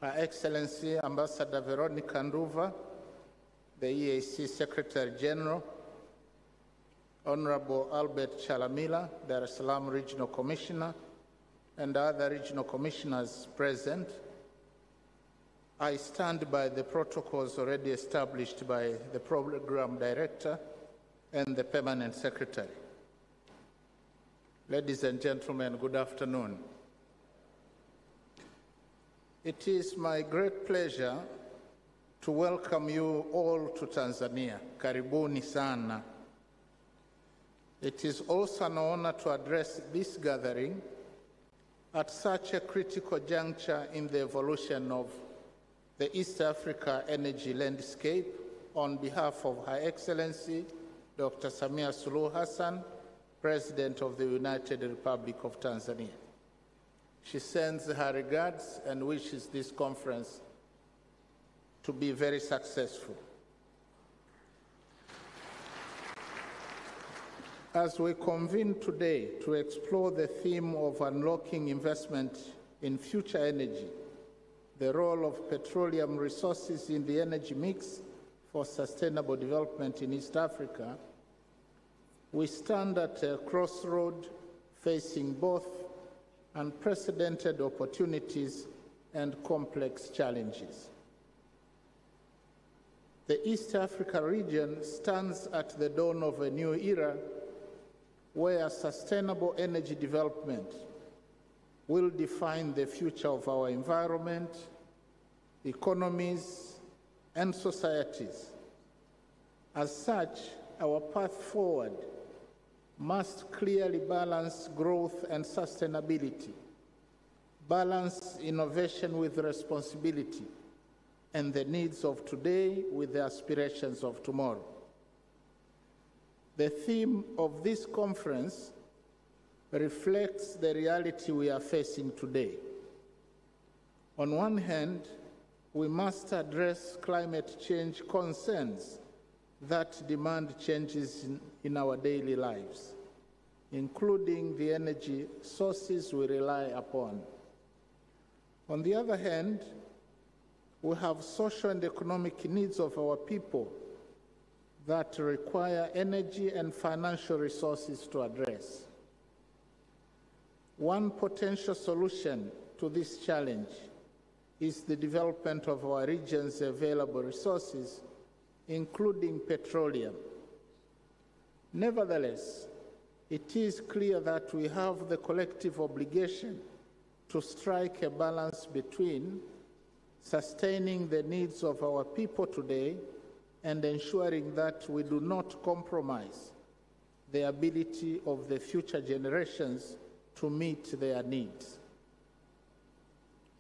Her Excellency Ambassador Veronica Nduva, the EAC Secretary General, Honorable Albert Chalamila, Dar es Salaam Regional Commissioner, and other regional commissioners present, I stand by the protocols already established by the Program Director and the Permanent Secretary. Ladies and gentlemen, good afternoon. It is my great pleasure to welcome you all to Tanzania. Karibuni sana. It is also an honor to address this gathering at such a critical juncture in the evolution of the East Africa energy landscape on behalf of Her Excellency Dr. Samia Suluhu Hassan, President of the United Republic of Tanzania. She sends her regards and wishes this conference to be very successful. As we convene today to explore the theme of unlocking investment in future energy, the role of petroleum resources in the energy mix for sustainable development in East Africa, we stand at a crossroad facing both unprecedented opportunities and complex challenges. The East Africa region stands at the dawn of a new era where sustainable energy development will define the future of our environment, economies, and societies. As such, our path forward must clearly balance growth and sustainability, balance innovation with responsibility, and the needs of today with the aspirations of tomorrow. The theme of this conference reflects the reality we are facing today. On one hand, we must address climate change concerns that demand changes in our daily lives, including the energy sources we rely upon. On the other hand, we have social and economic needs of our people that require energy and financial resources to address. One potential solution to this challenge is the development of our region's available resources, including petroleum. Nevertheless, it is clear that we have the collective obligation to strike a balance between sustaining the needs of our people today and ensuring that we do not compromise the ability of the future generations to meet their needs.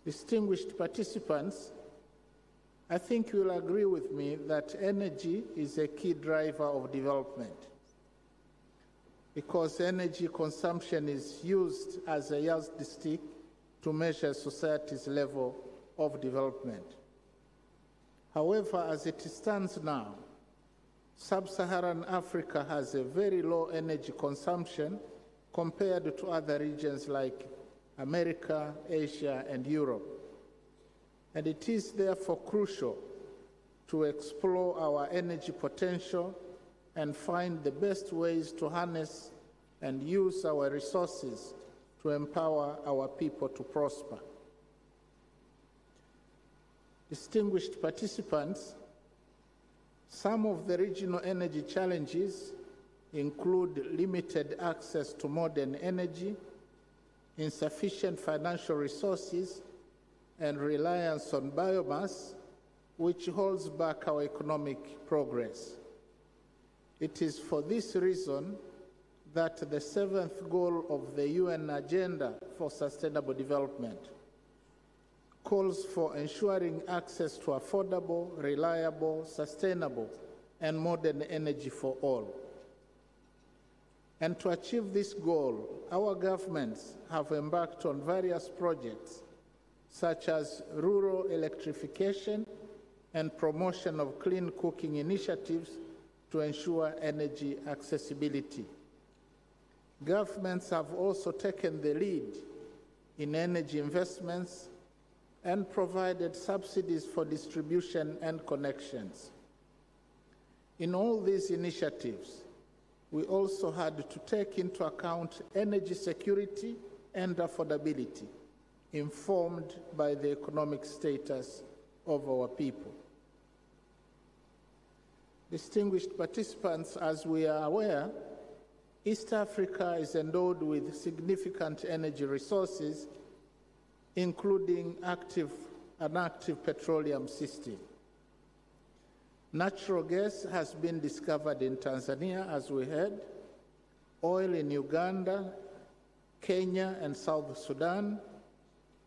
Distinguished participants, I think you will agree with me that energy is a key driver of development, because energy consumption is used as a yardstick to measure society's level of development. However, as it stands now, Sub-Saharan Africa has a very low energy consumption compared to other regions like America, Asia, and Europe. And it is therefore crucial to explore our energy potential and find the best ways to harness and use our resources to empower our people to prosper. Distinguished participants, some of the regional energy challenges include limited access to modern energy, insufficient financial resources, and reliance on biomass, which holds back our economic progress. It is for this reason that the 7th goal of the UN Agenda for Sustainable Development calls for ensuring access to affordable, reliable, sustainable, and modern energy for all. And to achieve this goal, our governments have embarked on various projects such as rural electrification and promotion of clean cooking initiatives to ensure energy accessibility. Governments have also taken the lead in energy investments and provided subsidies for distribution and connections. In all these initiatives, we also had to take into account energy security and affordability, informed by the economic status of our people. Distinguished participants, as we are aware, East Africa is endowed with significant energy resources, including an active petroleum system. Natural gas has been discovered in Tanzania, as we heard, oil in Uganda, Kenya, and South Sudan,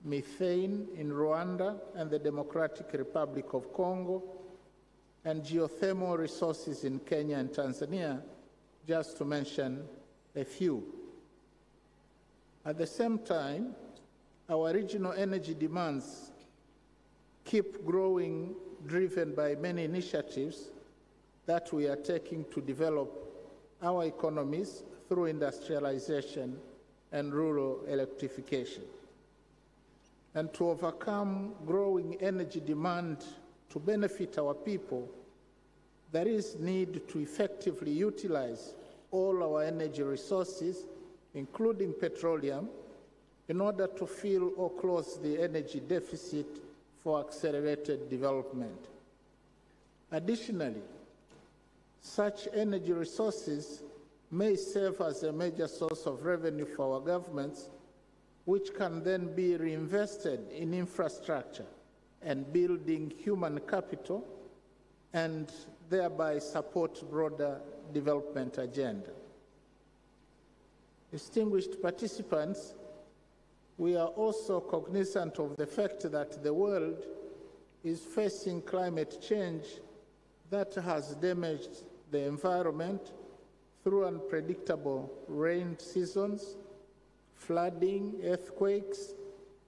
methane in Rwanda and the Democratic Republic of Congo, and geothermal resources in Kenya and Tanzania, just to mention a few. At the same time, our regional energy demands keep growing, driven by many initiatives that we are taking to develop our economies through industrialization and rural electrification. And to overcome growing energy demand to benefit our people, there is need to effectively utilize all our energy resources, including petroleum, in order to fill or close the energy deficit for accelerated development. Additionally, such energy resources may serve as a major source of revenue for our governments, which can then be reinvested in infrastructure and building human capital, and thereby support broader development agenda. Distinguished participants, we are also cognizant of the fact that the world is facing climate change that has damaged the environment through unpredictable rain seasons, flooding, earthquakes,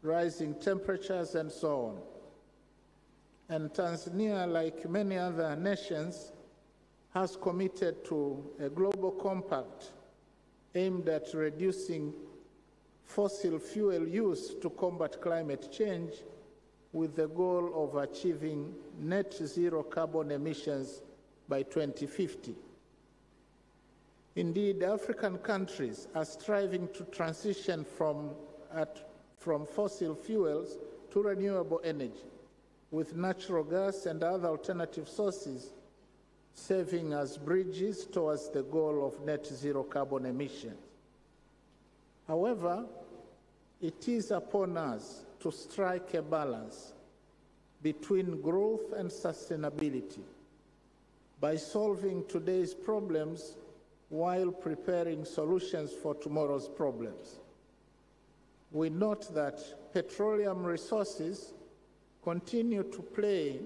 rising temperatures, and so on. And Tanzania, like many other nations, has committed to a global compact aimed at reducing fossil fuel use to combat climate change, with the goal of achieving net zero carbon emissions by 2050. Indeed, African countries are striving to transition from fossil fuels to renewable energy, with natural gas and other alternative sources serving as bridges towards the goal of net zero carbon emissions. However, it is upon us to strike a balance between growth and sustainability by solving today's problems while preparing solutions for tomorrow's problems. We note that petroleum resources continue to play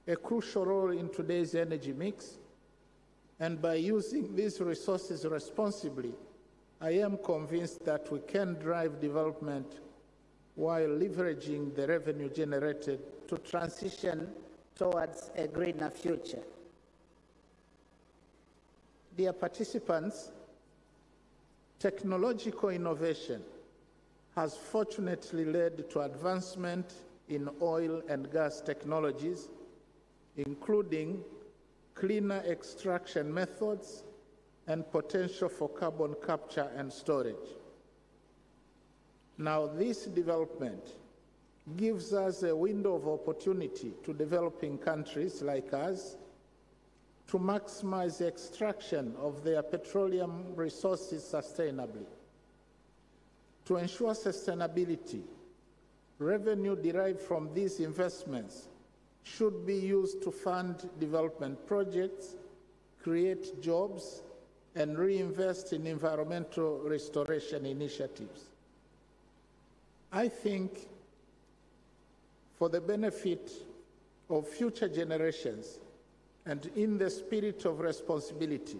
a crucial role in today's energy mix, and by using these resources responsibly, I am convinced that we can drive development while leveraging the revenue generated to transition towards a greener future. Dear participants, technological innovation has fortunately led to advancement in oil and gas technologies, including cleaner extraction methods and potential for carbon capture and storage. Now, this development gives us a window of opportunity to developing countries like us to maximize the extraction of their petroleum resources sustainably. To ensure sustainability, revenue derived from these investments should be used to fund development projects, create jobs, and reinvest in environmental restoration initiatives. I think for the benefit of future generations and in the spirit of responsibility,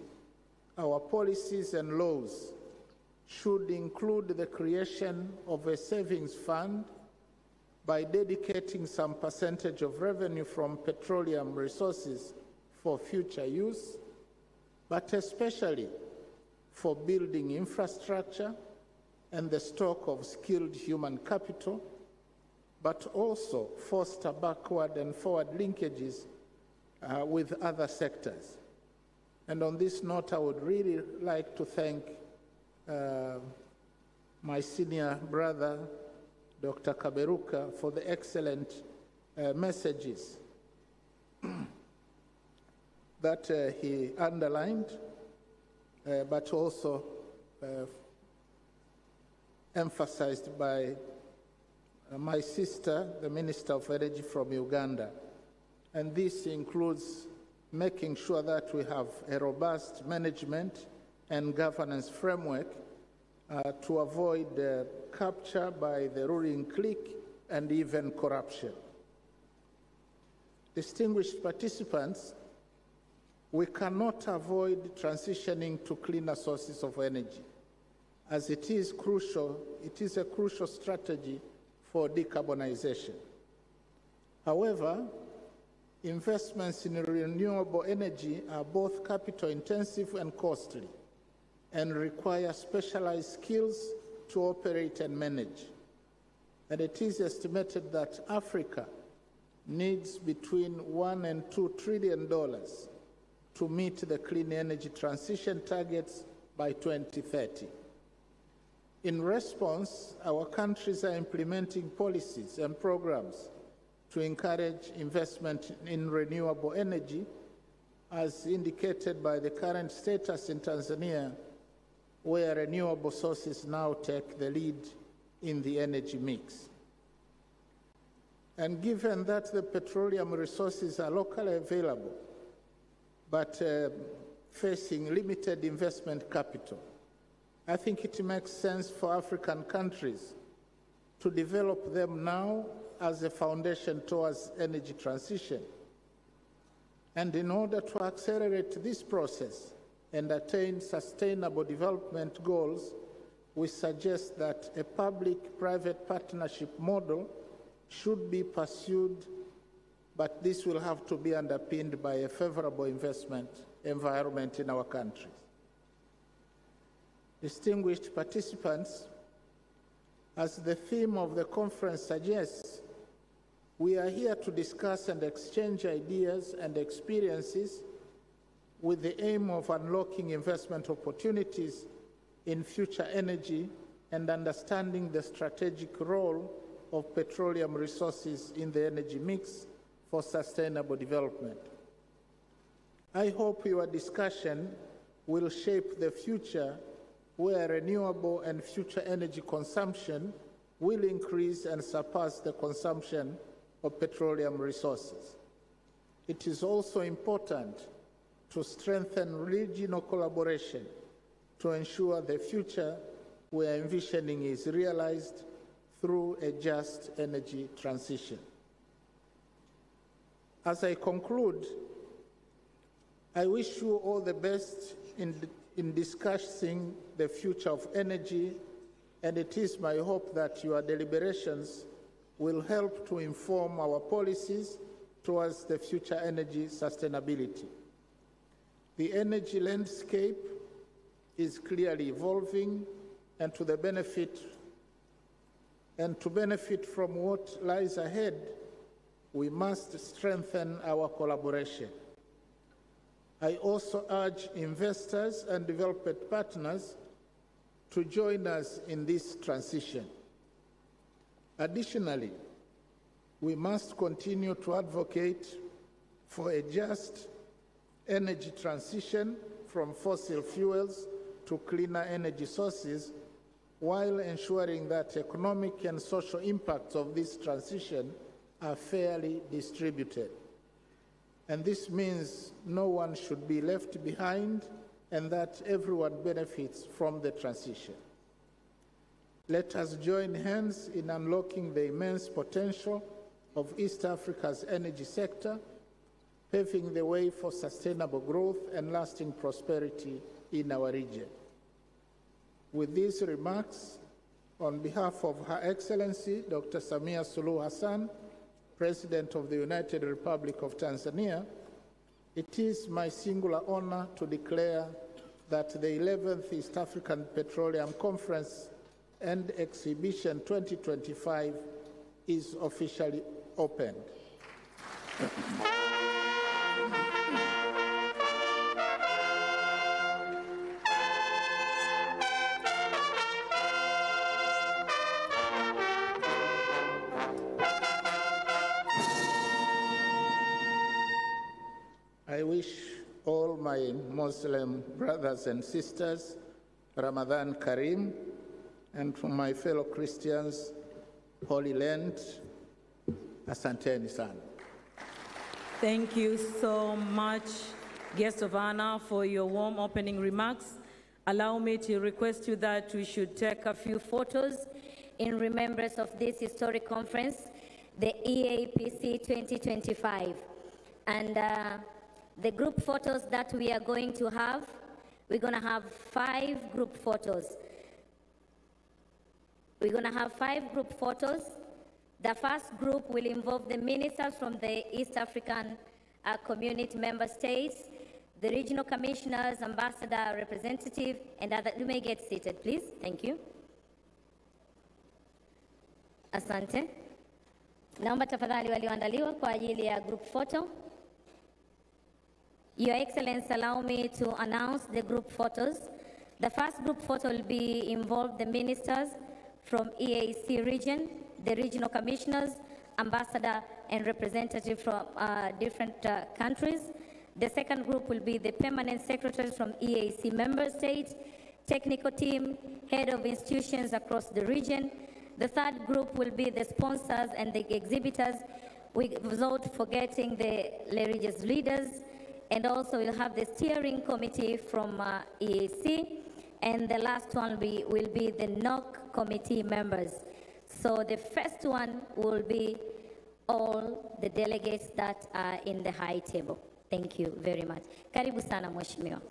our policies and laws should include the creation of a savings fund by dedicating some percentage of revenue from petroleum resources for future use, but especially for building infrastructure and the stock of skilled human capital, but also foster backward and forward linkages with other sectors. And on this note, I would really like to thank my senior brother, Dr. Kaberuka, for the excellent messages that he underlined, but also emphasized by my sister, the Minister of Energy from Uganda. And this includes making sure that we have a robust management and governance framework to avoid capture by the ruling clique and even corruption. Distinguished participants, we cannot avoid transitioning to cleaner sources of energy, as it is a crucial strategy for decarbonization. However, investments in renewable energy are both capital intensive and costly, and require specialized skills to operate and manage. And it is estimated that Africa needs between $1 and $2 trillion to meet the clean energy transition targets by 2030. In response, our countries are implementing policies and programs to encourage investment in renewable energy, as indicated by the current status in Tanzania, where renewable sources now take the lead in the energy mix. And given that the petroleum resources are locally available, but facing limited investment capital, I think it makes sense for African countries to develop them now as a foundation towards energy transition. And in order to accelerate this process and attain sustainable development goals, we suggest that a public-private partnership model should be pursued, but this will have to be underpinned by a favorable investment environment in our countries. Distinguished participants, as the theme of the conference suggests, we are here to discuss and exchange ideas and experiences with the aim of unlocking investment opportunities in future energy and understanding the strategic role of petroleum resources in the energy mix for sustainable development. I hope your discussion will shape the future where renewable and future energy consumption will increase and surpass the consumption of petroleum resources. It is also important to strengthen regional collaboration to ensure the future we are envisioning is realized through a just energy transition. As I conclude, I wish you all the best in discussing the future of energy, and it is my hope that your deliberations will help to inform our policies towards the future energy sustainability. The energy landscape is clearly evolving, and to benefit from what lies ahead, we must strengthen our collaboration. I also urge investors and development partners to join us in this transition. Additionally, we must continue to advocate for a just energy transition from fossil fuels to cleaner energy sources, while ensuring that economic and social impacts of this transition are fairly distributed. And this means no one should be left behind and that everyone benefits from the transition. Let us join hands in unlocking the immense potential of East Africa's energy sector, paving the way for sustainable growth and lasting prosperity in our region. With these remarks, on behalf of Her Excellency Dr. Samia Suluhu Hassan, President of the United Republic of Tanzania, it is my singular honor to declare that the 11th East African Petroleum Conference and Exhibition 2025 is officially opened. I wish all my Muslim brothers and sisters Ramadan Kareem, and to my fellow Christians, Holy Land, asanteni sana. Thank you so much, guest of honor, for your warm opening remarks. Allow me to request you that we should take a few photos in remembrance of this historic conference, the EAPC 2025. And the group photos that we are going to have, we're going to have 5 group photos. We're going to have 5 group photos. The first group will involve the ministers from the East African community member states, the regional commissioners, ambassador, representative, and other. You may get seated, please. Thank you. Asante. Naomba tafadhali walioandaliwa kwa ajili ya group photo. Your Excellency, allow me to announce the group photos. The first group photo will be involve the ministers from EAC region, the regional commissioners, ambassador, and representative from different countries. The second group will be the permanent secretaries from EAC member states, technical team, head of institutions across the region. The third group will be the sponsors and the exhibitors, without forgetting the religious leaders. And also we'll have the steering committee from EAC. And the last one will be the NOC committee members. So the first one will be all the delegates that are in the high table. Thank you very much. Karibu sana Mheshimiwa.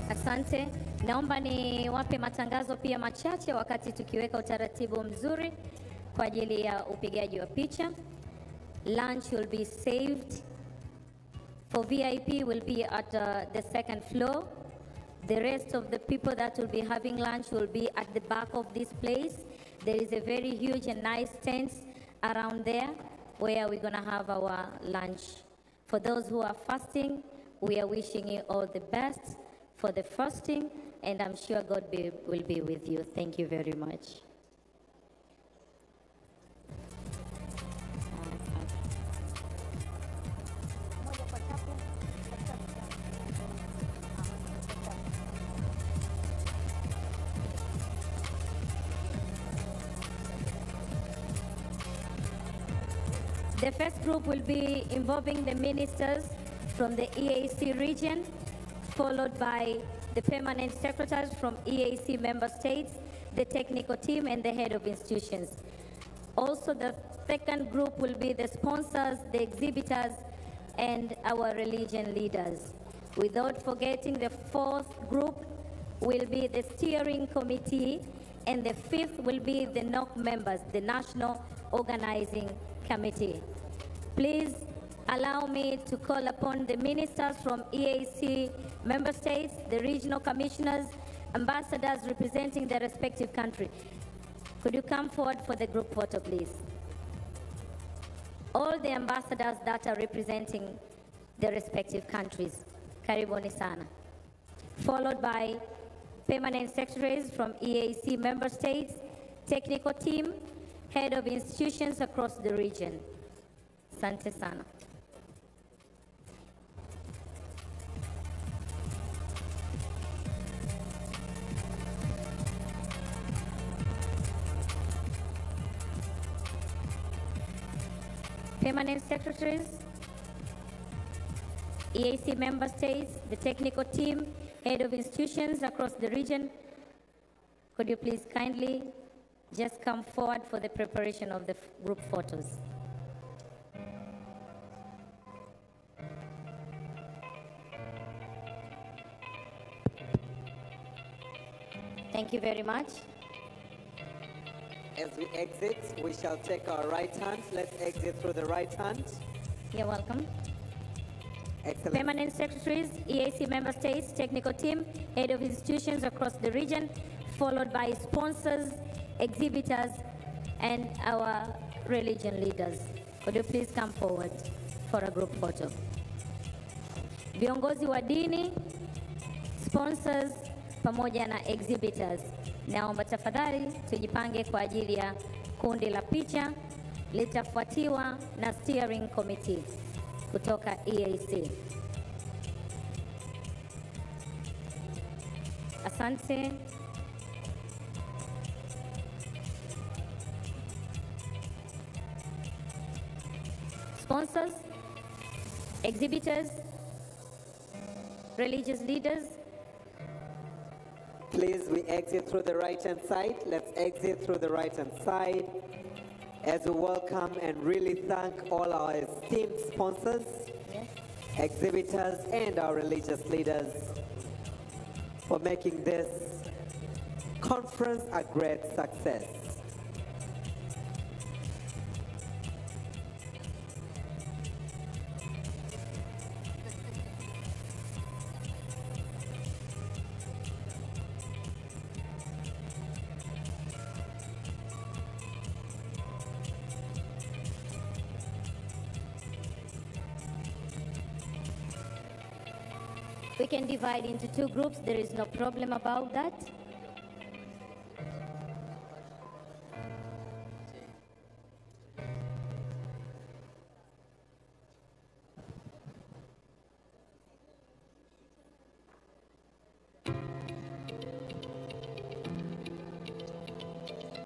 Asante. Naomba niwape matangazo pia machache wakati tukiweka utaratibu mzuri kwa ajili ya upigaji wa picha. Lunch will be saved. For VIP will be at the second floor. The rest of the people that will be having lunch will be at the back of this place. There is a very huge and nice tent around there where we're going to have our lunch. For those who are fasting, we are wishing you all the best for the fasting, and I'm sure God will be with you. Thank you very much. The first group will be involving the ministers from the EAC region, followed by the permanent secretaries from EAC member states, the technical team, and the head of institutions. Also, the second group will be the sponsors, the exhibitors, and our religion leaders. Without forgetting the fourth group, will be the steering committee, and the fifth will be the NOC members, the National Organizing Committee. Please allow me to call upon the ministers from EAC member states, the regional commissioners, ambassadors representing their respective country. Could you come forward for the group photo, please? All the ambassadors that are representing their respective countries. Karibuni sana. Followed by permanent secretaries from EAC member states, technical team, head of institutions across the region. Asante sana. Permanent secretaries, EAC member states, the technical team, head of institutions across the region, could you please kindly just come forward for the preparation of the group photos. Thank you very much. As we exit, we shall take our right hand. Let's exit through the right hand. You're welcome. Excellent. Permanent secretaries, EAC member states, technical team, head of institutions across the region, followed by sponsors, exhibitors, and our religion leaders. Could you please come forward for a group photo? Viongozi wa dini, sponsors, pamoja na exhibitors. Naomba tafadhali tujipange kwa ajili ya kundi la picha, litafuatiwa na steering committee kutoka EAC. Asante. Sponsors, exhibitors, religious leaders. Please, we exit through the right-hand side. Let's exit through the right-hand side as we welcome and really thank all our esteemed sponsors, exhibitors, and our religious leaders for making this conference a great success. We can divide into two groups. There is no problem about that.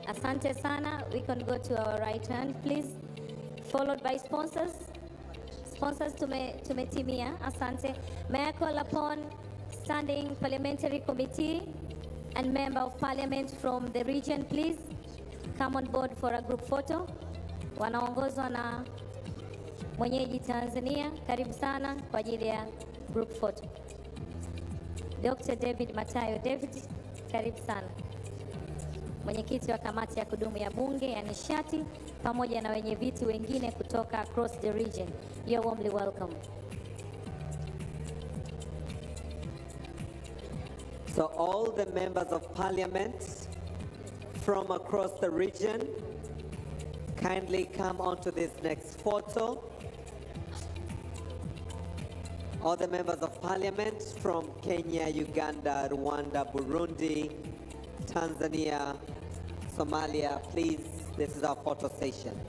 Asante sana. We can go to our right hand, please. Followed by sponsors. Sponsors tumetimia. Asante. May I call upon Standing Parliamentary Committee and Member of Parliament from the region, please come on board for a group photo. Wanaongozwa na mwenyeji Tanzania. Karibu sana kwa ajili ya group photo. Dr. David Matayo. David, karibu sana. Mwenyekiti wa kamati ya kudumu ya bunge ya nishati pamoja na wenye viti wengine kutoka across the region. You're warmly welcome. So all the members of parliament from across the region, kindly come onto this next photo. All the members of parliament from Kenya, Uganda, Rwanda, Burundi, Tanzania, Somalia, please, this is our photo session.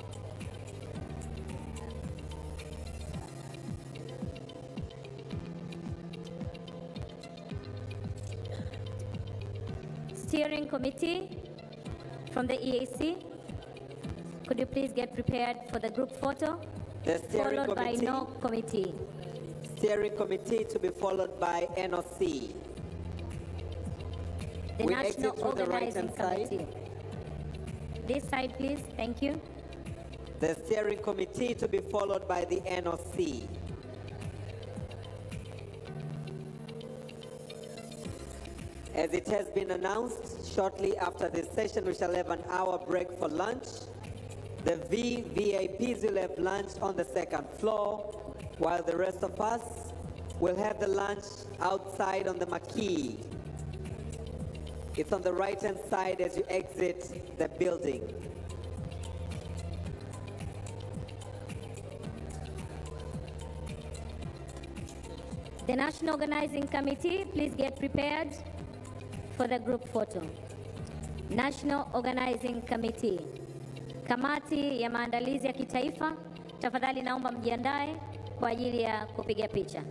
Steering committee from the EAC, could you please get prepared for the group photo? The steering followed committee, by no committee. Steering committee to be followed by NOC. The We National exit through the Organizing right-hand side. Committee. This side, please. Thank you. The steering committee to be followed by the NOC. As it has been announced, shortly after this session, we shall have an hour break for lunch. The VVIPs will have lunch on the second floor, while the rest of us will have the lunch outside on the marquee. It's on the right-hand side as you exit the building. The National Organizing Committee, please get prepared for the group photo. National Organizing Committee. Kamati ya maandalizi ya kitaifa, tafadhali naomba mjiandae kwa ajili ya kupiga picha.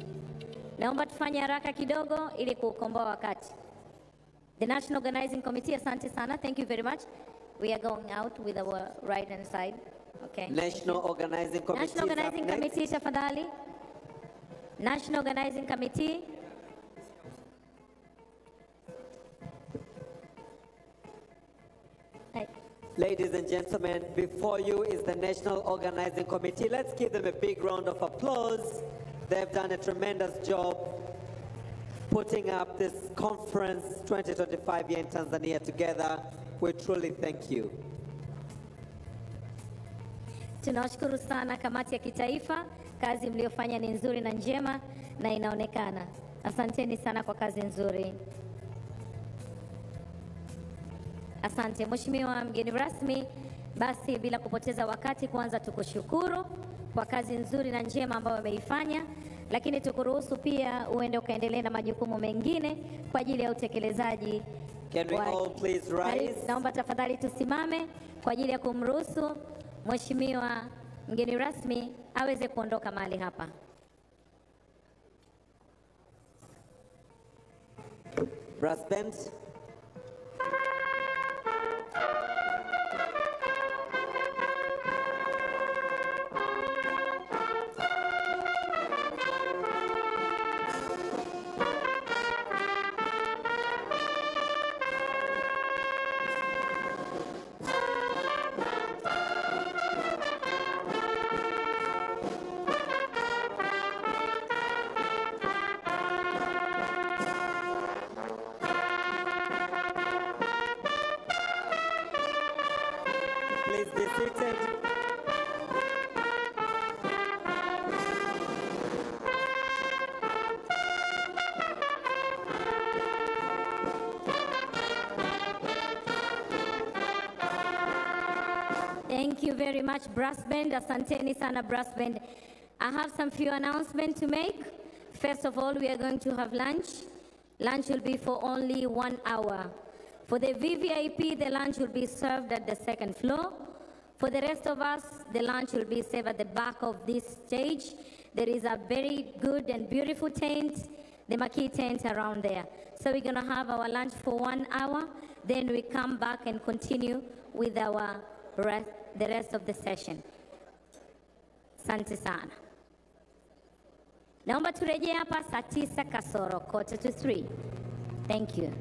Naomba tufanye haraka kidogo ili kukomboa wakati. The National Organizing Committee, asante sana. Thank you very much. We are going out with our right hand side. Okay. National Organizing Committee. National Organizing Committee, tafadhali. National Organizing Committee. Ladies and gentlemen, before you is the National Organizing Committee. Let's give them a big round of applause. They've done a tremendous job putting up this conference 2025 here in Tanzania together. We truly thank you. Tunawashukuru sana kamati ya kitaifa. Kazi mliofanya ni nzuri na njema na inaonekana. Asanteni sana kwa kazi nzuri. Asante Mheshimiwa mgeni rasmi. Basi bila kupoteza wakati, kwanza tukushukuru kwa kazi nzuri na njema ambayo umeifanya, lakini tukuruhusu pia uende ukaendelee na majukumu mengine kwa ajili ya utekelezaji. Can we all please rise? Naomba tafadhali tusimame kwa ajili ya kumruhusu Mheshimiwa mgeni rasmi aweze kuondoka mahali hapa. Brass band. Please be seated. Thank you very much, Brass Band. Asanteni sana, Brass Band. I have some few announcements to make. First of all, we are going to have lunch. Lunch will be for only 1 hour. For the VVIP, the lunch will be served at the second floor. For the rest of us, the lunch will be served at the back of this stage. There is a very good and beautiful tent, the marquee tent around there. So we're gonna have our lunch for 1 hour, then we come back and continue with our the rest of the session. Asante sana. Naomba turejee hapa saa 9 kasoro, 2:45. Thank you.